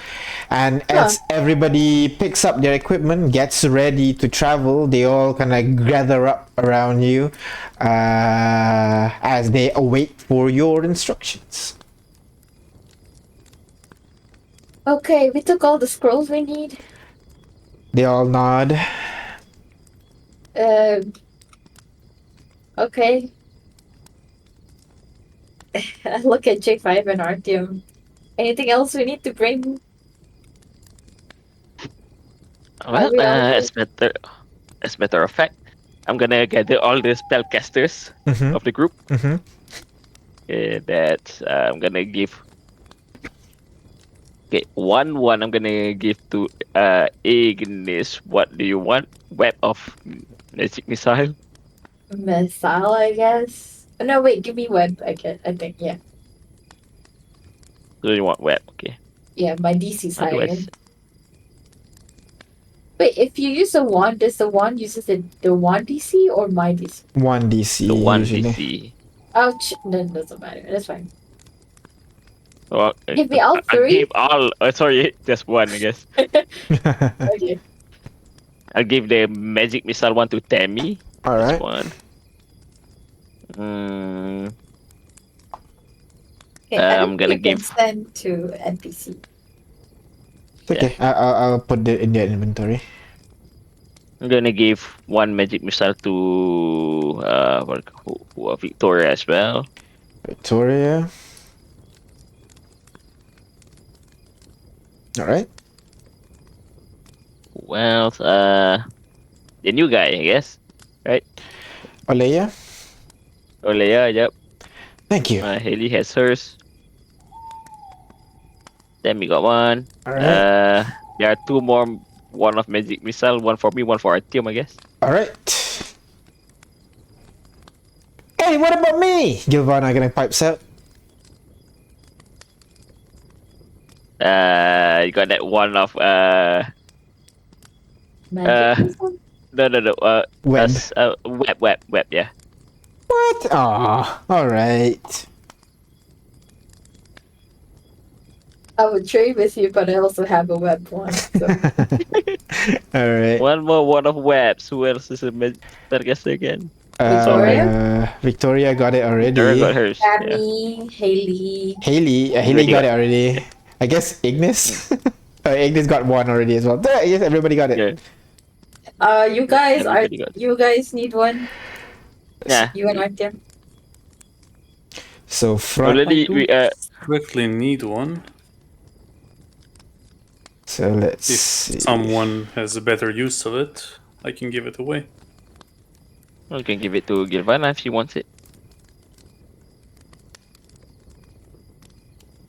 And as everybody picks up their equipment, gets ready to travel, they all kind of gather up around you as they await for your instructions. Okay, we took all the scrolls we need. They all nod. Okay. I look at J5 and Artyom. Anything else we need to bring? Well, we all good? as matter of fact, I'm gonna gather all the spellcasters Mhm. of the group. Mhm. Okay, that's I'm gonna give. Okay, one. I'm gonna give to Ignis. What do you want? Web of magic missile. Missile, I guess. No, wait, give me web. I think, yeah. So you want web? Okay. Yeah, my DC's higher. Otherwise, Wait, if you use a wand, does the wand uses the wand DC or my DC? 1 DC the one usually. DC. Ouch. That doesn't matter. That's fine. Oh, Give me all I three. gave all. Sorry, just one. I guess Okay. I'll give the magic missile one to Tammy. All This right. one. Mm, Okay, I I'm think gonna you can give. send to NPC. Okay, I'll put it in the inventory. I'm gonna give one magic missile to Victoria as well. Victoria. All right. Well, the new guy, I guess, right? Olaya. Olea, yep. Thank you. Haley has hers. Then we got one. All right. There are two more. One of magic missile, one for me, one for our team, I guess. All right. Hey, what about me? Giovanna gonna pipes out. You got that one of Magic missile? no. Web. Web, yeah. What? Ah, all right. I would trade with you, but I also have a web one. So. All right. One more one of webs. Who else is a magic guess again? Victoria got it Tara already. got hers. Yeah. Tammy, Haley. Haley Already got got it already. I guess Ignis. Ignis got one already as well. Yeah, I guess everybody got it. Yeah. You guys are. Everybody got it. You guys need one. Yeah. You and Artem. So front. Already we Quickly need one. So let's If see. someone has a better use of it, I can give it away. we can give it to Gilvana if she wants it.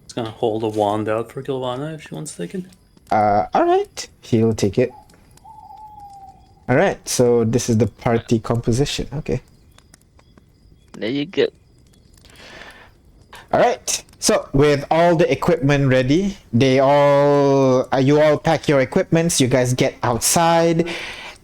Just gonna hold a wand out for Gilvana if she wants to take it. All right. He'll take it. All right. So this is the party composition. Okay. There you go. All right. So with all the equipment ready, you all pack your equipments. You guys get outside.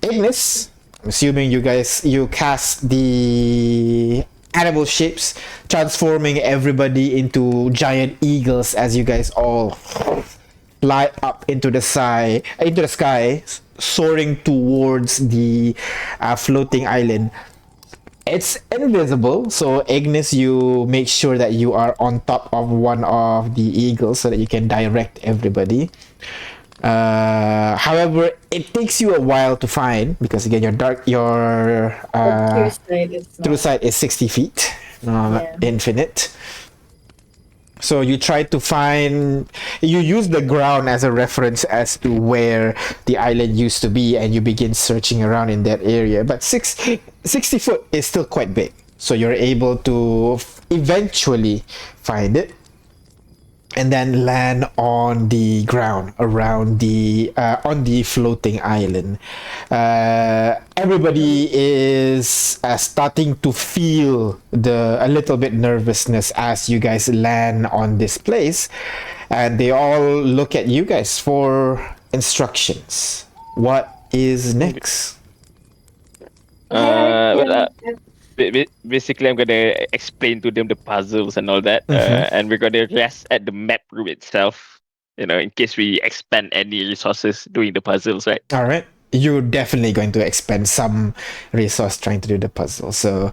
Ignis, I'm assuming you cast the animal shapes, transforming everybody into giant eagles as you guys all fly up into the sky, soaring towards the floating island. It's invisible, so Ignis, you make sure that you are on top of one of the eagles so that you can direct everybody. However, it takes you a while to find because again, your true sight is 60 feet, infinite. So you try to you use the ground as a reference as to where the island used to be, and you begin searching around in that area. But 60 foot is still quite big. So you're able to eventually find it and then land on the ground around on the floating island. Everybody is starting to feel a little bit nervousness as you guys land on this place, and they all look at you guys for instructions. What is next? Basically, I'm gonna explain to them the puzzles and all that, and we're gonna rest at the map room itself. In case we expend any resources doing the puzzles, right? All right. You're definitely going to expend some resource trying to do the puzzle. So,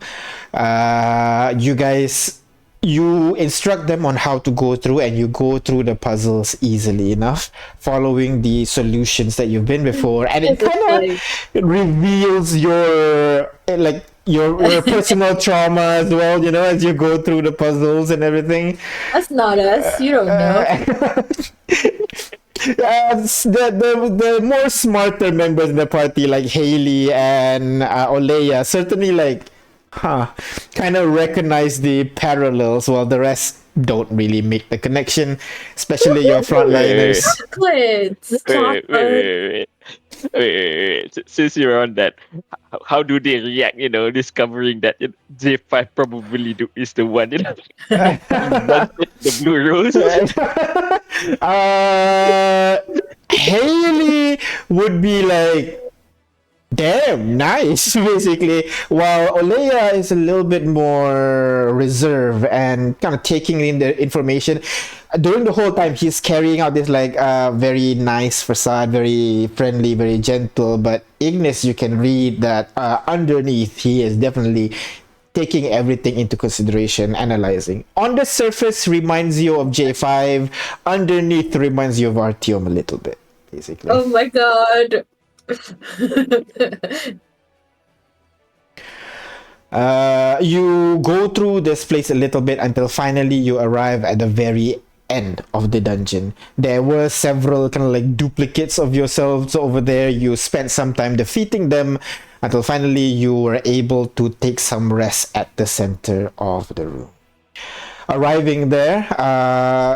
you instruct them on how to go through, and you go through the puzzles easily enough, following the solutions that you've been before, and it kind of reveals your personal trauma as well, as you go through the puzzles and everything. That's not us. You don't know. The more smarter members in the party, like Haley and Olea, certainly Kind of recognize the parallels while the rest don't really make the connection, especially your frontliners. Chocolates. Wait, wait, Chocolate. wait. Since you're on that, how do they react? Discovering that J5 probably is the one. Invented the blue rose. Haley would be like, damn, nice, basically. While Olea is a little bit more reserved and kind of taking in the information. During the whole time, he's carrying out this like very nice facade, very friendly, very gentle. But Ignis, you can read that underneath, he is definitely taking everything into consideration, analyzing. On the surface, reminds you of J5. Underneath, reminds you of Artyom a little bit, basically. Oh my god. You go through this place a little bit until finally you arrive at the very end of the dungeon. There were several kind of like duplicates of yourselves over there. You spent some time defeating them until finally you were able to take some rest at the center of the room. Arriving there,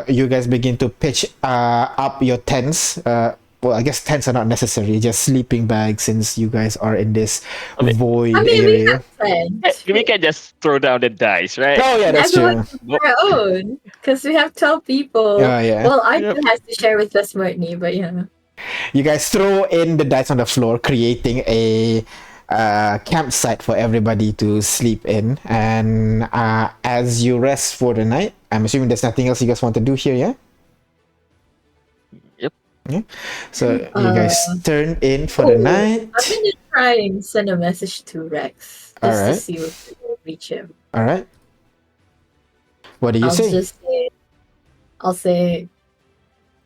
you guys begin to pitch up your tents. Well, I guess tents are not necessary, just sleeping bags, since you guys are in this void I mean, we area. have friends. We can just throw down the dice, right? Oh yeah, that's true. Everyone has their own. Because we have 12 people. Oh yeah. Well, I still have to share with Vesmertny, but yeah. You guys throw in the dice on the floor, creating a campsite for everybody to sleep in. And as you rest for the night, I'm assuming there's nothing else you guys want to do here, yeah? Yep. Yeah. So you guys turn in for the night. I'm gonna try and send a message to Rex just Alright. to see if we can reach him. All right. What do you say? I'll say,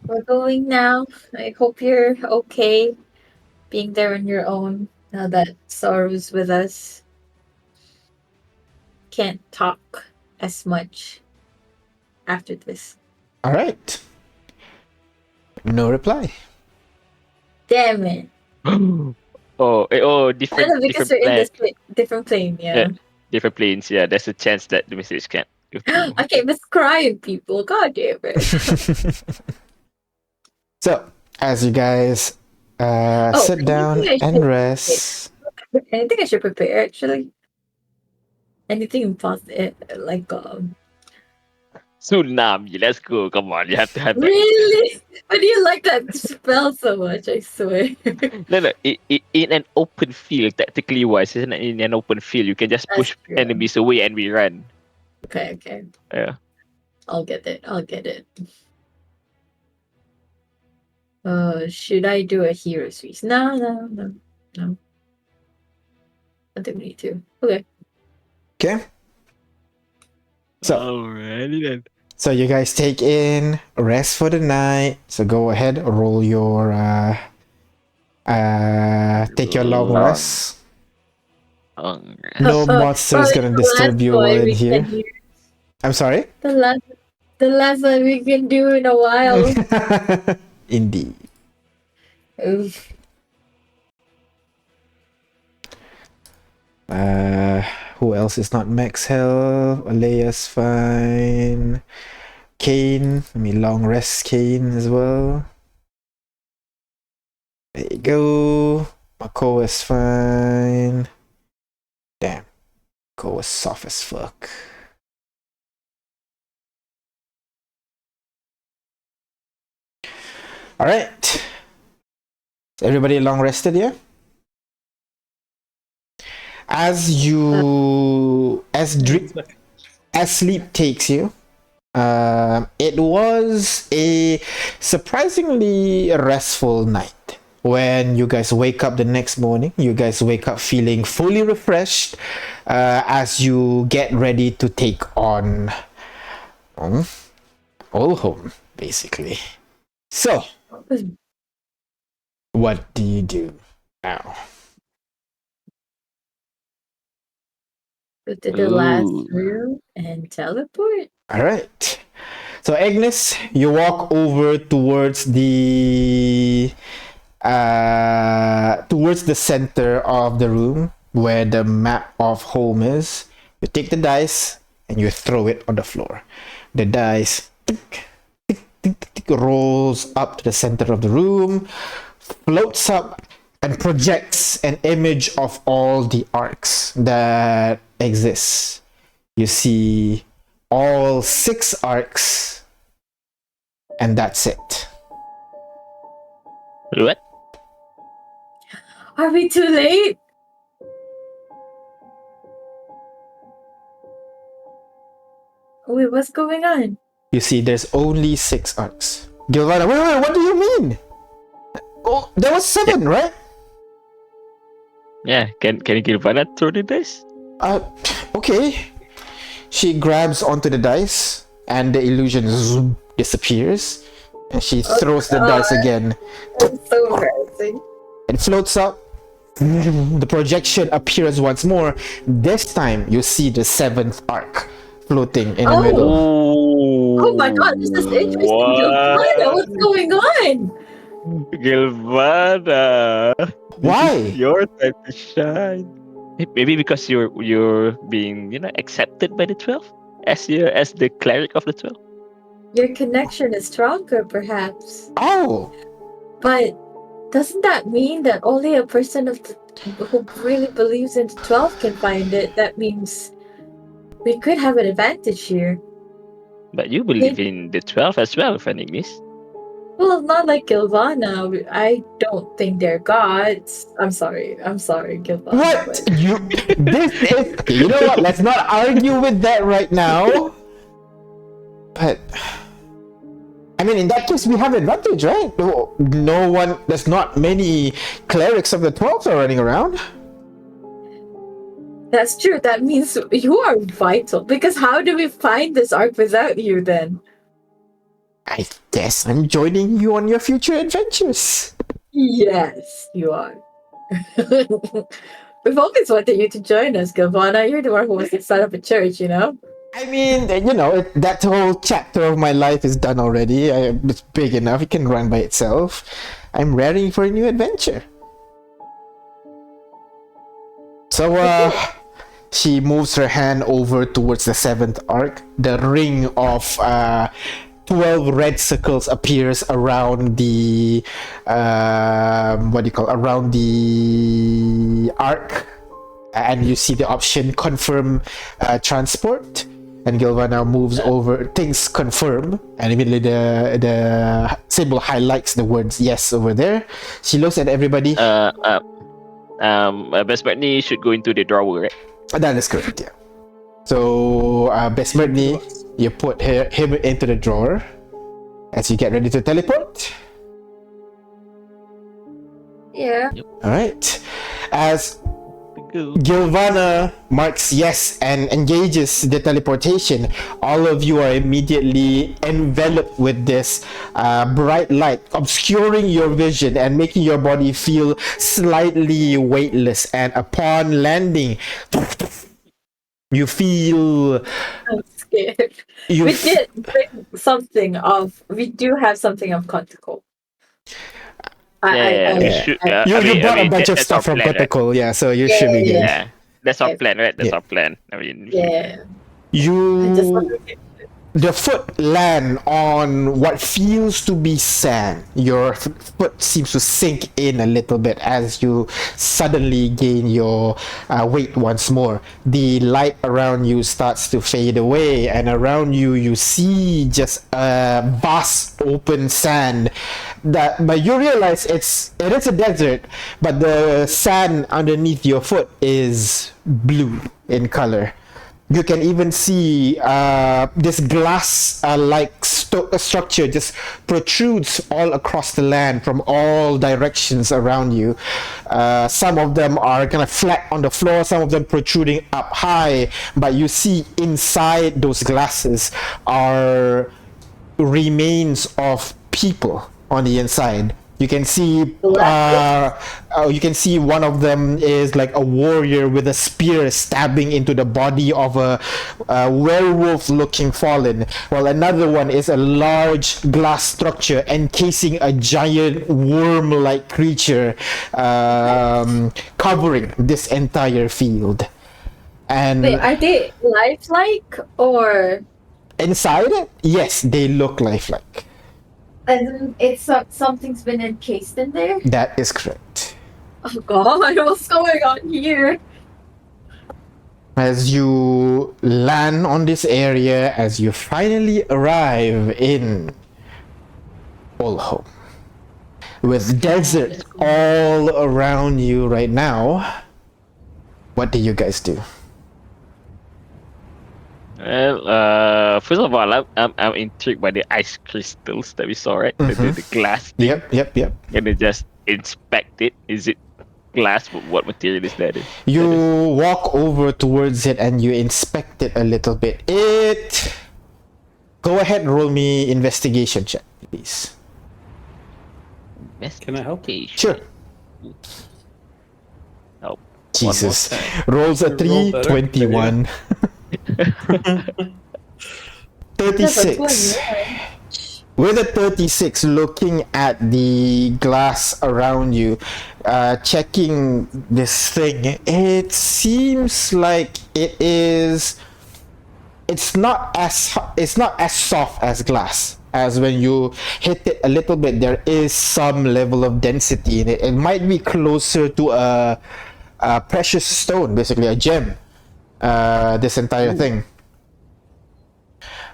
we're going now. I hope you're okay being there on your own now that Sorrow's with us. Can't talk as much after this. All right. No reply. Damn it. Different, I know, because different we're in plan, this different plane, yeah. different planes. Yeah, there's a chance that the message can't. I can't miss crying, people. God damn it. So as you guys sit down anything I and should- rest. Anything I should prepare, actually? Anything positive, like, Tsunami, let's go. Come on, you have to have that. really? Why do you like that spell so much? I swear. No. In an open field, technically wise, isn't it? In an open field, you can just That's push true. enemies away and we run. Okay. Yeah. I'll get it. Should I do a hero's feast? No. I think we need to. Okay. Okay. So Alrighty then. So you guys take in rest for the night. So go ahead, roll your take your long rest. No monster is gonna disturb you while in here. I'm sorry? The last one we can do in a while. Indeed. Oof. Who else is not max health? Alea's fine. Kane, long rest Kane as well. There you go. Mako is fine. Damn. Mako is soft as fuck. Alright. Everybody long rested, yeah? As sleep takes you, it was a surprisingly restful night. When you guys wake up the next morning, you guys wake up feeling fully refreshed as you get ready to take on Olhom, basically. So, what do you do now? Go to the last room and teleport. All right. So Agnes, you walk over towards the center of the room. where the map of home is. You take the dice and you throw it on the floor. The dice rolls up to the center of the room, floats up, and projects an image of all the arcs that exist. You see all 6 arcs, and that's it. What? Are we too late? Wait, what's going on? You see, there's only 6 arcs. Gilvana, wait, what do you mean? Oh, there was 7, right? Yeah, can you give Vanna throw the dice? Okay. She grabs onto the dice, and the illusion zoom, disappears. And she throws the dice again. That's so embarrassing. It floats up. The projection appears once more. This time, you see the 7th arc floating in the middle. Oh my god, this is interesting. Gilvana, what's going on? Gilvana, Why? This is your time to shine. Maybe because you're being accepted by the 12 as the cleric of the 12. Your connection is stronger, perhaps. Oh! But doesn't that mean that only a person who really believes in the 12 can find it? That means we could have an advantage here. But you believe in the 12 as well, Phoenix. Well, not like Gilvana. I don't think they're gods. I'm sorry, Gilvana. What? but- You know what? Let's not argue with that right now. But I mean, in that case, we have advantage, right? No one. There's not many clerics of the 12s are running around. That's true. That means you are vital. Because how do we find this arc without you then? I guess I'm joining you on your future adventures. Yes, you are. We've always wanted you to join us, Gilvana. You're the one who wants to set up a church, you know? I mean, that whole chapter of my life is done already. It's big enough. It can run by itself. I'm ready for a new adventure. So, she moves her hand over towards the 7th arc. The ring of 12 red circles appears around the around the arc, and you see the option confirm transport. And Gilvana moves over, things confirm, and immediately the symbol highlights the words yes over there. She looks at everybody. Besmertni should go into the doorway, right? That is correct, yeah. So, Besmertni, you put him into the drawer as you get ready to teleport. Yeah. Alright. As Gilvana marks yes and engages the teleportation, all of you are immediately enveloped with this bright light, obscuring your vision and making your body feel slightly weightless. And upon landing, you feel... I'm scared. We did bring we do have something of Conticle. You brought a bunch of stuff from Protocol, yeah, so you should be good. Yeah, that's our plan, right? That's our plan. I mean, The foot land on what feels to be sand. Your foot seems to sink in a little bit as you suddenly gain your weight once more. The light around you starts to fade away, and around you you see just a vast open sand. But you realize it is a desert, but the sand underneath your foot is blue in color. You can even see this glass-like structure just protrudes all across the land from all directions around you. Some of them are kind of flat on the floor, some of them protruding up high, but you see inside those glasses are remains of people on the inside. You can see you can see one of them is like a warrior with a spear stabbing into the body of a werewolf looking fallen, while another one is a large glass structure encasing a giant worm-like creature covering this entire field. And Wait, are they lifelike or? inside, yes, they look lifelike. And it's something's been encased in there. That is correct. Oh God, what's going on here? As you land on this area, as you finally arrive in Olhom, with desert all around you right now, what do you guys do? Well, first of all, I'm intrigued by the ice crystals that we saw, right? The glass. Yep. Can I just inspect it? Is it glass? What material is that? You walk over towards it and you inspect it a little bit. Go ahead and roll me investigation check, please. Can I help? Sure. Oh, Jesus. one more time. Rolls a 3, Roll better. 21. 36. With a 36, looking at the glass around you, checking this thing, it seems like it's not as soft as glass. As when you hit it a little bit, there is some level of density in it. It might be closer to a precious stone, basically a gem. This entire thing.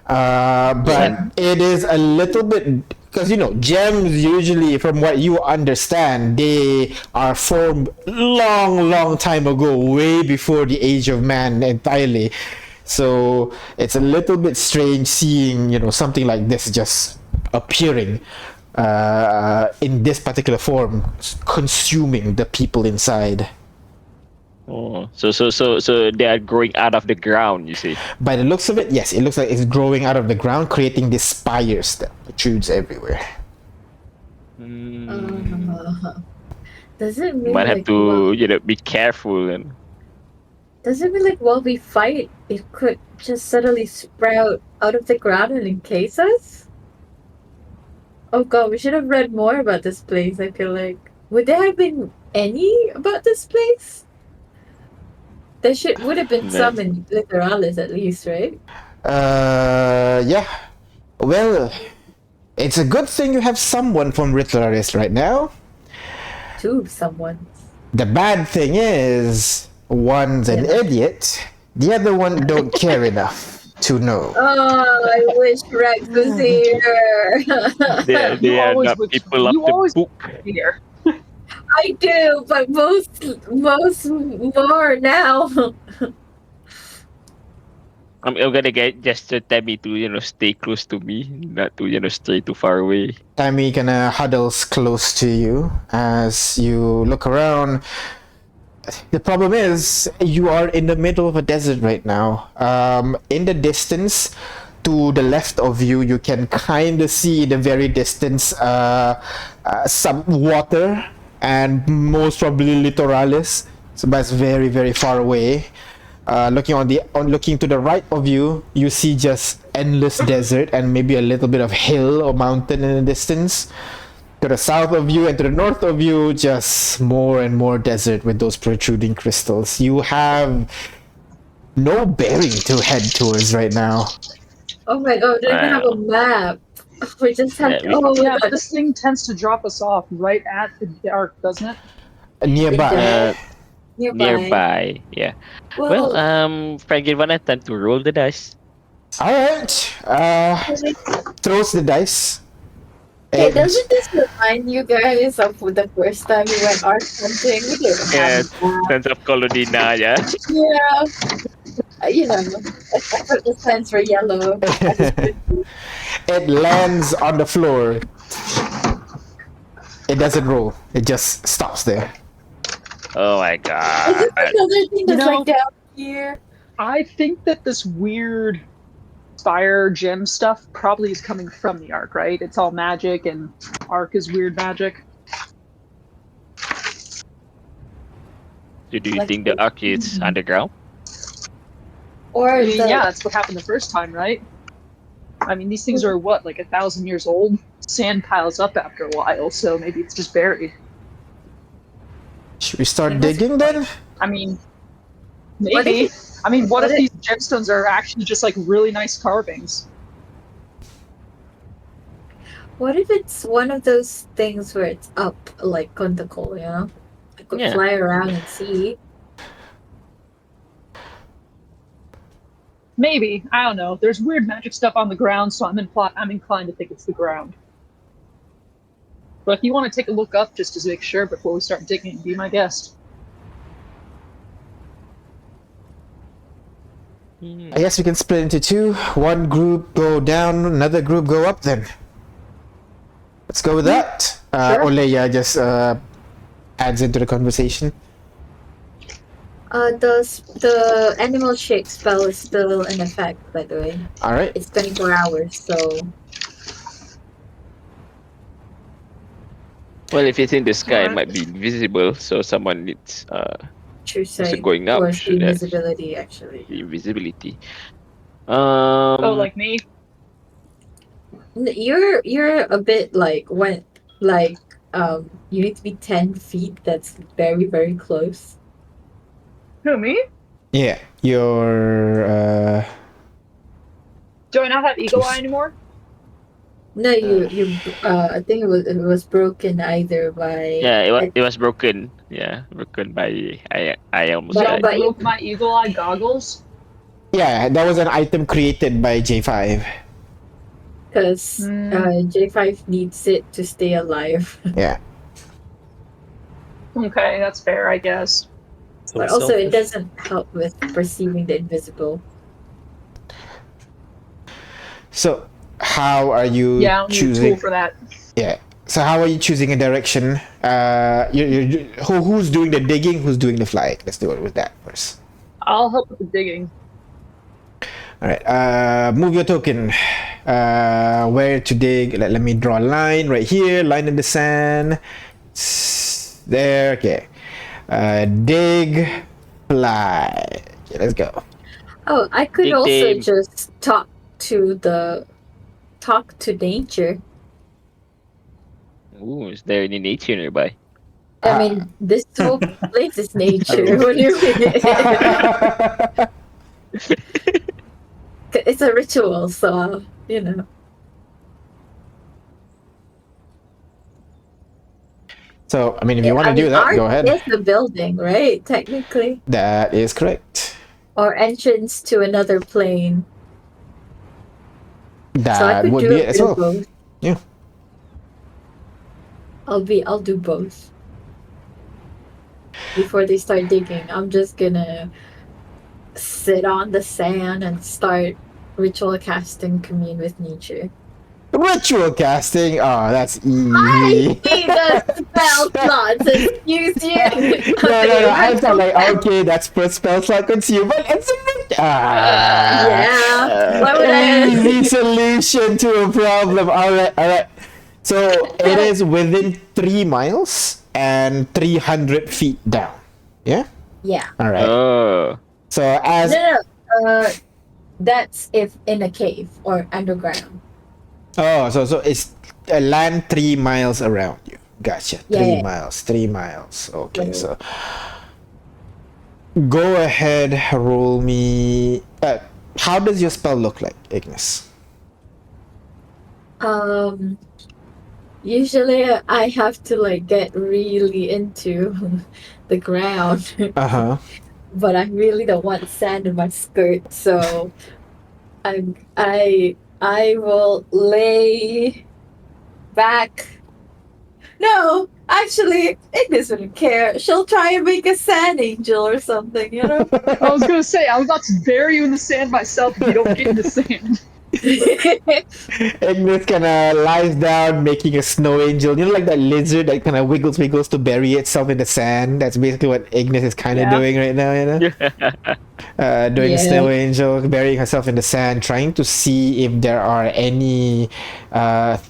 But it is a little bit, because gems usually, from what you understand, they are formed long time ago, way before the age of man entirely. So it's a little bit strange seeing something like this just appearing in this particular form, consuming the people inside. Oh, so they are growing out of the ground, you see. By the looks of it, yes, it looks like it's growing out of the ground, creating these spires that protrudes everywhere. Does it mean Might have to be careful and. Does it mean while we fight, it could just suddenly sprout out of the ground and encase us? Oh God, we should have read more about this place. I feel like would there have been any about this place? There would have been some in Literalis at least, right? Yeah. Well, it's a good thing you have someone from Literalis right now. Two someone. The bad thing is, one's an idiot, the other one don't care enough to know. Oh, I wish Rex was here. They are not people of the book. Here. I do, but most more now. I'm gonna get just Tammy to stay close to me, not to stray too far away. Tammy kinda huddles close to you as you look around. The problem is, you are in the middle of a desert right now. In the distance, to the left of you, you can kind of see in the very distance some water and most probably Literalis. So that's very, very far away. Looking to the right of you, you see just endless desert and maybe a little bit of hill or mountain in the distance. To the south of you and to the north of you, just more and more desert with those protruding crystals. You have no bearing to head towards right now. Oh my God, we don't even have a map. We just have Yeah, but this thing tends to drop us off right at the arc, doesn't it? Nearby. Nearby, yeah. Well, Frankie, one time to roll the dice. Alright. Throws the dice. Hey, doesn't this remind you guys of the first time we went arc hunting? We didn't have a map. Sense of Colodina, yeah. Yeah. I thought the signs were yellow. It lands on the floor. It doesn't roll. It just stops there. Oh my God. Is it another thing that's down here? I think that this weird fire gem stuff probably is coming from the arc, right? It's all magic and arc is weird magic. Do you Like- think the ark is underground? Or I mean, the yeah, that's what happened the first time, right? I mean, these things are what, like 1,000 years old? Sand piles up after a while, so maybe it's just buried. Should we start That's digging then? I mean, What maybe. if I mean, what what if if- these gemstones are actually just like really nice carvings? What if it's one of those things where it's up, like Contacle, you know? I could Yeah. fly around and see. Maybe. I don't know. There's weird magic stuff on the ground, so I'm inclined to think it's the ground. But if you want to take a look up just to make sure before we start digging, be my guest. I guess we can split into two. One group go down, another group go up then. Let's go with that. Sure. Oleya just adds into the conversation. The animal shake spell is still in effect, by the way. Alright. It's 24 hours, so Well, if it's in the sky, it Alright. might be invisible, so someone needs true sight going up or should have invisibility actually. the invisibility. Oh, like me? You're a bit like you need to be 10 feet. That's very, very close. Who, me? Yeah, your Do I not have eagle eye anymore? No, you I think it was broken either by Yeah, it was broken. Yeah, broken by I almost But- Y'all died. but- broke my eagle eye goggles? yeah, that was an item created by J5. because J5 needs it to stay alive. Yeah. Okay, that's fair, I guess. So But also, it selfish. doesn't help with perceiving the invisible. So how are you Yeah, I don't need a tool choosing? for that. Yeah. So how are you choosing a direction? Who's doing the digging? Who's doing the flying? Let's do it with that first. I'll help with the digging. All right. Move your token. Where to dig? Let me draw a line right here. Line in the sand. There. Okay. Dig. Fly. Okay, let's go. Oh, I could Dig also them. just talk to nature. Ooh, is there any nature nearby? I mean, this whole place is nature. What do you mean? It's a ritual, so you know. So I mean, if you want to I do mean, that, art go ahead. is the building, right? Technically, That is correct. or entrance to another plane. So I That could would do be a it as bit of well. both. Yeah. I'll do both. Before they start digging, I'm just gonna sit on the sand and start ritual casting, commune with nature. Ritual casting. Oh, that's I easy. need the spell slots, excuse you. No. I thought like, okay, that's per spell slot consumed, but it's Yeah. Why would I? easy solution to a problem. All right. So it is within 3 miles and 300 feet down. Yeah. Yeah. All right. Oh, So as No. That's if in a cave or underground. so it's a land 3 miles around you. Gotcha. Yeah, 3 yeah. miles. 3 miles. Okay. Yeah. So go ahead. Roll me. How does your spell look like, Ignis? Usually I have to like get really into the ground, Uh-huh. but I really don't want sand in my skirt, so I will lay back. No, actually, Ignis wouldn't care. She'll try and make a sand angel or something, you know. I was gonna say, I was about to bury you in the sand myself if you don't get in the sand. Ignis kind of lies down, making a snow angel. You know, like that lizard that kind of wiggles to bury itself in the sand. That's basically what Ignis is kind of Yeah. doing right now. You know, doing a Yeah. snow angel, burying herself in the sand, trying to see if there are any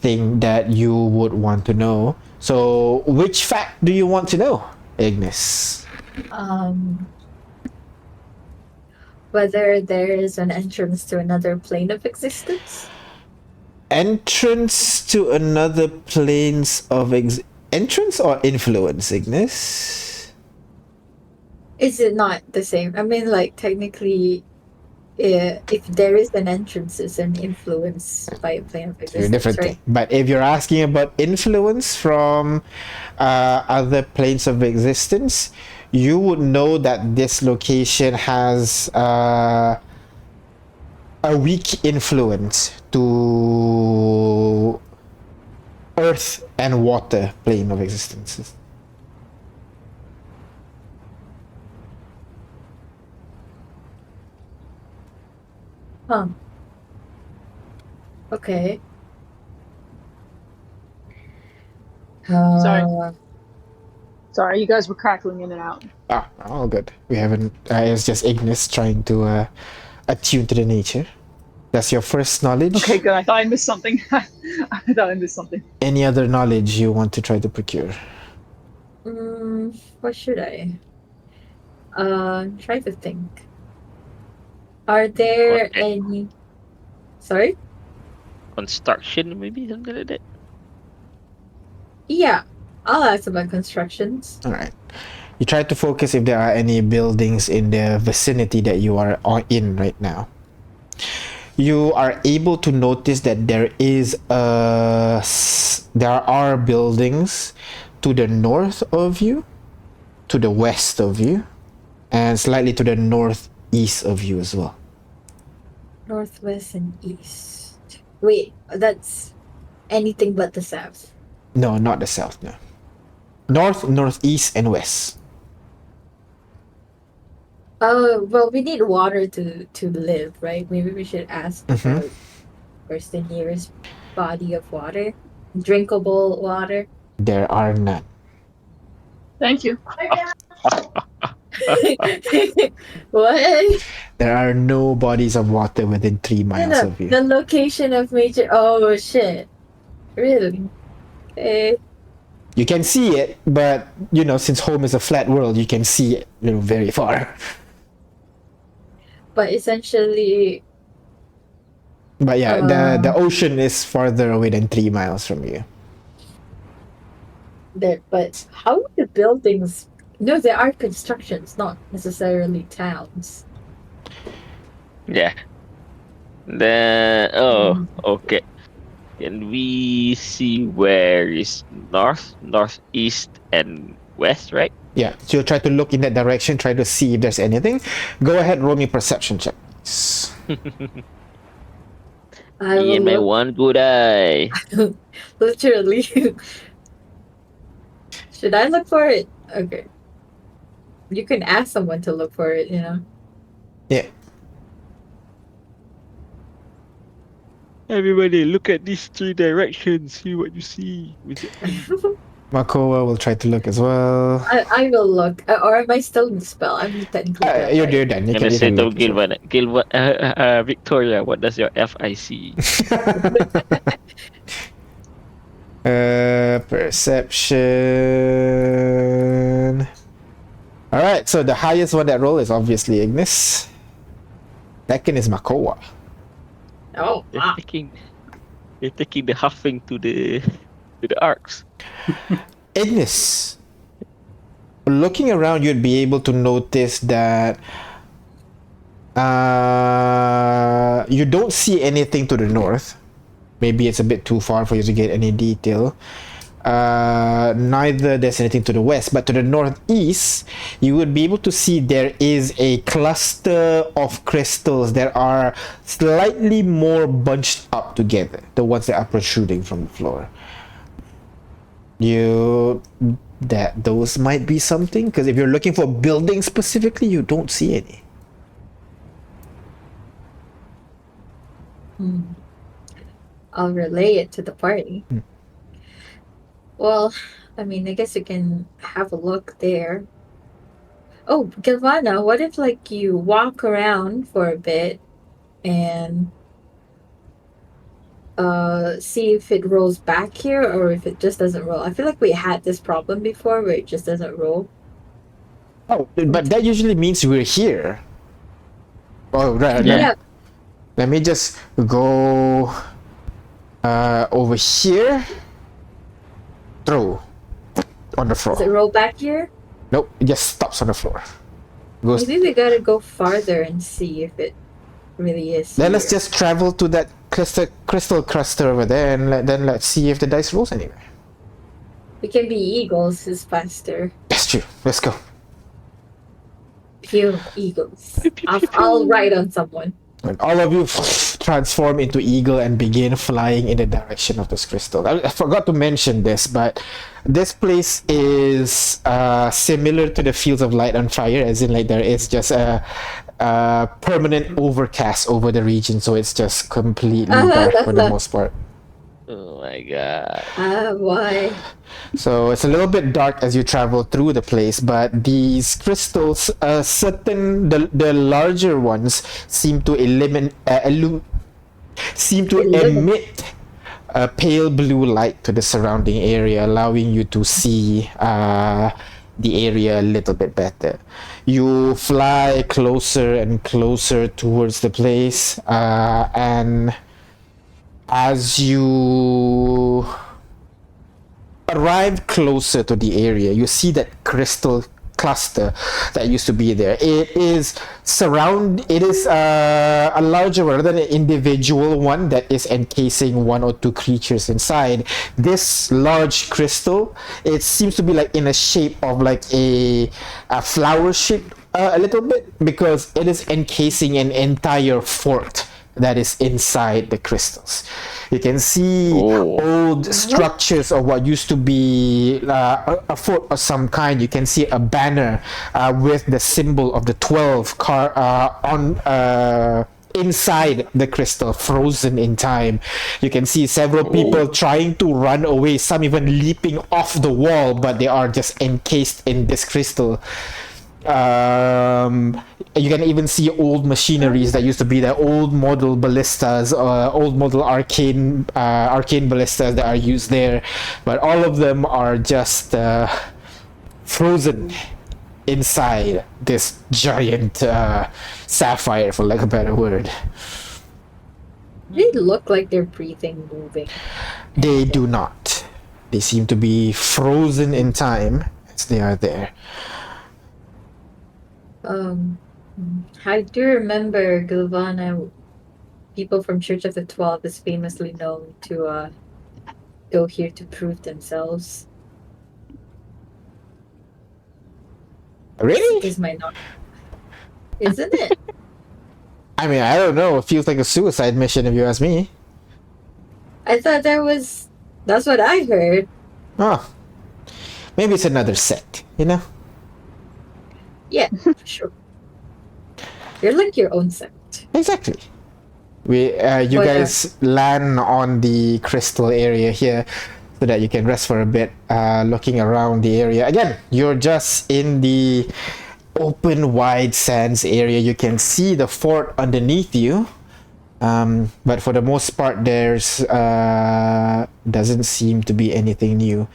thing that you would want to know. So, which fact do you want to know, Ignis? Um, whether there is an entrance to another plane of existence? Entrance to another planes of entrance or influence, Ignis? Is it not the same? I mean, like, technically, if there is an entrance, it's an influence by a plane of It's a existence, different right? thing. But if you're asking about influence from other planes of existence, you would know that this location has a weak influence to earth and water plane of existences. Huh. Okay. Sorry. Uh, Sorry, you guys were crackling in and out. Ah, all good. We haven't. It's just Ignis trying to attune to the nature. That's your first knowledge. Okay, good. I thought I missed something. I thought I missed something. Any other knowledge you want to try to procure? what should I? Try to think. Are there Okay. any? Sorry. Construction, maybe something like that. Yeah, I'll ask about constructions. All right. You try to focus if there are any buildings in the vicinity that you are in right now. You are able to notice that there are buildings to the north of you, to the west of you, and slightly to the northeast of you as well. Northwest and east. Wait, that's anything but the south. No, not the south. No. North, northeast, and west. Oh, well, we need water to live, right? Maybe we should ask about where's the nearest body of water, drinkable water. There are none. Thank you. What? There are no bodies of water within 3 miles No, of you. the location of major. Oh shit! Really? Okay. You can see it, but since home is a flat world, you can see it very far. But essentially, But yeah, the ocean is farther away than 3 miles from you. but how are the buildings? No, there are constructions, not necessarily towns. Yeah. Okay. Can we see where is north, northeast, and west, right? Yeah, so you try to look in that direction, try to see if there's anything. Go ahead, roll me perception check. I Me will and my look. one good eye. Literally. Should I look for it? Okay. You can ask someone to look for it, Yeah. Everybody, look at these 3 directions. See what you see. Makoa will try to look as well. I will look. Or am I still in the spell? I'm technically done, You're right? done. You I'm can, gonna you say can to look as well. Victoria, what does your FIC? Perception. All right, so the highest one that roll is obviously Ignis. Second is Makoa. Oh, They're wow. taking the huffing to the arcs. Ignis. Looking around, you'd be able to notice that you don't see anything to the north. Maybe it's a bit too far for you to get any detail. Neither there's anything to the west, but to the northeast, you would be able to see there is a cluster of crystals that are slightly more bunched up together, the ones that are protruding from the floor. Those might be something, because if you're looking for buildings specifically, you don't see any. I'll relay it to the party. Well, I mean, I guess you can have a look there. Oh, Gilvana, what if you walk around for a bit and see if it rolls back here or if it just doesn't roll? I feel like we had this problem before where it just doesn't roll. Oh, but that usually means we're here. Oh, right. Yeah. Let me just go over here. Throw on the floor. Does it roll back here? Nope, it just stops on the floor. Goes. Maybe we gotta go farther and see if it really is. Then let's here. just travel to that crystal cluster over there, and then let's see if the dice rolls anywhere. We can be eagles. It's faster. That's true. Let's go. Pew eagles. I'll ride on someone. And all of you transform into eagle and begin flying in the direction of this crystal. I forgot to mention this, but this place is similar to the fields of light on fire, as in like there is just a permanent overcast over the region, so it's just completely dark for the most part. Oh my god. Why? So it's a little bit dark as you travel through the place, but these crystals, the larger ones seem to emit a pale blue light to the surrounding area, allowing you to see the area a little bit better. You fly closer and closer towards the place, and as you arrive closer to the area, you see that crystal cluster that used to be there. It is a larger rather than an individual one that is encasing one or two creatures inside. This large crystal, it seems to be like in a shape of like a flower shape a little bit, because it is encasing an entire fort that is inside the crystals. You can see old structures of what used to be a fort of some kind. You can see a banner with the symbol of the 12 inside the crystal, frozen in time. You can see several people trying to run away, some even leaping off the wall, but they are just encased in this crystal. You can even see old machineries that used to be there, old model ballistas, old model arcane ballistas that are used there, but all of them are just frozen inside this giant sapphire, for lack of a better word. They look like they're breathing, moving. They do not. They seem to be frozen in time as they are there. I do remember Gilvana, people from Church of the 12 is famously known to go here to prove themselves. Really? Is my not, isn't it? I mean, I don't know. It feels like a suicide mission if you ask me. I thought that's what I heard. Oh. Maybe it's another sect, you know? Yeah, for sure. You're like your own sect. Exactly. You guys land on the crystal area here so that you can rest for a bit, looking around the area. Again, you're just in the open, wide sands area. You can see the fort underneath you, but for the most part, there's doesn't seem to be anything new.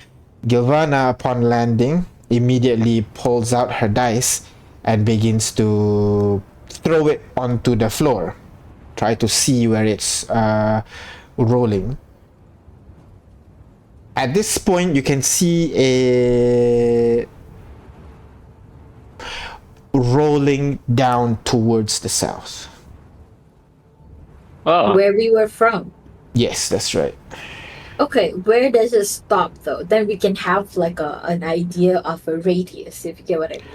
Gilvana, upon landing, immediately pulls out her dice and begins to throw it onto the floor. Try to see where it's rolling. At this point, you can see a rolling down towards the south. Oh, Where we were from. Yes, that's right. Okay, where does it stop though? Then we can have like an idea of a radius, if you get what I mean.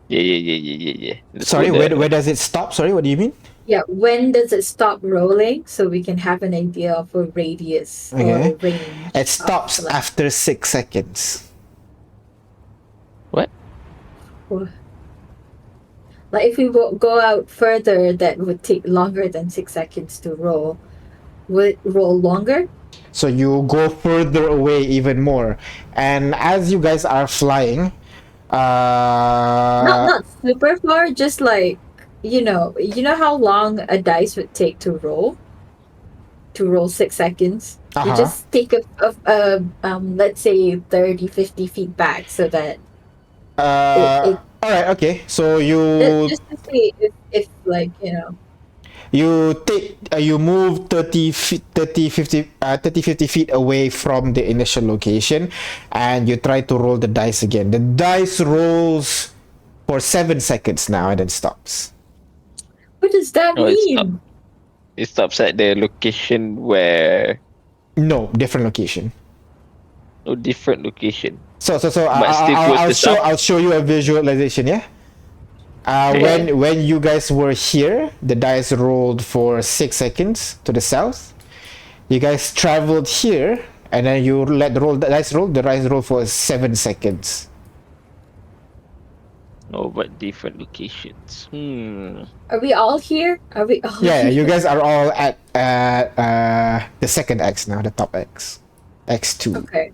yeah. Let's Sorry, go there. where does it stop? Sorry, what do you mean? Yeah, when does it stop rolling so we can have an idea of a radius Okay. or range? It stops of, like, after 6 seconds. What? Like if we go out further, that would take longer than 6 seconds to roll. Would it roll longer? So you go further away even more. And as you guys are flying, Not super far, just like you know how long a dice would take to roll? To roll 6 seconds. You Uh-huh. just take let's say 30, 50 feet back so that uh, it All right. Okay. So Just to see if like, you know. you move 30 50 feet away from the initial location, and you try to roll the dice again. The dice rolls for 7 seconds now and then stops. What does that No, mean? it stops at the location where No, different location. no different location. So But still close to south. I'll show you a visualization. Yeah. Okay. When you guys were here, the dice rolled for 6 seconds to the south. You guys traveled here, and then you let the dice roll. The dice roll for 7 seconds. No, but different locations. Are we all here? Are we all Yeah, here? you guys are all at the second X now, the top X, X2. Okay.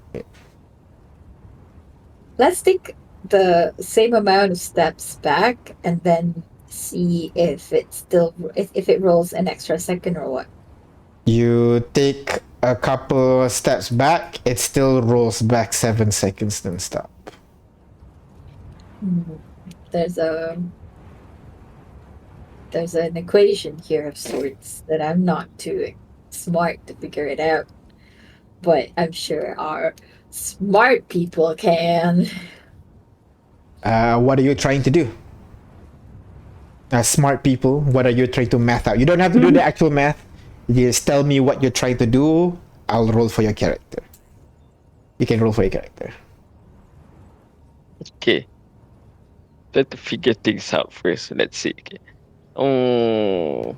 Let's take the same amount of steps back and then see if it still if it rolls an extra second or what. You take a couple steps back, it still rolls back 7 seconds, then stop. There's an equation here of sorts that I'm not too smart to figure it out, but I'm sure our smart people can. What are you trying to do? Smart people, what are you trying to math out? You don't have to do the actual math. You just tell me what you're trying to do. I'll roll for your character. You can roll for your character. Okay. Try to figure things out first. Let's see. Okay. Oh.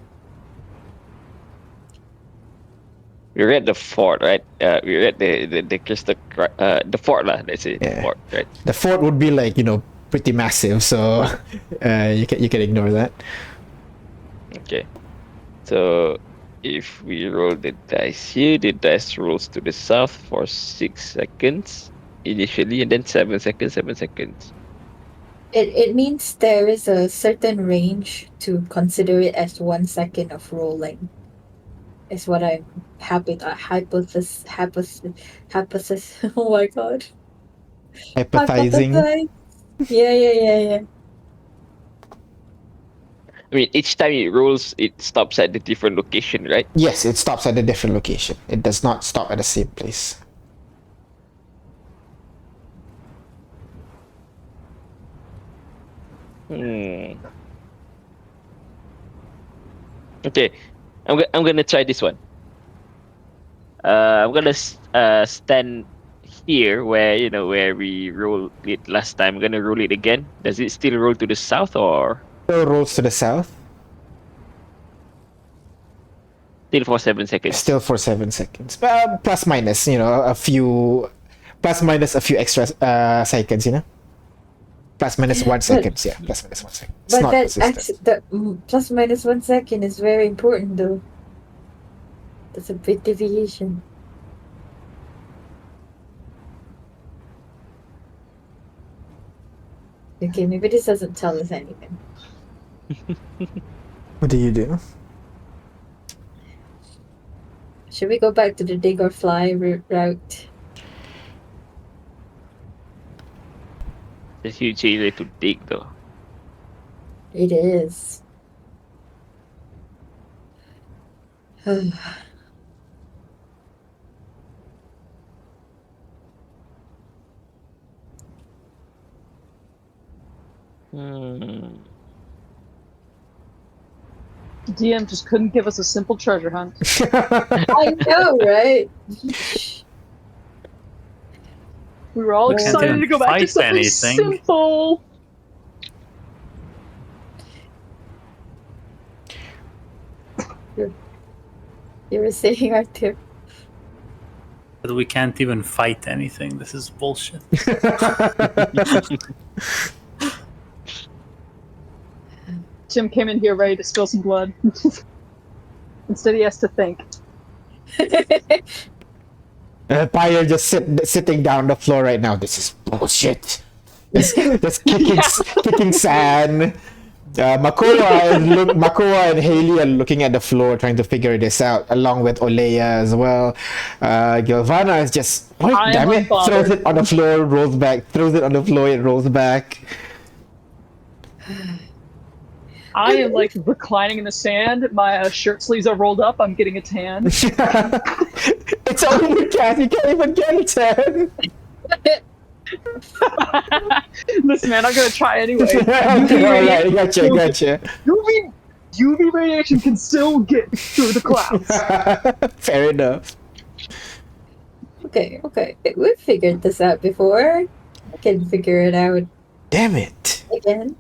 We're at the fort, right? We're at the crystal, the fort lah. Let's say the Yeah. fort, right? The fort would be like, pretty massive, so you can ignore that. Okay. So if we roll the dice here, the dice rolls to the south for 6 seconds initially, and then 7 seconds, 7 seconds. It means there is a certain range to consider it as 1 second of rolling. Is what I'm hypothesis. Oh my god. Empathizing. Hypothesize. Yeah. I mean, each time it rolls, it stops at the different location, right? Yes, it stops at a different location. It does not stop at the same place. Okay, I'm gonna try this one. I'm gonna stand here where we rolled it last time. I'm gonna roll it again. Does it still roll to the south or Still rolls to the south. still for 7 seconds? Still for 7 seconds. Plus minus, a few extra seconds, Plus minus 1 second. Yeah, plus minus 1 second. It's But not that consistent. the plus minus 1 second is very important though. That's a big deviation. Okay, maybe this doesn't tell us anything. What do you do? Should we go back to the dig or fly route? It's huge easy to dig though. It is. DM just couldn't give us a simple treasure hunt. I know, right? We were all We can't excited even to go back to fight something anything. simple. You were saying, Arthur. But we can't even fight anything. This is bullshit. Jim came in here ready to spill some blood. Instead, he has to think. Pyre just sitting down on the floor right now. This is bullshit. Just kicking sand. Makoa and Haley are looking at the floor trying to figure this out, along with Olea as well. Gilvana is just, I am damn it, unbothered. throws it on the floor, rolls back, throws it on the floor, it rolls back. I am like reclining in the sand. My shirt sleeves are rolled up. I'm getting a tan. It's overcast. You can't even get a tan. Listen, man, I'm gonna try anyway. Okay, all right, gotcha. UV radiation can still get through the clouds. Fair enough. Okay. We've figured this out before. I can figure it out Damn it. again.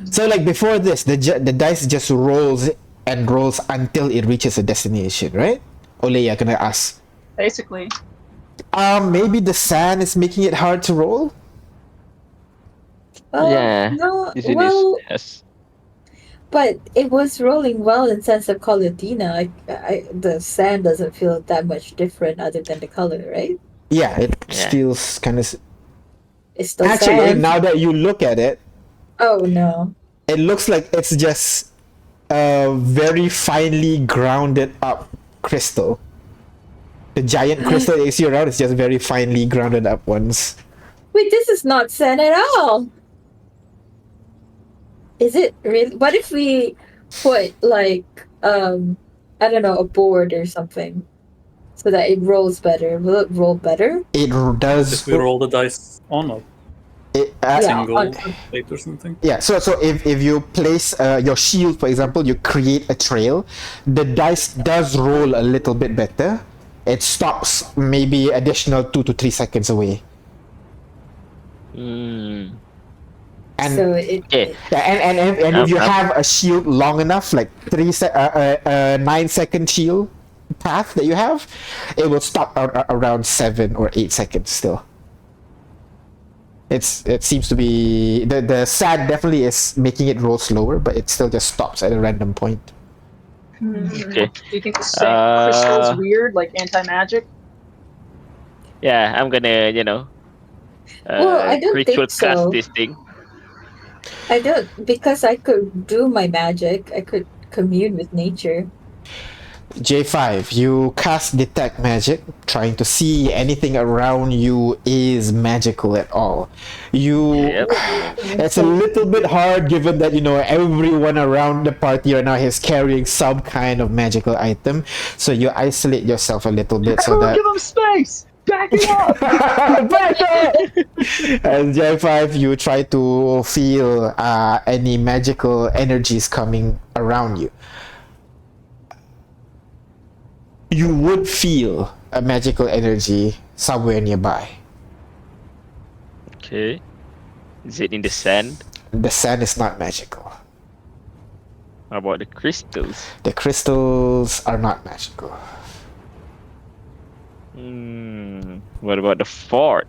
So like before this, the dice just rolls and rolls until it reaches a destination, right? Oleya, gonna ask. Basically. Maybe the sand is making it hard to roll. Yeah. No. Usually Well, yes. but it was rolling well in sense of colotina. The sand doesn't feel that much different other than the color, right? Yeah, it Yeah. feels kind of. It's still Actually, sand. now that you look at it, Oh no. it looks like it's just a very finely grounded up crystal. The giant crystal you see around is just very finely grounded up ones. Wait, this is not sand at all. Is it really? What if we put like I don't know, a board or something so that it rolls better? Will it roll better? It does. If we roll the dice on a It, Yeah, single on- plate or something. Yeah, so if you place your shield, for example, you create a trail, the dice does roll a little bit better. It stops maybe additional 2 to 3 seconds away. Mm. And So it. Okay. yeah, and if you Up. have a shield long enough, like 9-second shield path that you have, it will stop around 7 or 8 seconds still. It seems to be the sand definitely is making it roll slower, but it still just stops at a random point. Okay. Do you think the sand crystal's Uh, weird, like anti-magic? Yeah, I'm gonna, Well, I don't ritual think cast so. this thing. I don't, because I could do my magic. I could commune with nature. J5, you cast detect magic, trying to see anything around you is magical at all. Yep. It's a little bit hard given that everyone around the party right now is carrying some kind of magical item, so you isolate yourself a little bit so Everyone that. give him space! Back it up! Back up! As J5, you try to feel any magical energies coming around you. You would feel a magical energy somewhere nearby. Okay. Is it in the sand? The sand is not magical. How about the crystals? The crystals are not magical. What about the fort?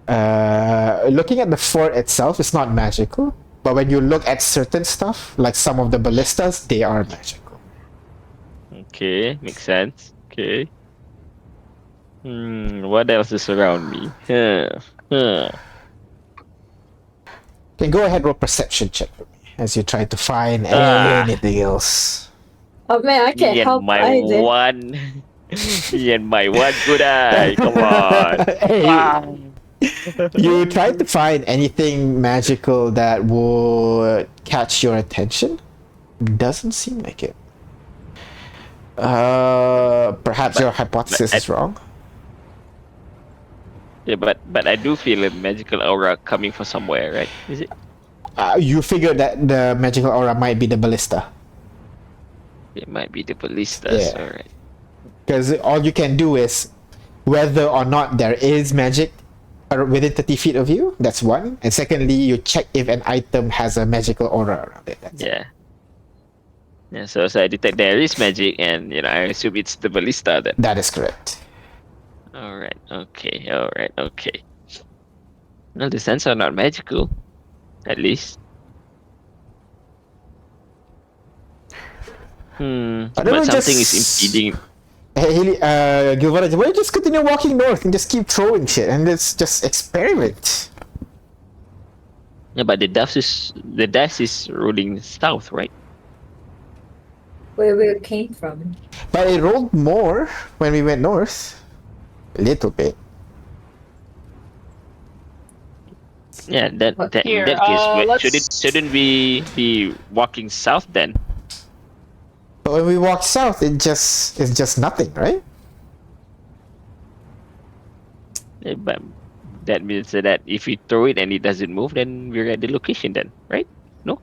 Looking at the fort itself is not magical, but when you look at certain stuff, like some of the ballistas, they are magical. Okay, makes sense. Okay. What else is around me? Can go ahead roll perception check for me as you try to find Ah. anything else. Oh man, I can't Me help and my either. one. Me and my one good eye. Come on. Hey, Ah. you try to find anything magical that would catch your attention? Doesn't seem like it. Perhaps your hypothesis is wrong. Yeah, but I do feel a magical aura coming from somewhere, right? Is it? You figure that the magical aura might be the ballista. It might be the ballistas. Yeah. Alright. Because all you can do is whether or not there is magic within 30 feet of you. That's one. And secondly, you check if an item has a magical aura around it. That's it. Yeah. Yeah, so I detect there is magic, and I assume it's the ballista then. That is correct. Alright, okay. Well, the sands are not magical, at least. But don't know, something just- is impeding. Hey, Gilvara, why don't you just continue walking north and just keep throwing shit and let's just experiment? Yeah, but the dice is rolling south, right? Where we came from. But it rolled more when we went north. A little bit. Yeah, What? that in Here, that case, let's. shouldn't we be walking south then? But when we walk south, it's just nothing, right? But that means that if we throw it and it doesn't move, then we're at the location then, right? No?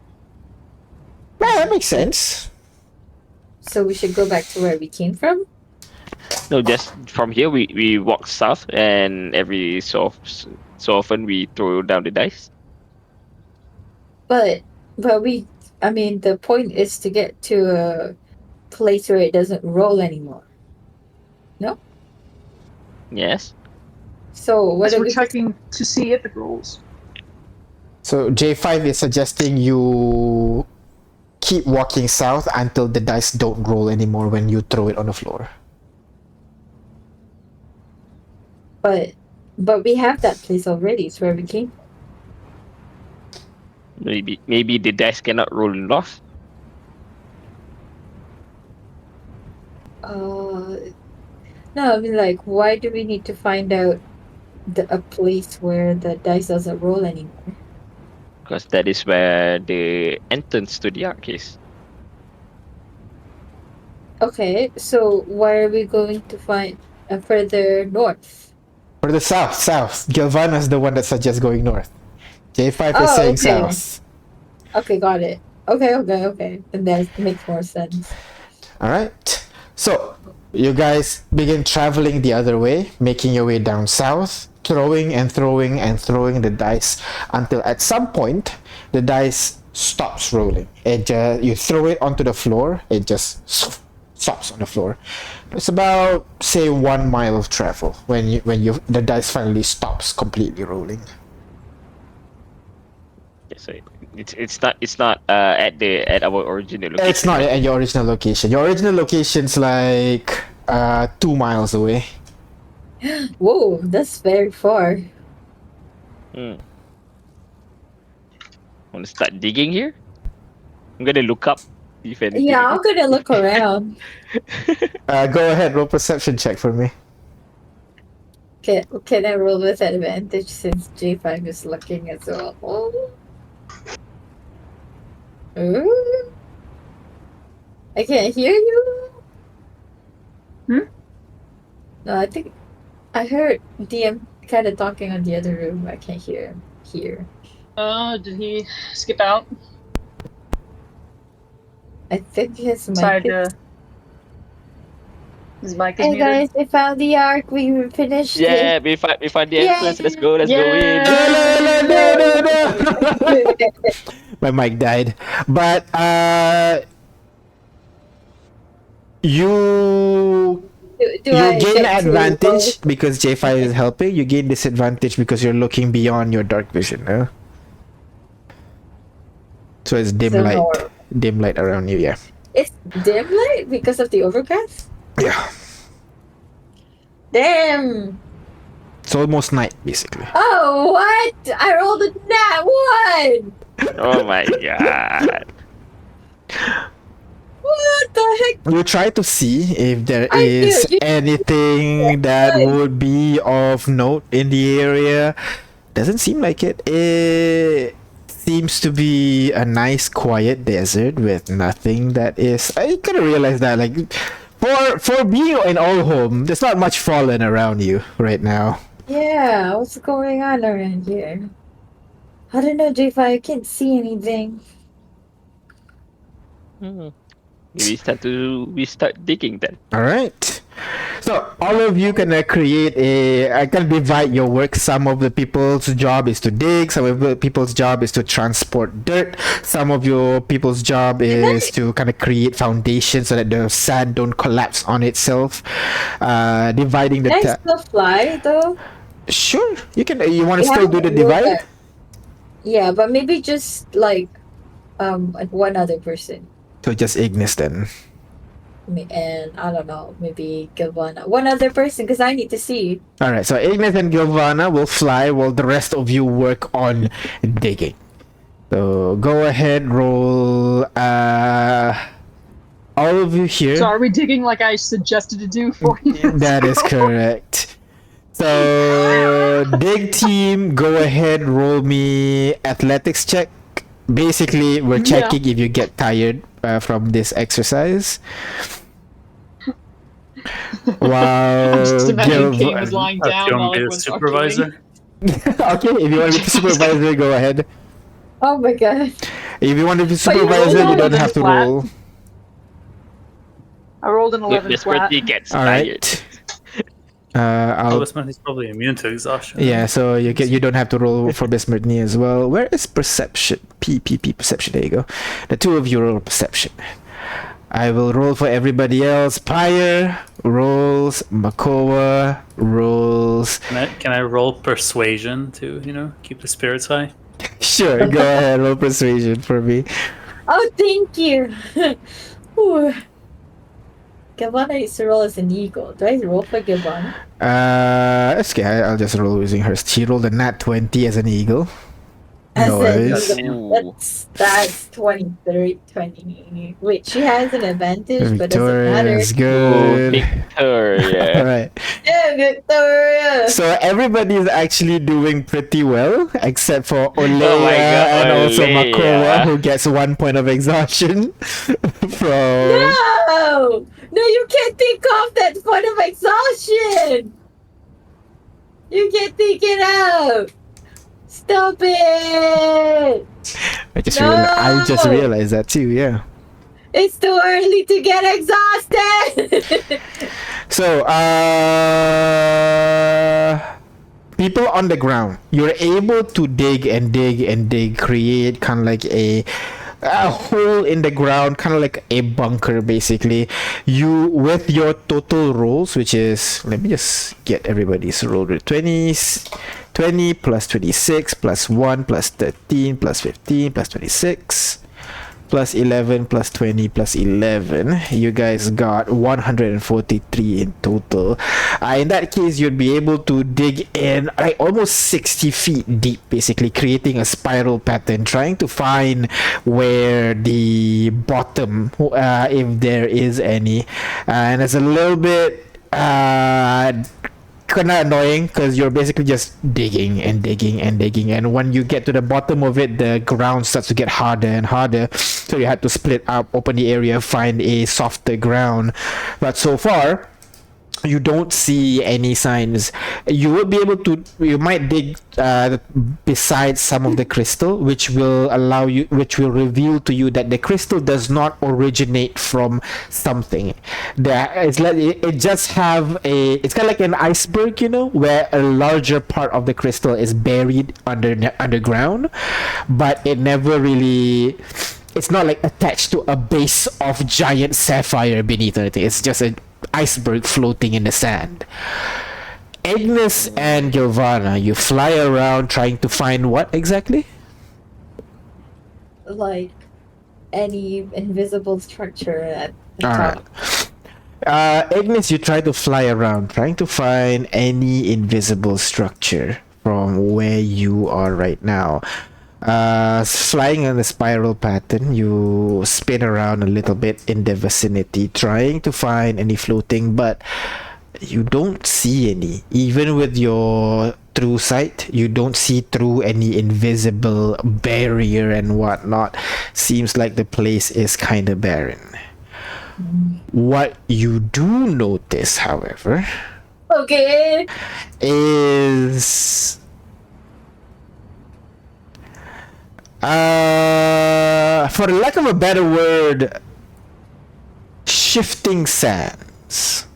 Yeah, that makes sense. So we should go back to where we came from? No, just from here we walk south and every so often we throw down the dice. But we, I mean, the point is to get to a place where it doesn't roll anymore. No? Yes. So what As are we're we checking to see if it rolls. So J5 is suggesting you keep walking south until the dice don't roll anymore when you throw it on the floor. but we have that place already. It's where we came. Maybe the dice cannot roll north. No, I mean, like, why do we need to find out a place where the dice doesn't roll anymore? Because that is where the entrance to the ark is. Okay, so why are we going to find further north? For the south. Gilvana's the one that suggests going north. J5 is Oh, saying okay. south. Okay, got it. Okay. And that makes more sense. Alright. So, you guys begin traveling the other way, making your way down south, throwing and throwing and throwing the dice until at some point the dice stops rolling. You throw it onto the floor, it just stops on the floor. It's about, say, 1 mile of travel when the dice finally stops completely rolling. Yeah, so it's not at our original location. It's not at your original location. Your original location's like 2 miles away. Whoa, that's very far. Want to start digging here? I'm gonna look up if anything. Yeah, I'm gonna look around. Go ahead, roll perception check for me. Can I roll with advantage since J5 is looking as well? Oh. Ooh. I can't hear you. No, I think I heard DM kind of talking on the other room. I can't hear him here. Did he skip out? I think his mic Decided is... to. His mic is Hey muted. guys, we found the ark. We finished Yeah, it. we find the Yay! entrance. Let's go in. No. My mic died. But you Do I gain get to advantage because J5 is helping. You gain disadvantage because you're looking beyond your dark vision. Huh? So it's dim So light. normal. Dim light around you, yeah. It's dim light because of the overcast? Yeah. Damn! It's almost night, basically. Oh, what? I rolled a nat 1! Oh my god. What the heck? You try to see if there I is knew you- anything that would be of note in the area. Doesn't seem like it. It seems to be a nice, quiet desert with nothing that is. I kind of realize that, like, for being in Olhom, there's not much fallen around you right now. Yeah, what's going on around here? I don't know, J5, I can't see anything. We start digging then. All right. So all of you can create I can divide your work. Some of the people's job is to dig. Some of the people's job is to transport dirt. Some of your people's job is to kind of create foundations so that the sand don't collapse on itself. Dividing the. Can I still fly, though? Sure, you can. You want to We still do the haven't rolled divide? that. Yeah, but maybe just like one other person. So just Ignis then. And I don't know, maybe Gilvana. One other person, because I need to see. All right. So Ignis and Gilvana will fly while the rest of you work on digging. So go ahead, roll. All of you here. So are we digging like I suggested to do for you? That is correct. So, dig team, go ahead, roll me athletics check. Basically, we're checking if you get tired from this exercise. I'm just While imagining Gil, Kane was lying down while Artyom be a everyone's arguing. supervisor. okay, if you want to be the supervisor, go ahead. Oh my god. If you want to be But you rolled supervisor, you don't 11 have to flat. roll. I rolled an 11 This flat. pretty gets All tired. right. Oh, I'll this man is probably immune to exhaustion. yeah. So you don't have to roll for Bismarcky as well. Where is perception? PPP perception. There you go. The two of you roll perception. I will roll for everybody else. Pyre rolls. Makoa rolls. Can I roll persuasion to keep the spirits high? Sure, go ahead. Roll persuasion for me. Oh, thank you. Ooh. Gabbana needs to roll as an eagle. Do I roll for Gabbana? Okay. I'll just roll using her. She rolled a nat 20 as an eagle. As No an worries. eagle. That's 23, 20. Wait, she has an advantage, but doesn't matter. Victoria's good. Victoria. Alright. Yeah, Victoria. So everybody is actually doing pretty well, except for Olea Oh my God, and also Olea. Makoa, who gets 1 point of exhaustion from. No! No, you can't take off that point of exhaustion! You can't take it out! Stop it! I just No! realized that too. Yeah. It's too early to get exhausted! So, people on the ground, you're able to dig and dig and dig, create kind of like a hole in the ground, kind of like a bunker, basically. You, with your total rolls, which is, let me just get everybody's roll rate. 20 plus 26 plus 1 plus 13 plus 15 plus 26 plus 11 plus 20 plus 11. You guys got 143 in total. In that case, you'd be able to dig in like almost 60 feet deep, basically creating a spiral pattern, trying to find where the bottom, if there is any. And it's a little bit kind of annoying because you're basically just digging and digging and digging, and when you get to the bottom of it, the ground starts to get harder and harder, so you had to split up, open the area, find a softer ground. But so far you don't see any signs. You will be able to, you might dig beside some of the crystal, which will reveal to you that the crystal does not originate from something. It's like it just have it's kind of like an iceberg, where a larger part of the crystal is buried underground, but it never really, it's not like attached to a base of giant sapphire beneath anything. It's just an iceberg floating in the sand. Ignis and Giovanna, you fly around trying to find what exactly? Like any invisible structure at the Alright. top. Ignis, you try to fly around trying to find any invisible structure from where you are right now. Flying in a spiral pattern, you spin around a little bit in the vicinity trying to find any floating, but you don't see any. Even with your true sight, you don't see through any invisible barrier and whatnot. Seems like the place is kind of barren. What you do notice, however, Okay. is for lack of a better word, shifting sands.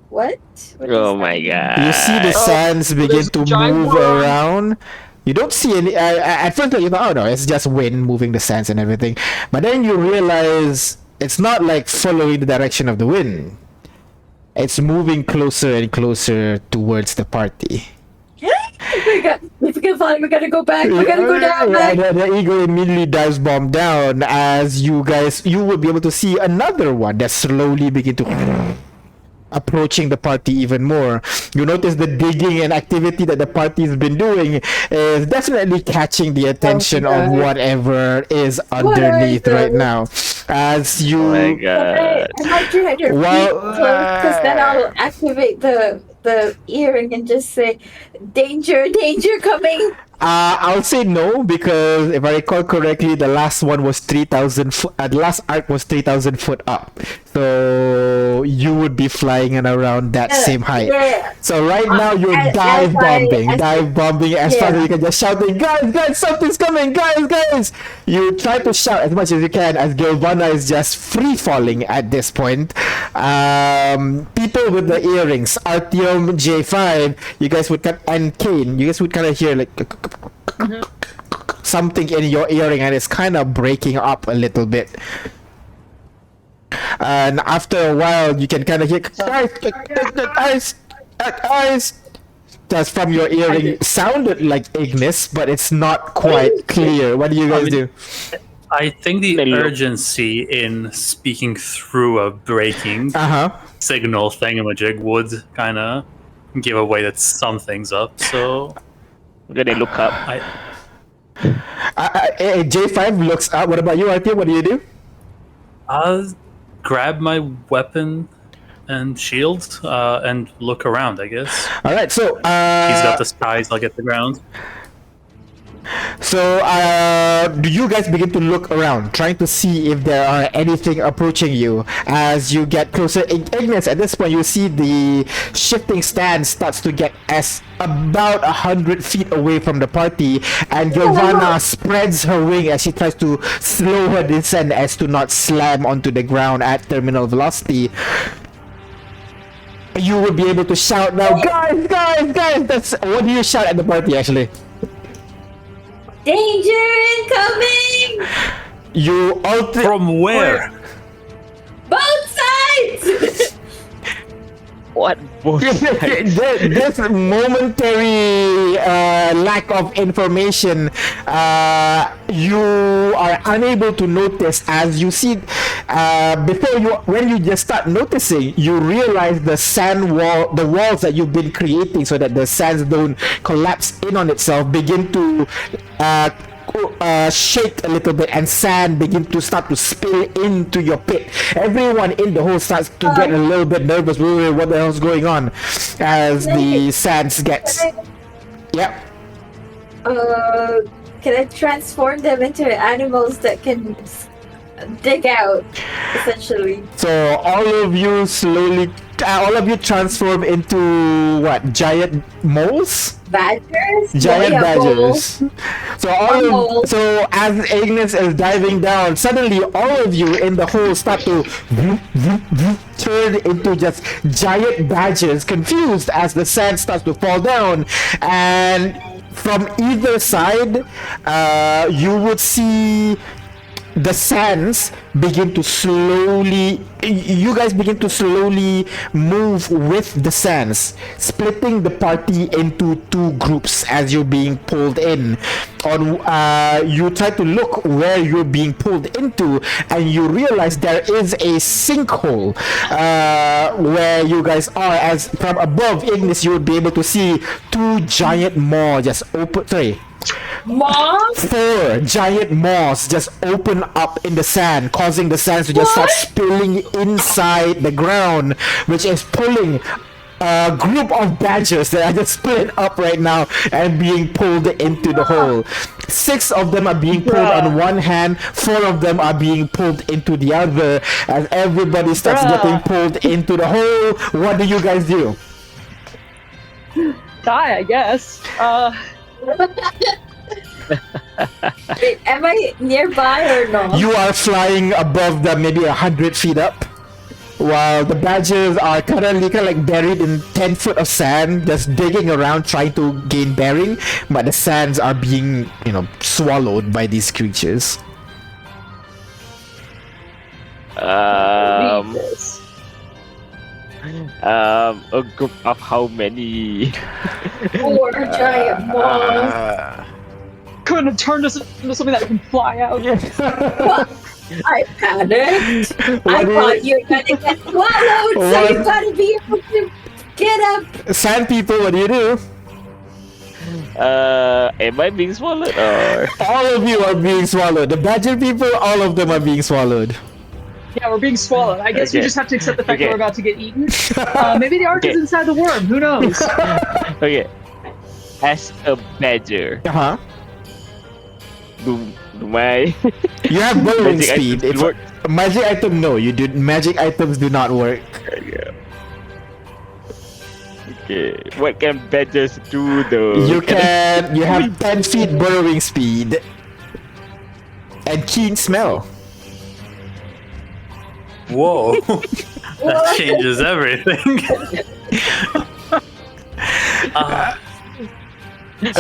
What? What Oh does my that mean? god. You see the sands begin there's to giant move boron. around. You don't see any. At first, you thought, oh no, it's just wind moving the sands and everything. But then you realize it's not like following the direction of the wind. It's moving closer and closer towards the party. We can find. We gotta go back. We gotta go down. Yeah, Back. the eagle immediately dives bomb down as you will be able to see another one that slowly begin to approaching the party even more. You notice the digging and activity that the party's been doing is definitely catching the attention of God. whatever is What are underneath right those? now. As you, Oh my I god. might try to Well, because then I'll activate the earring and just say, "Danger, danger coming!" I'll say no because if I recall correctly, the last one was 3,000 foot. The last arc was 3,000 foot up, so you would be flying and around that same height. Yeah. So right now you're as dive bombing as fast Yeah. as you can, just shouting, guys, something's coming, guys. You try to shout as much as you can as Gilvana is just free falling at this point. People with the earrings, Artyom, J5, you guys would and Kane, you guys would kind of hear like something in your earring, and it's kind of breaking up a little bit. And after a while, you can kind of hear guys, just from your earring. Sounded like Ignis, but it's not quite clear. What do you guys do? I think the Hello. urgency in speaking through a breaking signal thingamajig would kind of give away that something's up. So I'm gonna look up. J5 looks up. What about you, Artyom? What do you do? I'll grab my weapon and shield and look around, I guess. All right, so He's got the skies, I'll get the ground. So, do you guys begin to look around, trying to see if there are anything approaching you as you get closer? Ignis, at this point, you see the shifting stand starts to get as about 100 feet away from the party, and Giovanna spreads her wing as she tries to slow her descent as to not slam onto the ground at terminal velocity. You would be able to shout now, guys! That's what do you shout at the party, actually? Danger incoming! You alter From where? Both sides! What bullshit? this momentary lack of information, you are unable to notice as you see when you just start noticing, you realize the walls that you've been creating so that the sands don't collapse in on itself begin to shake a little bit, and sand begin to start to spill into your pit. Everyone in the hole starts to get a little bit nervous. What the hell's going on? As the sands gets. Yep. Can I transform them into animals that can dig out, essentially? So all of you transform into what? Giant moles? Badgers? Giant badgers. Moles. So as Ignis is diving down, suddenly all of you in the hole start to turn into just giant badgers, confused as the sand starts to fall down. And from either side, you would see the sands begin to slowly, you guys begin to slowly move with the sands, splitting the party into two groups as you're being pulled in. You try to look where you're being pulled into, and you realize there is a sinkhole where you guys are. As from above, Ignis, you would be able to see two giant maws just open. Moths? 4 giant maws just open up in the sand, causing the sands to just start spilling inside the ground, which is pulling a group of badgers that are just split up right now and being pulled into the hole. 6 of them are being pulled on one hand, 4 of them are being pulled into the other. As everybody starts getting pulled into the hole, what do you guys do? Die, I guess. Wait, am I nearby or no? You are flying above them, maybe 100 feet up, while the badgers are currently kind of like buried in 10 foot of sand, just digging around trying to gain bearing, but the sands are being, swallowed by these creatures. A group of how many? 4 giant moths. Couldn't have turned us into something that can fly out. I panicked. What I do thought you were gonna get swallowed, so What? you gotta be able to get up. Sand people, what do you do? Am I being swallowed or? All of you are being swallowed. The badger people, all of them are being swallowed. Yeah, we're being swallowed. I guess we Okay. just have to accept the fact that Okay. we're about to get eaten. Maybe the ark is Okay. inside the worm. Who knows? Okay. As a badger, Uh-huh. do my You have burrowing magic speed. items If work? magic item, no, you do. Magic items do not work. Okay. What can badgers do though? You can. You have 10 feet burrowing speed and keen smell. Whoa, that changes everything. I'm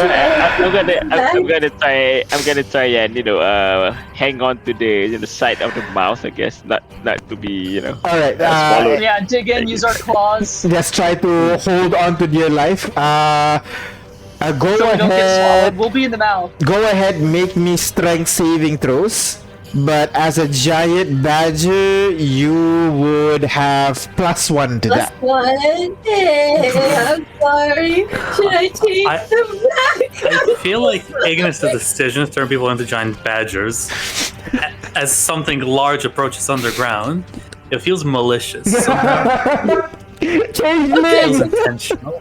gonna try and hang on to the side of the mouth, I guess, not to be All right. swallowed. Yeah, dig in, use our claws. Just try to hold on to dear life. Go So we don't get swallowed. ahead. We'll be in the mouth. Go ahead. Make me strength saving throws. But as a giant badger, you would have +1 to Plus that. one. I'm sorry. Should I change the back? I feel like Ignis' decision to turn people into giant badgers, as something large approaches underground, it feels malicious. Somehow. It feels Changeling! intentional.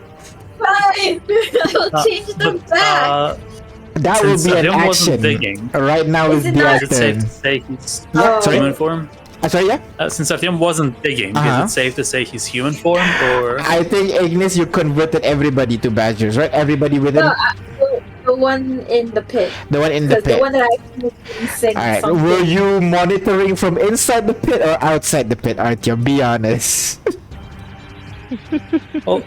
Fine. I'll change them back. That would Since be an Olhom wasn't action. digging, Right now Is is it the not? is it safe turn. to say he's Yeah, Oh. sorry. human form? Sorry, yeah? Since Artyom wasn't digging, Uh-huh. is it safe to say he's human form, or I think, Ignis, you converted everybody to badgers, right? Everybody within No, the one in the pit. the one in the Because the pit. one that I sing Alright, something. were you monitoring from inside the pit or outside the pit, Artyom? Be honest. well,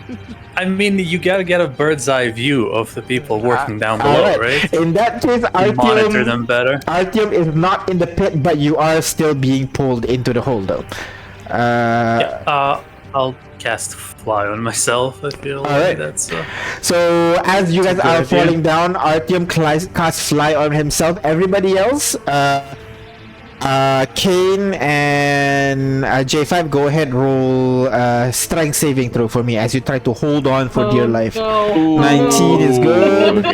I mean, you gotta get a bird's eye view of the people working down below, Alright. right? In that case, Monitor Artyom, them better. Artyom is not in the pit, but you are still being pulled into the hole, though. I'll cast fly on myself. I feel Alright. like that's So as you guys Good are idea. falling down, Artyom casts fly on himself. Everybody else, Kane and J5, go ahead, roll strength saving throw for me as you try to hold on for dear life. No. 19 is good.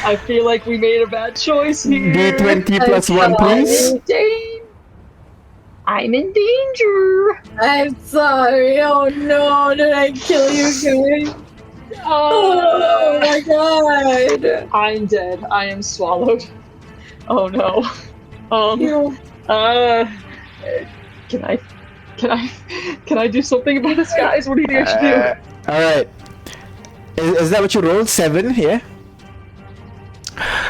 I feel like we made a bad choice here. D20 plus 1, please. I'm in danger. I'm sorry. Oh no, did I kill you guys? Oh my god. I'm dead. I am swallowed. Oh no. You- Can I do something about this, guys? What do you think I should do? Alright. Is that what you rolled? 7, yeah?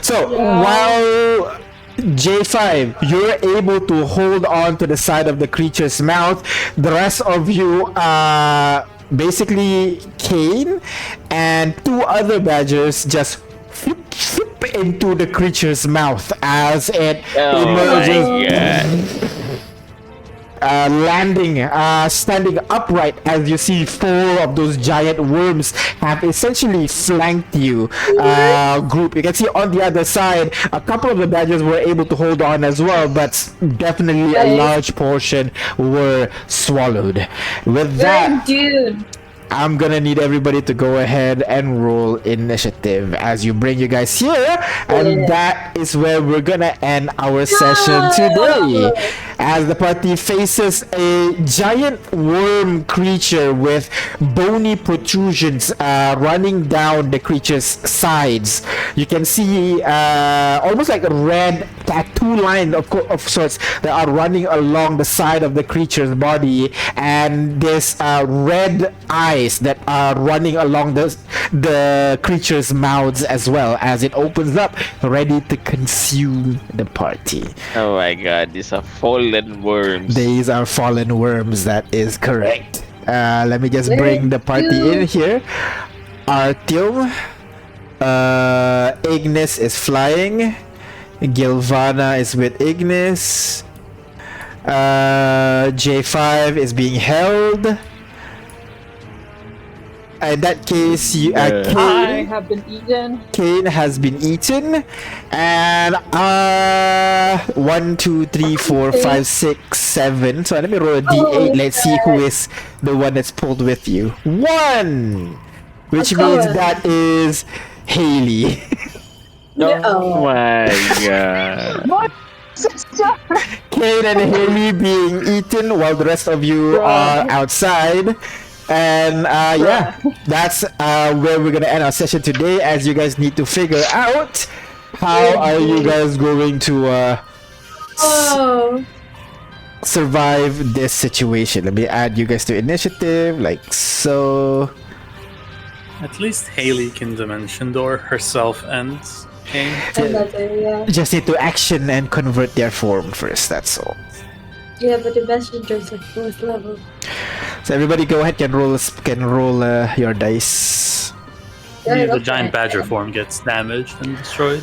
So, while J5, you're able to hold on to the side of the creature's mouth, the rest of you, basically Kane and 2 other badgers just flip into the creature's mouth as it Oh emerges. my god. Landing, standing upright as you see 4 of those giant worms have essentially flanked you, group. You can see on the other side, a couple of the badgers were able to hold on as well, but definitely a Nice. large portion were swallowed. With that, Dude. I'm gonna need everybody to go ahead and roll initiative as you bring you guys here, and that is where we're gonna end our session today. As the party faces a giant worm creature with bony protrusions running down the creature's sides. You can see almost like a red tattoo line of sorts that are running along the side of the creature's body, and this red eyes that are running along the creature's mouths as well as it opens up, ready to consume the party. Oh my god, these are fallen worms. These are fallen worms, that is correct. Let me just bring the party in here. Artyom, Ignis is flying. Gilvana is with Ignis. J5 is being held. In that case, you I have been eaten. Kane has been eaten, and 1, 2, 3, 4, 5, 6, 7. So let me roll a d8. Let's see who is the one that's pulled with you. 1, which means that is Haley. Oh my god. My sister! Kane and Haley being eaten while the rest of you are outside. And yeah, that's where we're gonna end our session today, as you guys need to figure out how are you guys going to survive this situation. Let me add you guys to initiative, like so. At least Haley can dimension door herself and Kane. Just need to action and convert their form first, that's all. Yeah, but the messenger's at 4th level. So everybody go ahead, can roll your dice. Only the giant badger form gets damaged and destroyed.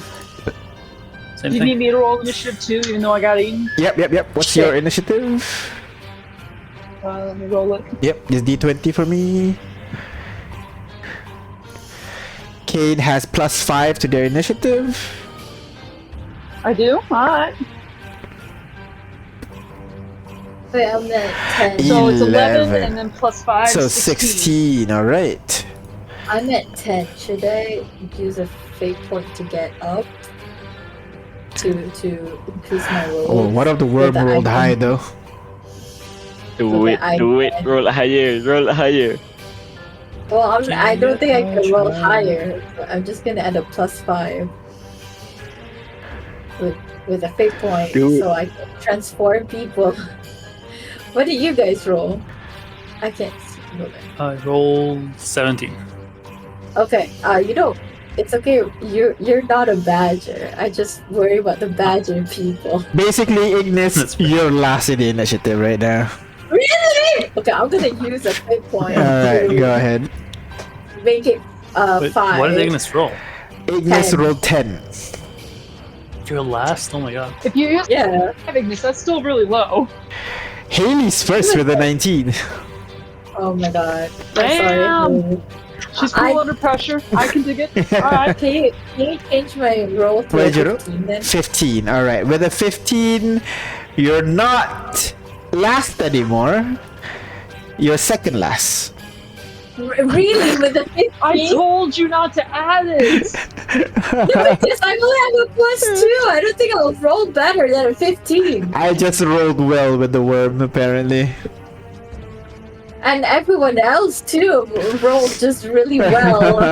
Same You thing. need me to roll initiative too, even though I got eaten? Yep. What's your initiative? Let me roll it. Yep, just d20 for me. Kane has +5 to their initiative. I do? Alright. Wait, I'm at 10. So it's 11 11. and then +5. So 16, alright. I'm at 10. Should I use a fate point to get up? To increase my roll? Oh, what if the worm that I rolled can- high though? Do it. Roll higher. Well, I don't think I can roll higher. But I'm just gonna add a +5 with a fate point, Do it. so I can transform people. What did you guys roll? I can't see. I rolled 17. Okay, it's okay. You're not a badger. I just worry about the badger people. Basically, Ignis, That's fair. you're last in the initiative right now. Really? Okay, I'm gonna use a fate point Alright, to go ahead. make it Wait, 5. what did Ignis roll? Ignis 10. rolled 10. You're last? Oh my god. If you use Yeah. Ignis, that's still really low. Haley's first with a 19. Oh my god. I'm Damn. sorry. She's cool under pressure. I can dig it. Alright. Can you change my roll to What a did you roll? 15 then? 15, alright. With a 15, you're not last anymore. You're second last. Really? With a 15? I told you not to add it! No, because I only have a +2. I don't think I'll roll better than a 15. I just rolled well with the worm, apparently. And everyone else too rolled just really well.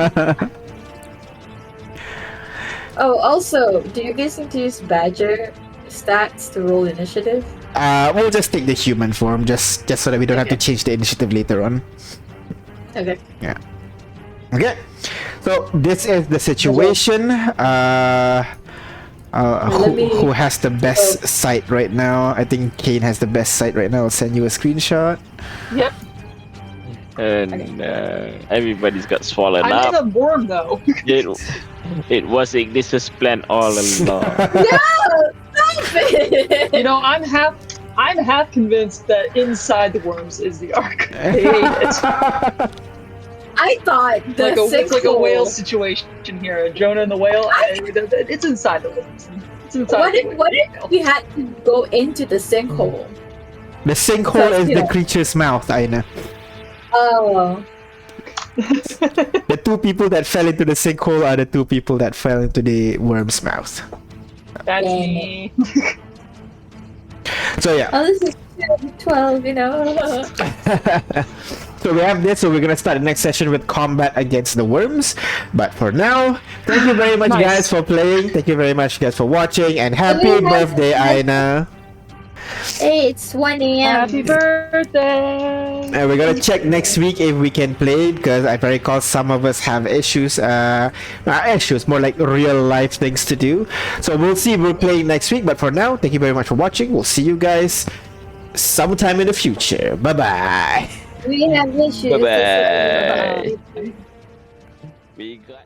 Oh, also, do you guys need to use badger stats to roll initiative? We'll just take the human form, just so that we don't have to Okay. change the initiative later on. Okay. Okay, so this is the situation. Who has the best sight right now? I think Kane has the best sight right now. I'll send you a screenshot. Yep. And everybody's got swollen I made up. a worm though. It was Ignis's plan all along. No! Stop it! You know, I'm half convinced that inside the worms is the ark. They ate it. I thought the It's like a sinkhole- whale situation here. Jonah and the whale. It's inside the worms. It's inside. What if we had to go into the sinkhole? The sinkhole is the Yeah. creature's mouth, Aina. Oh. The two people that fell into the sinkhole are the two people that fell into the worm's mouth. That's Dang me. So yeah. Oh, this is 12, you know. So we have this, so we're gonna start the next session with combat against the worms. But for now, thank you very much Nice. guys for playing. Thank you very much guys for watching, and happy have- birthday, Aina. Hey, it's 1 a.m. Happy birthday! And we're gonna check next week if we can play, because I recall some of us have issues. Not issues, more like real life things to do. So we'll see if we're playing next week. But for now, thank you very much for watching. We'll see you guys sometime in the future. Bye bye. We have issues. Bye-bye. We got